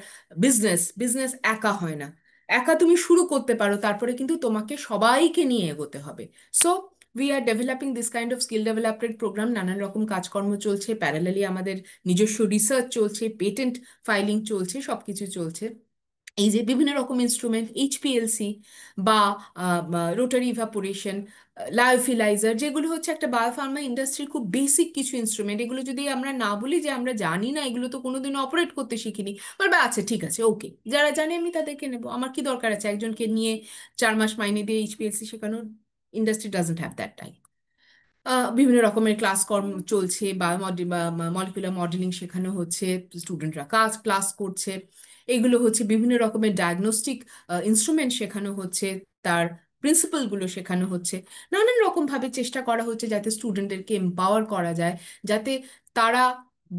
Business একা হয় না, একা তুমি শুরু করতে পারো, তারপরে কিন্তু তোমাকে সবাইকে নিয়ে এগোতে হবে। So we are developing this kind of skill development program. নানান রকম কাজকর্ম চলছে, প্যারালালি আমাদের নিজস্ব রিসার্চ চলছে, পেটেন্ট ফাইলিং চলছে, সবকিছু চলছে। এই যে বিভিন্ন রকম ইনস্ট্রুমেন্ট, এইচপিএলসি বা রোটারি ইভাপোরেশন, লায়োফিলাইজার, যেগুলো হচ্ছে একটা বায়োফার্মা ইন্ডাস্ট্রির খুব বেসিক কিছু ইনস্ট্রুমেন্ট, এগুলো যদি আমরা না বলি যে আমরা জানি না, এগুলো তো কোনোদিনও অপারেট করতে শিখিনি, বলবে আচ্ছা ঠিক আছে ওকে, যারা জানে আমি তাদেরকে নেবো, আমার কি দরকার আছে একজনকে নিয়ে 4 মাস মাইনে দিয়ে এইচপিএলসি শেখানোর? Industry doesn't have that time. বিভিন্ন রকমের ক্লাস কর্ম চলছে, মলিকুলার মডেলিং শেখানো হচ্ছে, স্টুডেন্টরা ক্লাস করছে, এগুলো হচ্ছে বিভিন্ন রকমের ডায়াগনস্টিক ইনস্ট্রুমেন্ট শেখানো হচ্ছে, তার প্রিন্সিপালগুলো শেখানো হচ্ছে। নানান রকম ভাবে চেষ্টা করা হচ্ছে যাতে স্টুডেন্টদেরকে এম্পাওয়ার করা যায়, যাতে তারা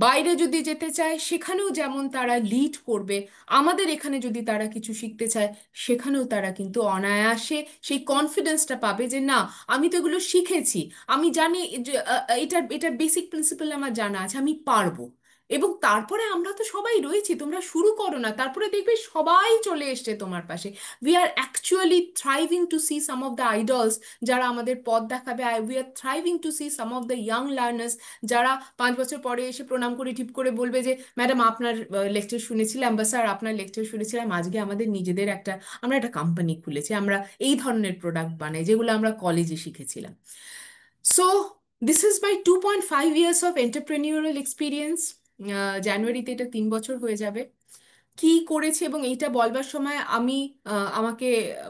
বাইরে যদি যেতে চায় সেখানেও যেমন তারা লিড করবে, আমাদের এখানে যদি তারা কিছু শিখতে চায় সেখানেও তারা কিন্তু অনায়াসে সেই কনফিডেন্সটা পাবে যে না, আমি তো এগুলো শিখেছি, আমি জানি যে এটার বেসিক প্রিন্সিপাল আমার জানা আছে, আমি পারবো। এবং তারপরে আমরা তো সবাই রয়েছি, তোমরা শুরু করো না, তারপরে দেখবে সবাই চলে এসছে তোমার পাশে। We are actually thriving to see some of the idols যারা আমাদের পথ দেখাবে। We are thriving to see some of the young learners যারা 5 বছর পরে এসে প্রণাম করে ঠিক করে বলবে যে ম্যাডাম আপনার লেকচার শুনেছিলাম, বা স্যার আপনার লেকচার শুনেছিলাম, আজকে আমাদের নিজেদের আমরা একটা কোম্পানি খুলেছি, আমরা এই ধরনের প্রোডাক্ট বানাই যেগুলো আমরা কলেজে শিখেছিলাম। So this is my 2.5 years of entrepreneurial experience. জানুয়ারিতে এটা 3 বছর হয়ে যাবে। কি করেছি এবং এইটা বলবার সময় আমাকে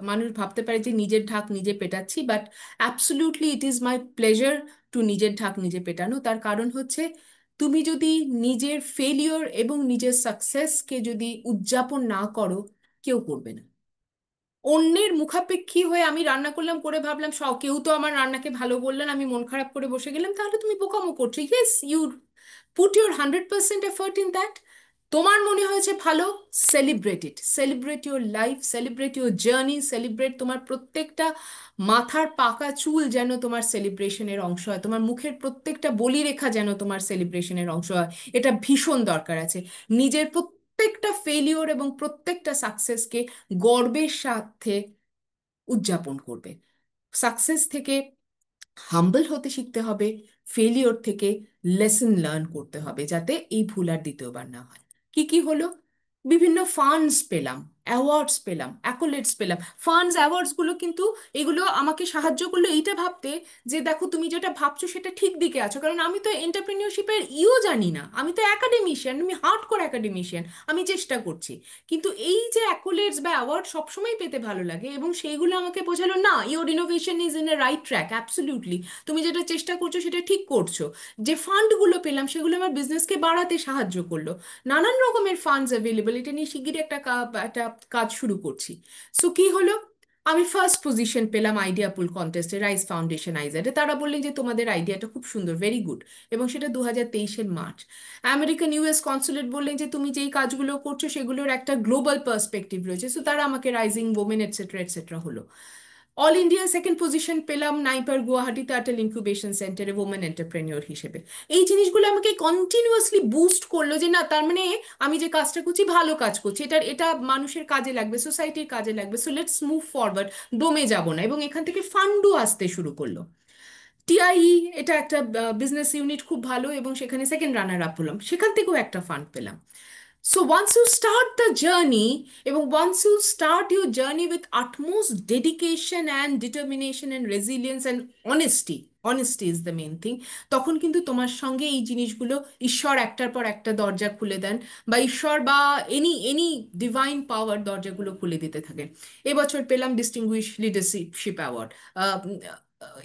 মানুষ ভাবতে পারে যে নিজের ঢাক নিজে পেটাচ্ছি, but absolutely it is my pleasure to নিজের ঢাক নিজে পেটানো। তার কারণ হচ্ছে তুমি যদি নিজের ফেলিওর এবং নিজের সাকসেসকে যদি উদযাপন না করো, কেউ করবে না। অন্যের মুখাপেক্ষী হয়ে আমি রান্না করলাম, করে ভাবলাম কেউ তো আমার রান্নাকে ভালো বললেন, আমি মন খারাপ করে বসে গেলাম, তাহলে তুমি বোকামো করছো। Yes, you put your 100% effort in that. তোমার মনে হয়েছে ভালো, celebrate it, celebrate your life, celebrate your journey, celebrate তোমার প্রত্যেকটা মাথার পাকা চুল যেন তোমার সেলিব্রেশনের অংশ হয়, তোমার মুখের প্রত্যেকটা বলিরেখা যেন তোমার সেলিব্রেশনের অংশ হয়। এটা ভীষণ দরকার আছে। নিজের প্রত্যেকটা ফেলিওর এবং প্রত্যেকটা সাকসেসকে গর্বের সাথে উদযাপন করবে। সাকসেস থেকে হাম্বল হতে শিখতে হবে, ফেলিওর থেকে লেসন লার্ন করতে হবে যাতে এই ভুল আর দ্বিতীয়বার না হয়। কি কি হলো? বিভিন্ন ফান্ডস পেলাম, অ্যাওয়ার্ডস পেলাম, অ্যাকোলেটস পেলাম। ফান্ডস অ্যাওয়ার্ডস গুলো কিন্তু এগুলো আমাকে সাহায্য করলো এইটা ভাবতে যে দেখো তুমি যেটা ভাবছো সেটা ঠিক দিকে আছো, কারণ আমি তো এন্টারপ্রেনিয়রশিপের জানি না, আমি তো একাডেমিশিয়ান, আমি হার্ডকোর একাডেমিশিয়ান, আমি চেষ্টা করছি। কিন্তু এই যে অ্যাকোলেটস বা অ্যাওয়ার্ড সবসময় পেতে ভালো লাগে, এবং সেইগুলো আমাকে বোঝালো না, your innovation is in a right track, absolutely তুমি যেটা চেষ্টা করছো সেটা ঠিক করছো। যে ফান্ডগুলো পেলাম সেগুলো আমার বিজনেসকে বাড়াতে সাহায্য করলো। নানান রকমের ফান্ডস অ্যাভেলেবল, এটা নিয়ে শিগগিরই একটা কাজ শুরু করছি। সো কি হলো, আমি ফার্স্ট পজিশন পেলাম আইডিয়া পুল কন্টেস্টে, রাইস ফাউন্ডেশন আইজারে। তারা বললেন যে তোমাদের আইডিয়াটা খুব সুন্দর, ভেরি গুড, এবং সেটা 2023-এর মার্চ। আমেরিকান ইউএস কনসুলেট বললেন যে তুমি যেই কাজগুলো করছো সেগুলোর একটা গ্লোবাল পার্সপেক্টিভ রয়েছে, সো তারা আমাকে রাইজিং ওমেন এটসেট্রা এটসেট্রা হলো। অল ইন্ডিয়া সেকেন্ড পজিশন পেলাম নাইপার গুয়াহাটিতে আটাল ইনকিউবেশন সেন্টারে ওমেন এন্টারপ্রেনিওর হিসেবে। এই জিনিসগুলো আমাকে কন্টিনিউয়াসলি বুস্ট করলো যে না, তার মানে আমি যে কাজটা করছি ভালো কাজ করছি, এটা মানুষের কাজে লাগবে, সোসাইটির কাজে লাগবে, সো লেটস মুভ ফরওয়ার্ড, দমে যাব না। এবং এখান থেকে ফান্ডও আসতে শুরু করলো। টিআইই, এটা একটা বিজনেস ইউনিট, খুব ভালো, এবং সেখানে সেকেন্ড রানার আপ হলাম, সেখান থেকেও একটা ফান্ড পেলাম। So once you start the journey, এবং once you start your journey with utmost dedication and determination and resilience and honesty is the main thing, তখন কিন্তু তোমার সঙ্গে এই জিনিসগুলো ঈশ্বর একটার পর একটা দরজা খুলে দেন, বা ঈশ্বর বা এনি ডিভাইন পাওয়ার দরজাগুলো খুলে দিতে থাকেন। এবছর পেলাম distinguished leadership award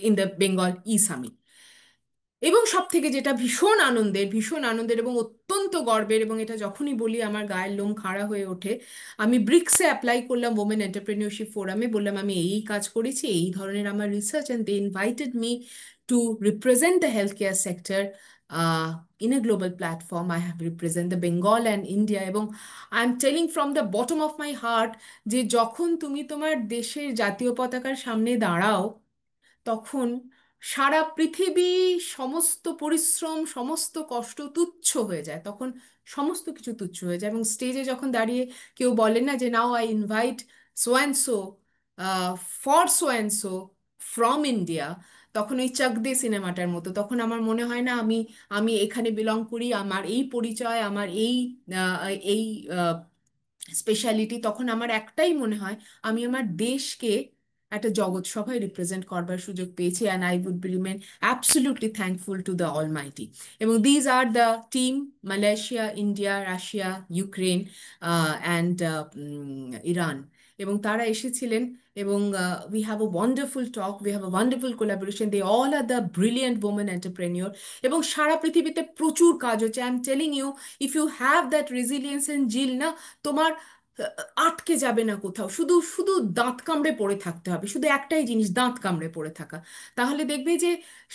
in the Bengal summit. এবং সব থেকে যেটা ভীষণ আনন্দের এবং অত্যন্ত গর্বের, এবং এটা যখনই বলি আমার গায়ের লোম খাড়া হয়ে ওঠে, আমি ব্রিক্সে অ্যাপ্লাই করলাম ওমেন এন্টারপ্রেনিয়রশিপ ফোরামে, বললাম আমি এই কাজ করেছি, এই ধরনের আমার research, and they invited me to represent the health care sector in a global platform. I have represent the Bengal and India, এবং I am telling from the bottom of my heart যে যখন তুমি তোমার দেশের জাতীয় পতাকার সামনে দাঁড়াও, তখন সারা পৃথিবী, সমস্ত পরিশ্রম, সমস্ত কষ্ট তুচ্ছ হয়ে যায়, তখন সমস্ত কিছু তুচ্ছ হয়ে যায়। এবং স্টেজে যখন দাঁড়িয়ে কেউ বলে না যে now I invite so and so for so and so from India, তখন ওই চক দে সিনেমাটার মতো, তখন আমার মনে হয় না আমি আমি এখানে বিলং করি, আমার এই পরিচয়, আমার এই স্পেশালিটি। তখন আমার একটাই মনে হয়, আমি আমার দেশকে একটা জগৎ সভায় রিপ্রেজেন্ট করবার সুযোগ পেয়েছি, and I would be remain absolutely thankful to the almighty. এবং these are the team, Malaysia, India, Russia, Ukraine and Iran. এবং তারা এসেছিলেন, এবং we have a wonderful talk, we have a wonderful collaboration, they all are the brilliant women entrepreneur. এবং সারা পৃথিবীতে প্রচুর কাজ হচ্ছে। I am telling you, if you have that resilience and zeal না, তোমার আটকে যাবে না কোথাও, শুধু শুধু দাঁত কামড়ে পড়ে থাকতে হবে, শুধু একটাই জিনিস, দাঁত কামড়ে পড়ে থাকা। তাহলে দেখবে যে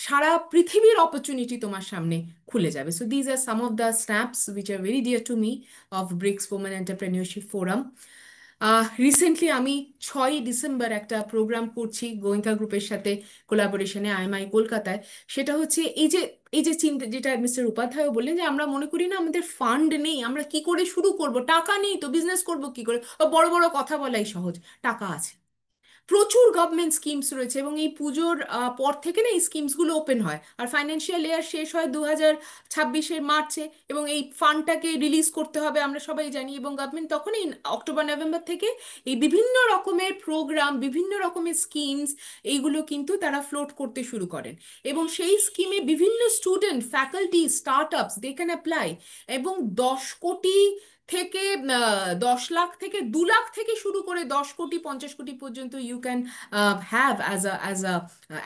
সারা পৃথিবীর অপরচুনিটি তোমার সামনে খুলে যাবে। So these are some of the snaps which are very dear to me of BRICS women entrepreneurship forum. Recently আমি 6ই ডিসেম্বর একটা প্রোগ্রাম করছি গোয়েঙ্কা গ্রুপের সাথে কোলাবোরেশনে, আইএমআই কলকাতায়। সেটা হচ্ছে এই যে চিন্তা, যেটা মিস্টার উপাধ্যায়ও বললেন, যে আমরা মনে করি না আমাদের ফান্ড নেই, আমরা কি করে শুরু করব, টাকা নেই তো বিজনেস করব কি করে, ও বড় বড় কথা বলাই সহজ। টাকা আছে, প্রচুর গভর্নমেন্ট স্কিমস রয়েছে, এবং এই পুজোর পর থেকে না এই স্কিমসগুলো ওপেন হয়, আর ফাইন্যান্সিয়াল ইয়ার শেষ হয় 2026-এর মার্চে, এবং এই ফান্ডটাকে রিলিজ করতে হবে আমরা সবাই জানি। এবং গভর্নমেন্ট তখন এই অক্টোবর নভেম্বর থেকে এই বিভিন্ন রকমের প্রোগ্রাম, বিভিন্ন রকমের স্কিমস, এইগুলো কিন্তু তারা ফ্লোট করতে শুরু করেন। এবং সেই স্কিমে বিভিন্ন স্টুডেন্ট, ফ্যাকাল্টি, স্টার্ট আপস দে ক্যান অ্যাপ্লাই। এবং 10 কোটি থেকে 10 লাখ থেকে 2 লাখ থেকে শুরু করে 10 কোটি 50 কোটি পর্যন্ত you can have as a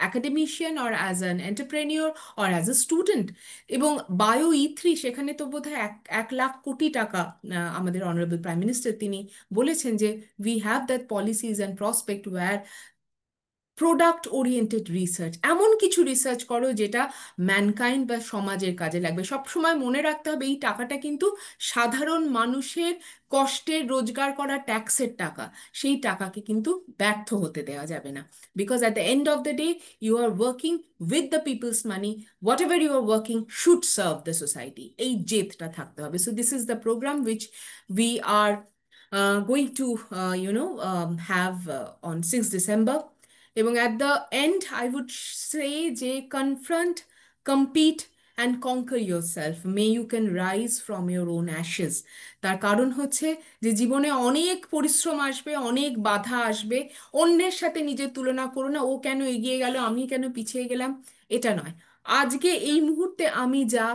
academician or as an entrepreneur or as a student. এবং বায়ো E3 সেখানে তো বোধহয় 1 লাখ কোটি টাকা, আমাদের অনারেবল প্রাইম মিনিস্টার তিনি বলেছেন যে we have that policies and prospect were product oriented research, এমন কিছু রিসার্চ করো যেটা ম্যানকাইন্ড বা সমাজের কাজে লাগবে। সব সময় মনে রাখতে হবে এই টাকাটা কিন্তু সাধারণ মানুষের কষ্টের রোজগার করা ট্যাক্সের টাকা, সেই টাকাকে কিন্তু ব্যর্থ হতে দেওয়া যাবে না। Because at the end of the day you are working with the people's money, whatever you are working should serve the society, এই জেদটা থাকতে হবে। So this is the program which we are going to have on 6th December. এবং at the end I would say যে confront, compete and conquer yourself, may you can rise from your own ashes. তার কারণ হচ্ছে যে জীবনে অনেক পরিশ্রম আসবে, অনেক বাধা আসবে। অন্যের সাথে নিজের তুলনা করো না, ও কেন এগিয়ে গেল আমি কেন পিছিয়ে গেলাম, এটা নয়। আজকে এই মুহূর্তে আমি যা,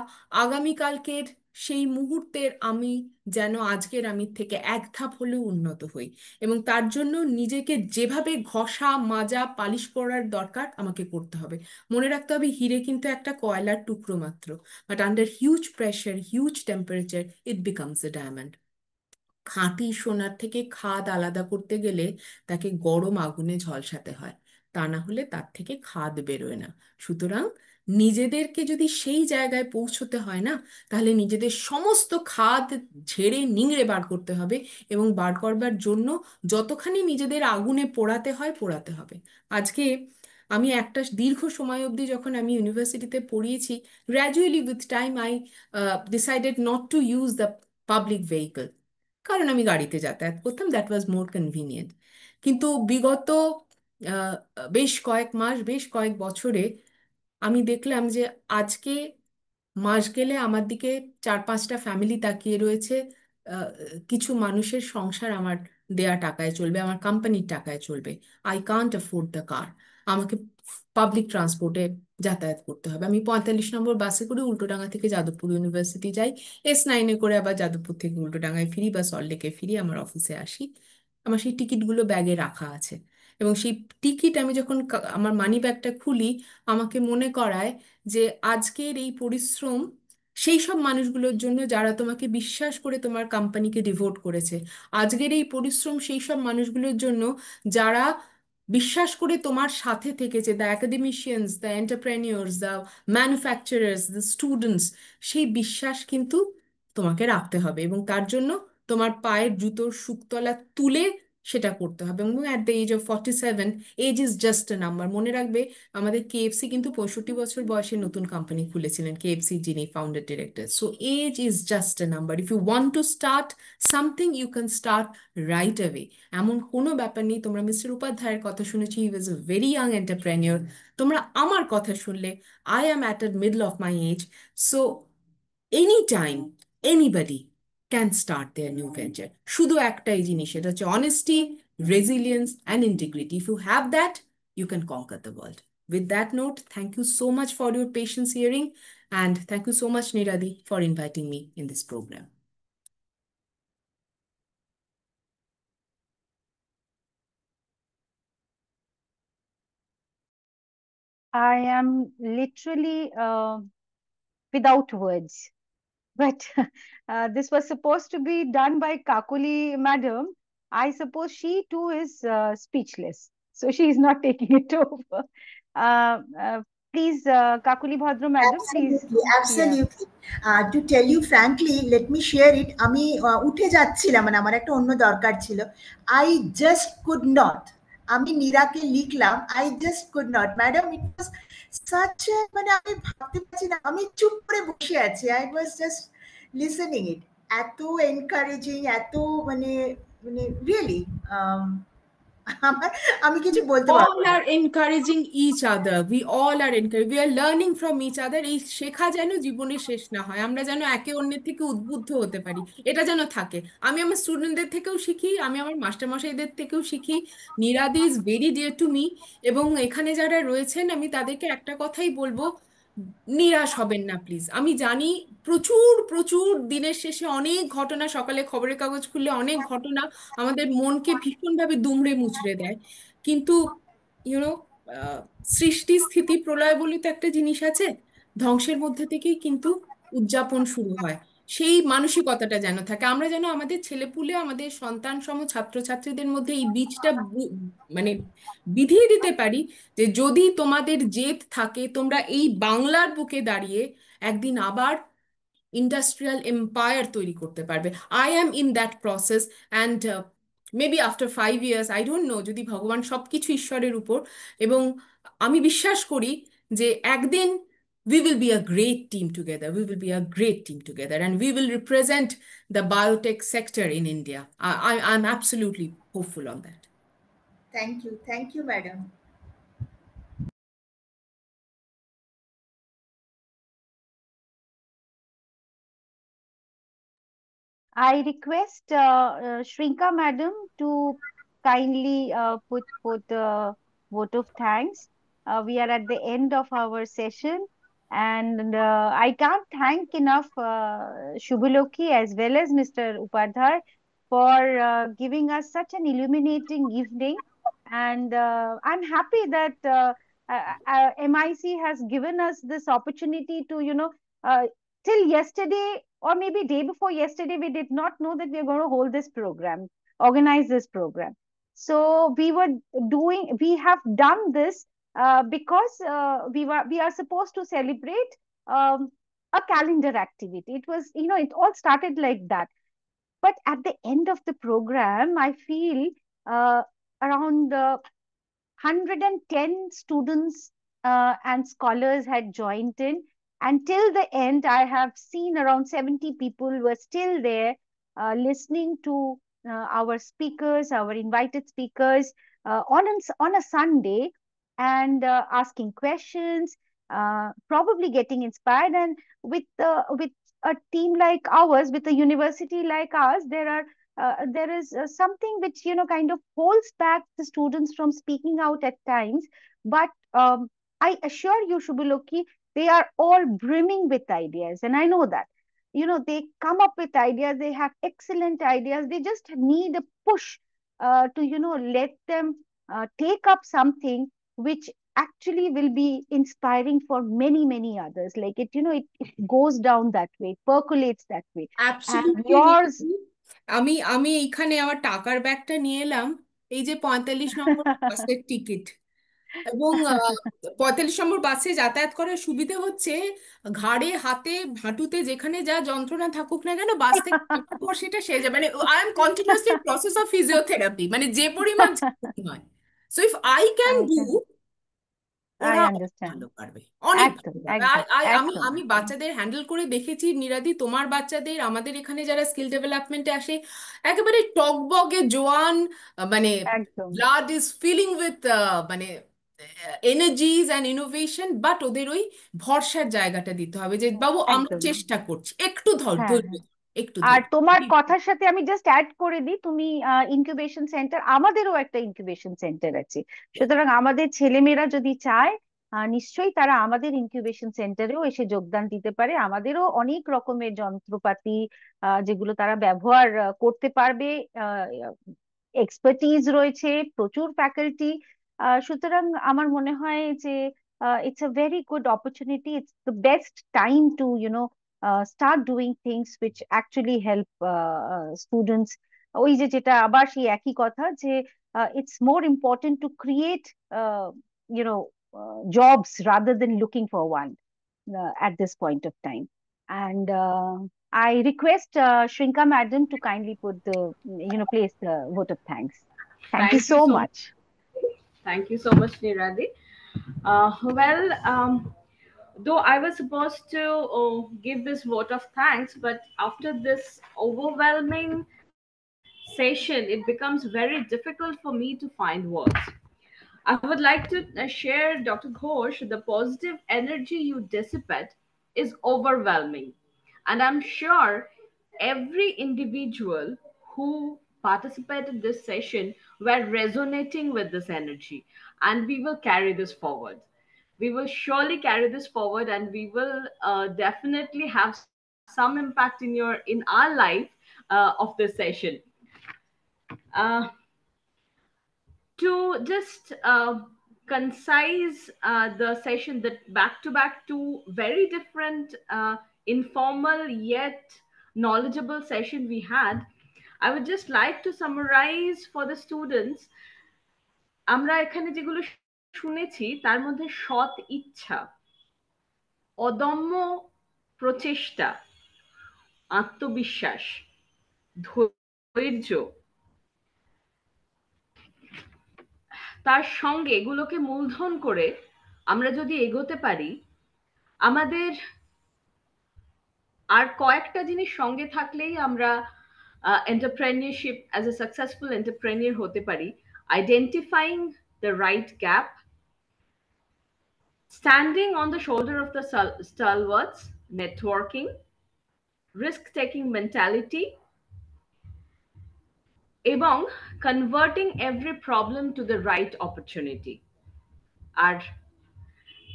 আগামীকালকের সেই মুহূর্তের আমি যেন আজকের আমির থেকে এক ধাপ হলেও উন্নত হই। এবং তার জন্য নিজেকে যেভাবে ঘষা মাজা পালিশ করার দরকার আমাকে করতে হবে। মনে রাখতে হবে হিরে কিন্তু একটা কয়লার টুকরো মাত্র, but under huge pressure, huge temperature, it becomes a diamond. খাঁটি সোনার থেকে খাদ আলাদা করতে গেলে তাকে গরম আগুনে ঝলসাতে হয়, তা না হলে তার থেকে খাদ বেরোয় না। সুতরাং নিজেদেরকে যদি সেই জায়গায় পৌঁছতে হয় না, তাহলে নিজেদের সমস্ত খাদ ঝেড়ে নিংড়ে বার করতে হবে, এবং বার করবার জন্য যতখানি নিজেদের আগুনে পোড়াতে হয় পোড়াতে হবে। আজকে আমি একটা দীর্ঘ সময় অবধি যখন আমি ইউনিভার্সিটিতে পড়িয়েছি, gradually with time I decided not to use the public vehicle, কারণ আমি গাড়িতে যাতায়াত করতাম, দ্যাট ওয়াজ মোর কনভিনিয়েন্ট। কিন্তু বিগত আহ, বেশ কয়েক মাস, বেশ কয়েক বছরে আমি দেখলাম যে আজকে মাস গেলে আমার দিকে 4-5টা ফ্যামিলি তাকিয়ে রয়েছে। আহ, কিছু মানুষের সংসার আমার দেয়া টাকায় চলবে, আমার কোম্পানির টাকায় চলবে। I can't afford the car, আমাকে পাবলিক ট্রান্সপোর্টে যাতায়াত করতে হবে। আমি 45 নম্বর বাসে করে উল্টোডাঙ্গা থেকে যাদবপুর ইউনিভার্সিটি যাই, S9-এ করে আবার যাদবপুর থেকে উল্টোডাঙ্গায় ফিরি বা সল্টলেকে ফিরি, আমার অফিসে আসি। আমার সেই টিকিটগুলো ব্যাগে রাখা আছে, এবং সেই টিকিট আমি যখন আমার মানি ব্যাগটা খুলি, আমাকে মনে করায় যে আজকের এই পরিশ্রম সেই সব মানুষগুলোর জন্য যারা তোমাকে বিশ্বাস করে তোমার কোম্পানিকে ডিভোট করেছে। আজকের এই পরিশ্রম সেই সব মানুষগুলোর জন্য যারা বিশ্বাস করে তোমার সাথে থেকেছে, the academicians, the entrepreneurs, the manufacturers, the students. সেই বিশ্বাস কিন্তু তোমাকে রাখতে হবে, এবং তার জন্য তোমার পায়ের জুতোর শুকতলা তুলে সেটা করতে হবে। এবং at the age of 47, age is just a number. মনে রাখবে, আমাদের কেএফসি কিন্তু 65 বছর বয়সে নতুন কোম্পানি খুলেছিলেন, কেএফসি যিনি founder director. So age is just a number. If you want to start something, you can start right away. এমন কোনো ব্যাপার নেই। তোমরা মিস্টার উপাধ্যায়ের কথা শুনেছি, he was a very young entrepreneur. তোমরা আমার কথা শুনলে, I am at the middle of my age. So any time anybody can start their new venture. শুধু একটাই জিনিস, সেটা হচ্ছে honesty, resilience and integrity. If you have that, you can conquer the world. With that note, thank you so much for your patience hearing, and thank you so much, Niradi, for inviting me in this program. I am literally without words. But this was supposed to be done by Kakuli madam. I suppose she too is speechless. So she is not taking it over. Please, Kakuli Bhadra madam, please. Absolutely, Yeah. absolutely. To tell you frankly, let me share it. আমি উঠে যাচ্ছিলাম, মানে আমার একটা অন্য দরকার ছিল। I just could not. আমি নীরাকে লিখলাম, I just could not. Madam, it was such a, মানে আমি ভাবতে পারছি না, আমি চুপ করে বসে আছি। I was just listening it. এত এনকারেজিং, এত মানে মানে রিয়েলি আমি কিছু বলতে পারবো All না। are encouraging each other. We all are encouraging. We are learning from each other. এই শেখা যেন জীবনে শেষ না হয়, আমরা যেন একে অন্যের থেকে উদ্বুদ্ধ হতে পারি, এটা যেন থাকে। আমি আমার স্টুডেন্টদের থেকেও শিখি, আমি আমার মাস্টারমশাইদের থেকেও শিখি। নিরাদি is very dear to me. এবং এখানে যারা রয়েছেন, আমি তাদেরকে একটা কথাই বলবো, নিরাশ হবেন না প্লিজ। আমি জানি প্রচুর প্রচুর দিনের শেষে অনেক ঘটনা, সকালে খবরের কাগজ খুললে অনেক ঘটনা আমাদের মনকে ভীষণভাবে দুমড়ে মুচড়ে দেয়। কিন্তু ইউনো, সৃষ্টি স্থিতি প্রলয় বলে তো একটা জিনিস আছে। ধ্বংসের মধ্যে থেকেই কিন্তু উদযাপন শুরু হয়। সেই মানসিকতাটা যেন থাকে। আমরা যেন আমাদের ছেলেপুলে, আমাদের সন্তান সম ছাত্রছাত্রীদের মধ্যে এই বীজটা মানে বিধিয়ে দিতে পারি, যে যদি তোমাদের জেদ থাকে, তোমরা এই বাংলার বুকে দাঁড়িয়ে একদিন আবার ইন্ডাস্ট্রিয়াল এম্পায়ার তৈরি করতে পারবে। I am in that process, and maybe after 5 years, I don't know, যদি ভগবান সবকিছু ঈশ্বরের উপর, এবং আমি বিশ্বাস করি যে একদিন we will be a great team together. We will be a great team together, and we will represent the biotech sector in India. I'm absolutely hopeful on that. Thank you, madam. I request Shrinka madam to kindly put the vote of thanks. We are at the end of our session, and I can't thank enough Shubhaloki as well as Mr. Upadhyay for giving us such an illuminating evening. And I'm happy that MIC has given us this opportunity to, till yesterday or maybe day before yesterday, we did not know that we are going to hold this program, organize this program. So we have done this because we are supposed to celebrate a calendar activity. It was, it all started like that. But at the end of the program, I feel around 110 students and scholars had joined in. Until the end, I have seen around 70 people were still there listening to our speakers, our invited speakers on a Sunday, and asking questions, probably getting inspired. And with a team like ours, with a university like ours, there is something which kind of holds back the students from speaking out at times. But I assure you, Shubhaloki, they are all brimming with ideas, and I know that. They come up with ideas. They have excellent ideas. They just need a push to let them take up something which actually will be inspiring for many others. Like it goes down that way, percolates that way. And Absolutely, yours. আমি এইখানে আমার টাকার ব্যাগটা নিয়ে এলাম, এই যে 45 নম্বর বাসের টিকিট। এবং 45 নম্বর বাসে যাতায়াত করার সুবিধা হচ্ছে ঘাড়ে, হাতে, হাঁটুতে যেখানে যা যন্ত্রণা থাকুক না কেন, বাস থেকে নামার পর সেটা সেরে যাবে। মানে I am continuously process of physiotherapy, মানে যে পরিমাণ যন্ত্রণা হয়। So if I can I do, can, ওরা I অনেক understand. ভালো পারবে, অনেক একদম, ভালো পারবে। একদম, আমি একদম, আমি একদম। বাচ্চাদের হ্যান্ডেল করে দেখেছি নিরাদি, তোমার বাচ্চাদের, আমাদের এখানে যারা স্কিল ডেভেলপমেন্টে আসে, একেবারে টকবগে জোয়ান, মানে একদম, ব্লাড ইজ ফিলিং উইথ মানে এনার্জিজ অ্যান্ড ইনোভেশন, বাট ওদের ওই ভরসার জায়গাটা দিতে হবে যে বাবু আমরা একদম। চেষ্টা করছি, একটু হ্যাঁ, ধৈর্য হ্যাঁ। একটু আর ধৈর্য। তোমার কথার সাথে আমি জাস্ট অ্যাড করে দিই, তুমি ইনকিউবেশন সেন্টার, আমাদেরও একটা ইনকিউবেশন সেন্টার আছে। সুতরাং আমাদের ছেলেমেয়েরা যদি চায়, নিশ্চয়ই তারা আমাদের ইনকিউবেশন সেন্টারেও এসে যোগদান দিতে পারে। আমাদেরও অনেক রকমের যন্ত্রপাতি যেগুলো তারা ব্যবহার করতে পারবে, এক্সপার্টিজ রয়েছে, প্রচুর ফ্যাকাল্টি। সুতরাং আমার মনে হয় যে it's a very good opportunity. It's the best time to, start doing things which actually help students. ওই যে যেটা আবার সেই একই কথা যে it's more important to create you know jobs rather than looking for one at this point of time. And I request Shrinka madam to kindly put the, place the vote of thanks. Thank you Thank you so so much. Thank you so much, Niradi. Well, though I was supposed to give this vote of thanks, but after this overwhelming session, it becomes very difficult for me to find words. I would like to share, Dr. Ghosh, the positive energy you dissipate is overwhelming. And I'm sure every individual who participated in this session were resonating with this energy. And we will carry this forward. We will surely carry this forward, and we will definitely have some impact in our life of this session. Uh, to just concise the session, that back to back two very different informal yet knowledgeable session we had, I would just like to summarize for the students. আমরা এখানে যেগুলো শুনেছি তার মধ্যে সৎ ইচ্ছা, অদম্য প্রচেষ্টা, আত্মবিশ্বাস, ধৈর্য, তার সঙ্গে এগুলোকে মূলধন করে আমরা যদি এগোতে পারি, আমাদের আর কয়েকটা জিনিস সঙ্গে থাকলেই আমরা entrepreneurship as a successful entrepreneur হতে পারি। Identifying the right gap, standing on the shoulder of the stalwarts, networking, risk-taking mentality, এবং converting every problem to the right opportunity. আর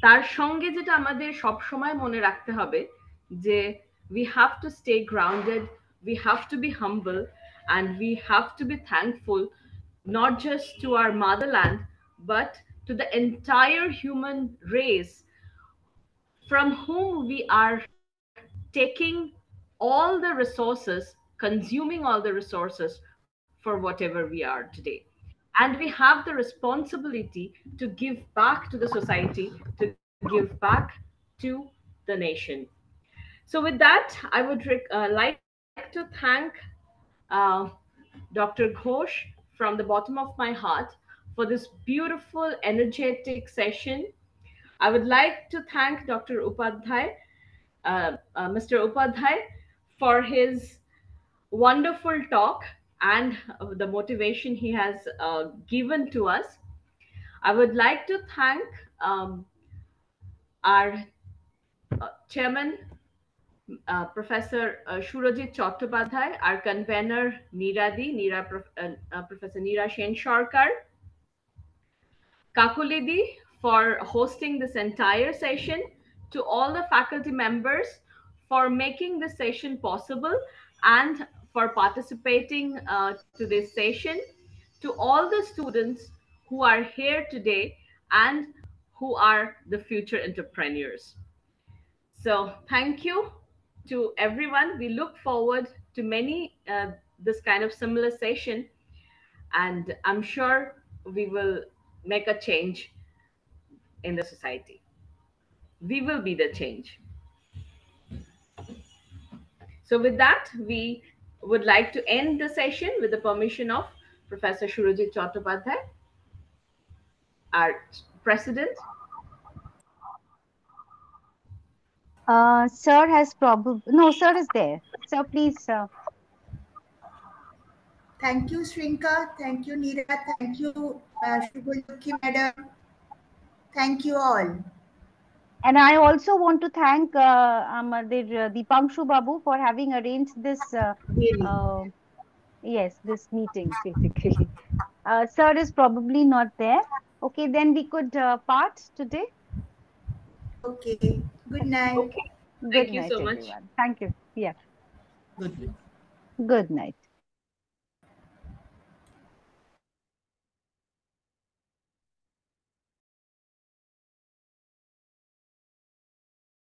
তার সঙ্গে যেটা আমাদের সব সময় মনে রাখতে হবে যে we have to stay grounded, we have to be humble, and we have to be thankful not just to our motherland but to the entire human race from whom we are taking all the resources, consuming all the resources for whatever we are today. And we have the responsibility to give back to the society, to give back to the nation. So with that, I would like to thank Dr. Ghosh from the bottom of my heart for this beautiful, energetic session. I would like to thank Dr. Upadhyay, Mr. Upadhyay, for his wonderful talk and the motivation he has given to us. I would like to thank our chairman, Professor Shurojit Chattopadhyay, our convener Niradi, Professor Neera Sen Sarkar, Kakulidi for hosting this entire session, to all the faculty members for making this session possible and for participating to this session, to all the students who are here today and who are the future entrepreneurs. So thank you to everyone. We look forward to many this kind of similar session, and I'm sure we will make a change in the society. We will be the change. So with that, we would like to end the session with the permission of Professor Surojit Chattopadhyay, our president. Sir has no, sir is there. Sir, please. Thank you, Shrinka. Thank you, Neera. Thank you, Shubhalakshmi madam. Thank you all. And I also want to thank Deepangshu Babu for having arranged this. Really. Yes, this meeting basically. Sir is probably not there. Okay, then we could part today. Okay. Good night. Okay. Good Thank you night, so much. everyone. Thank you. Yeah. Good night. Good night.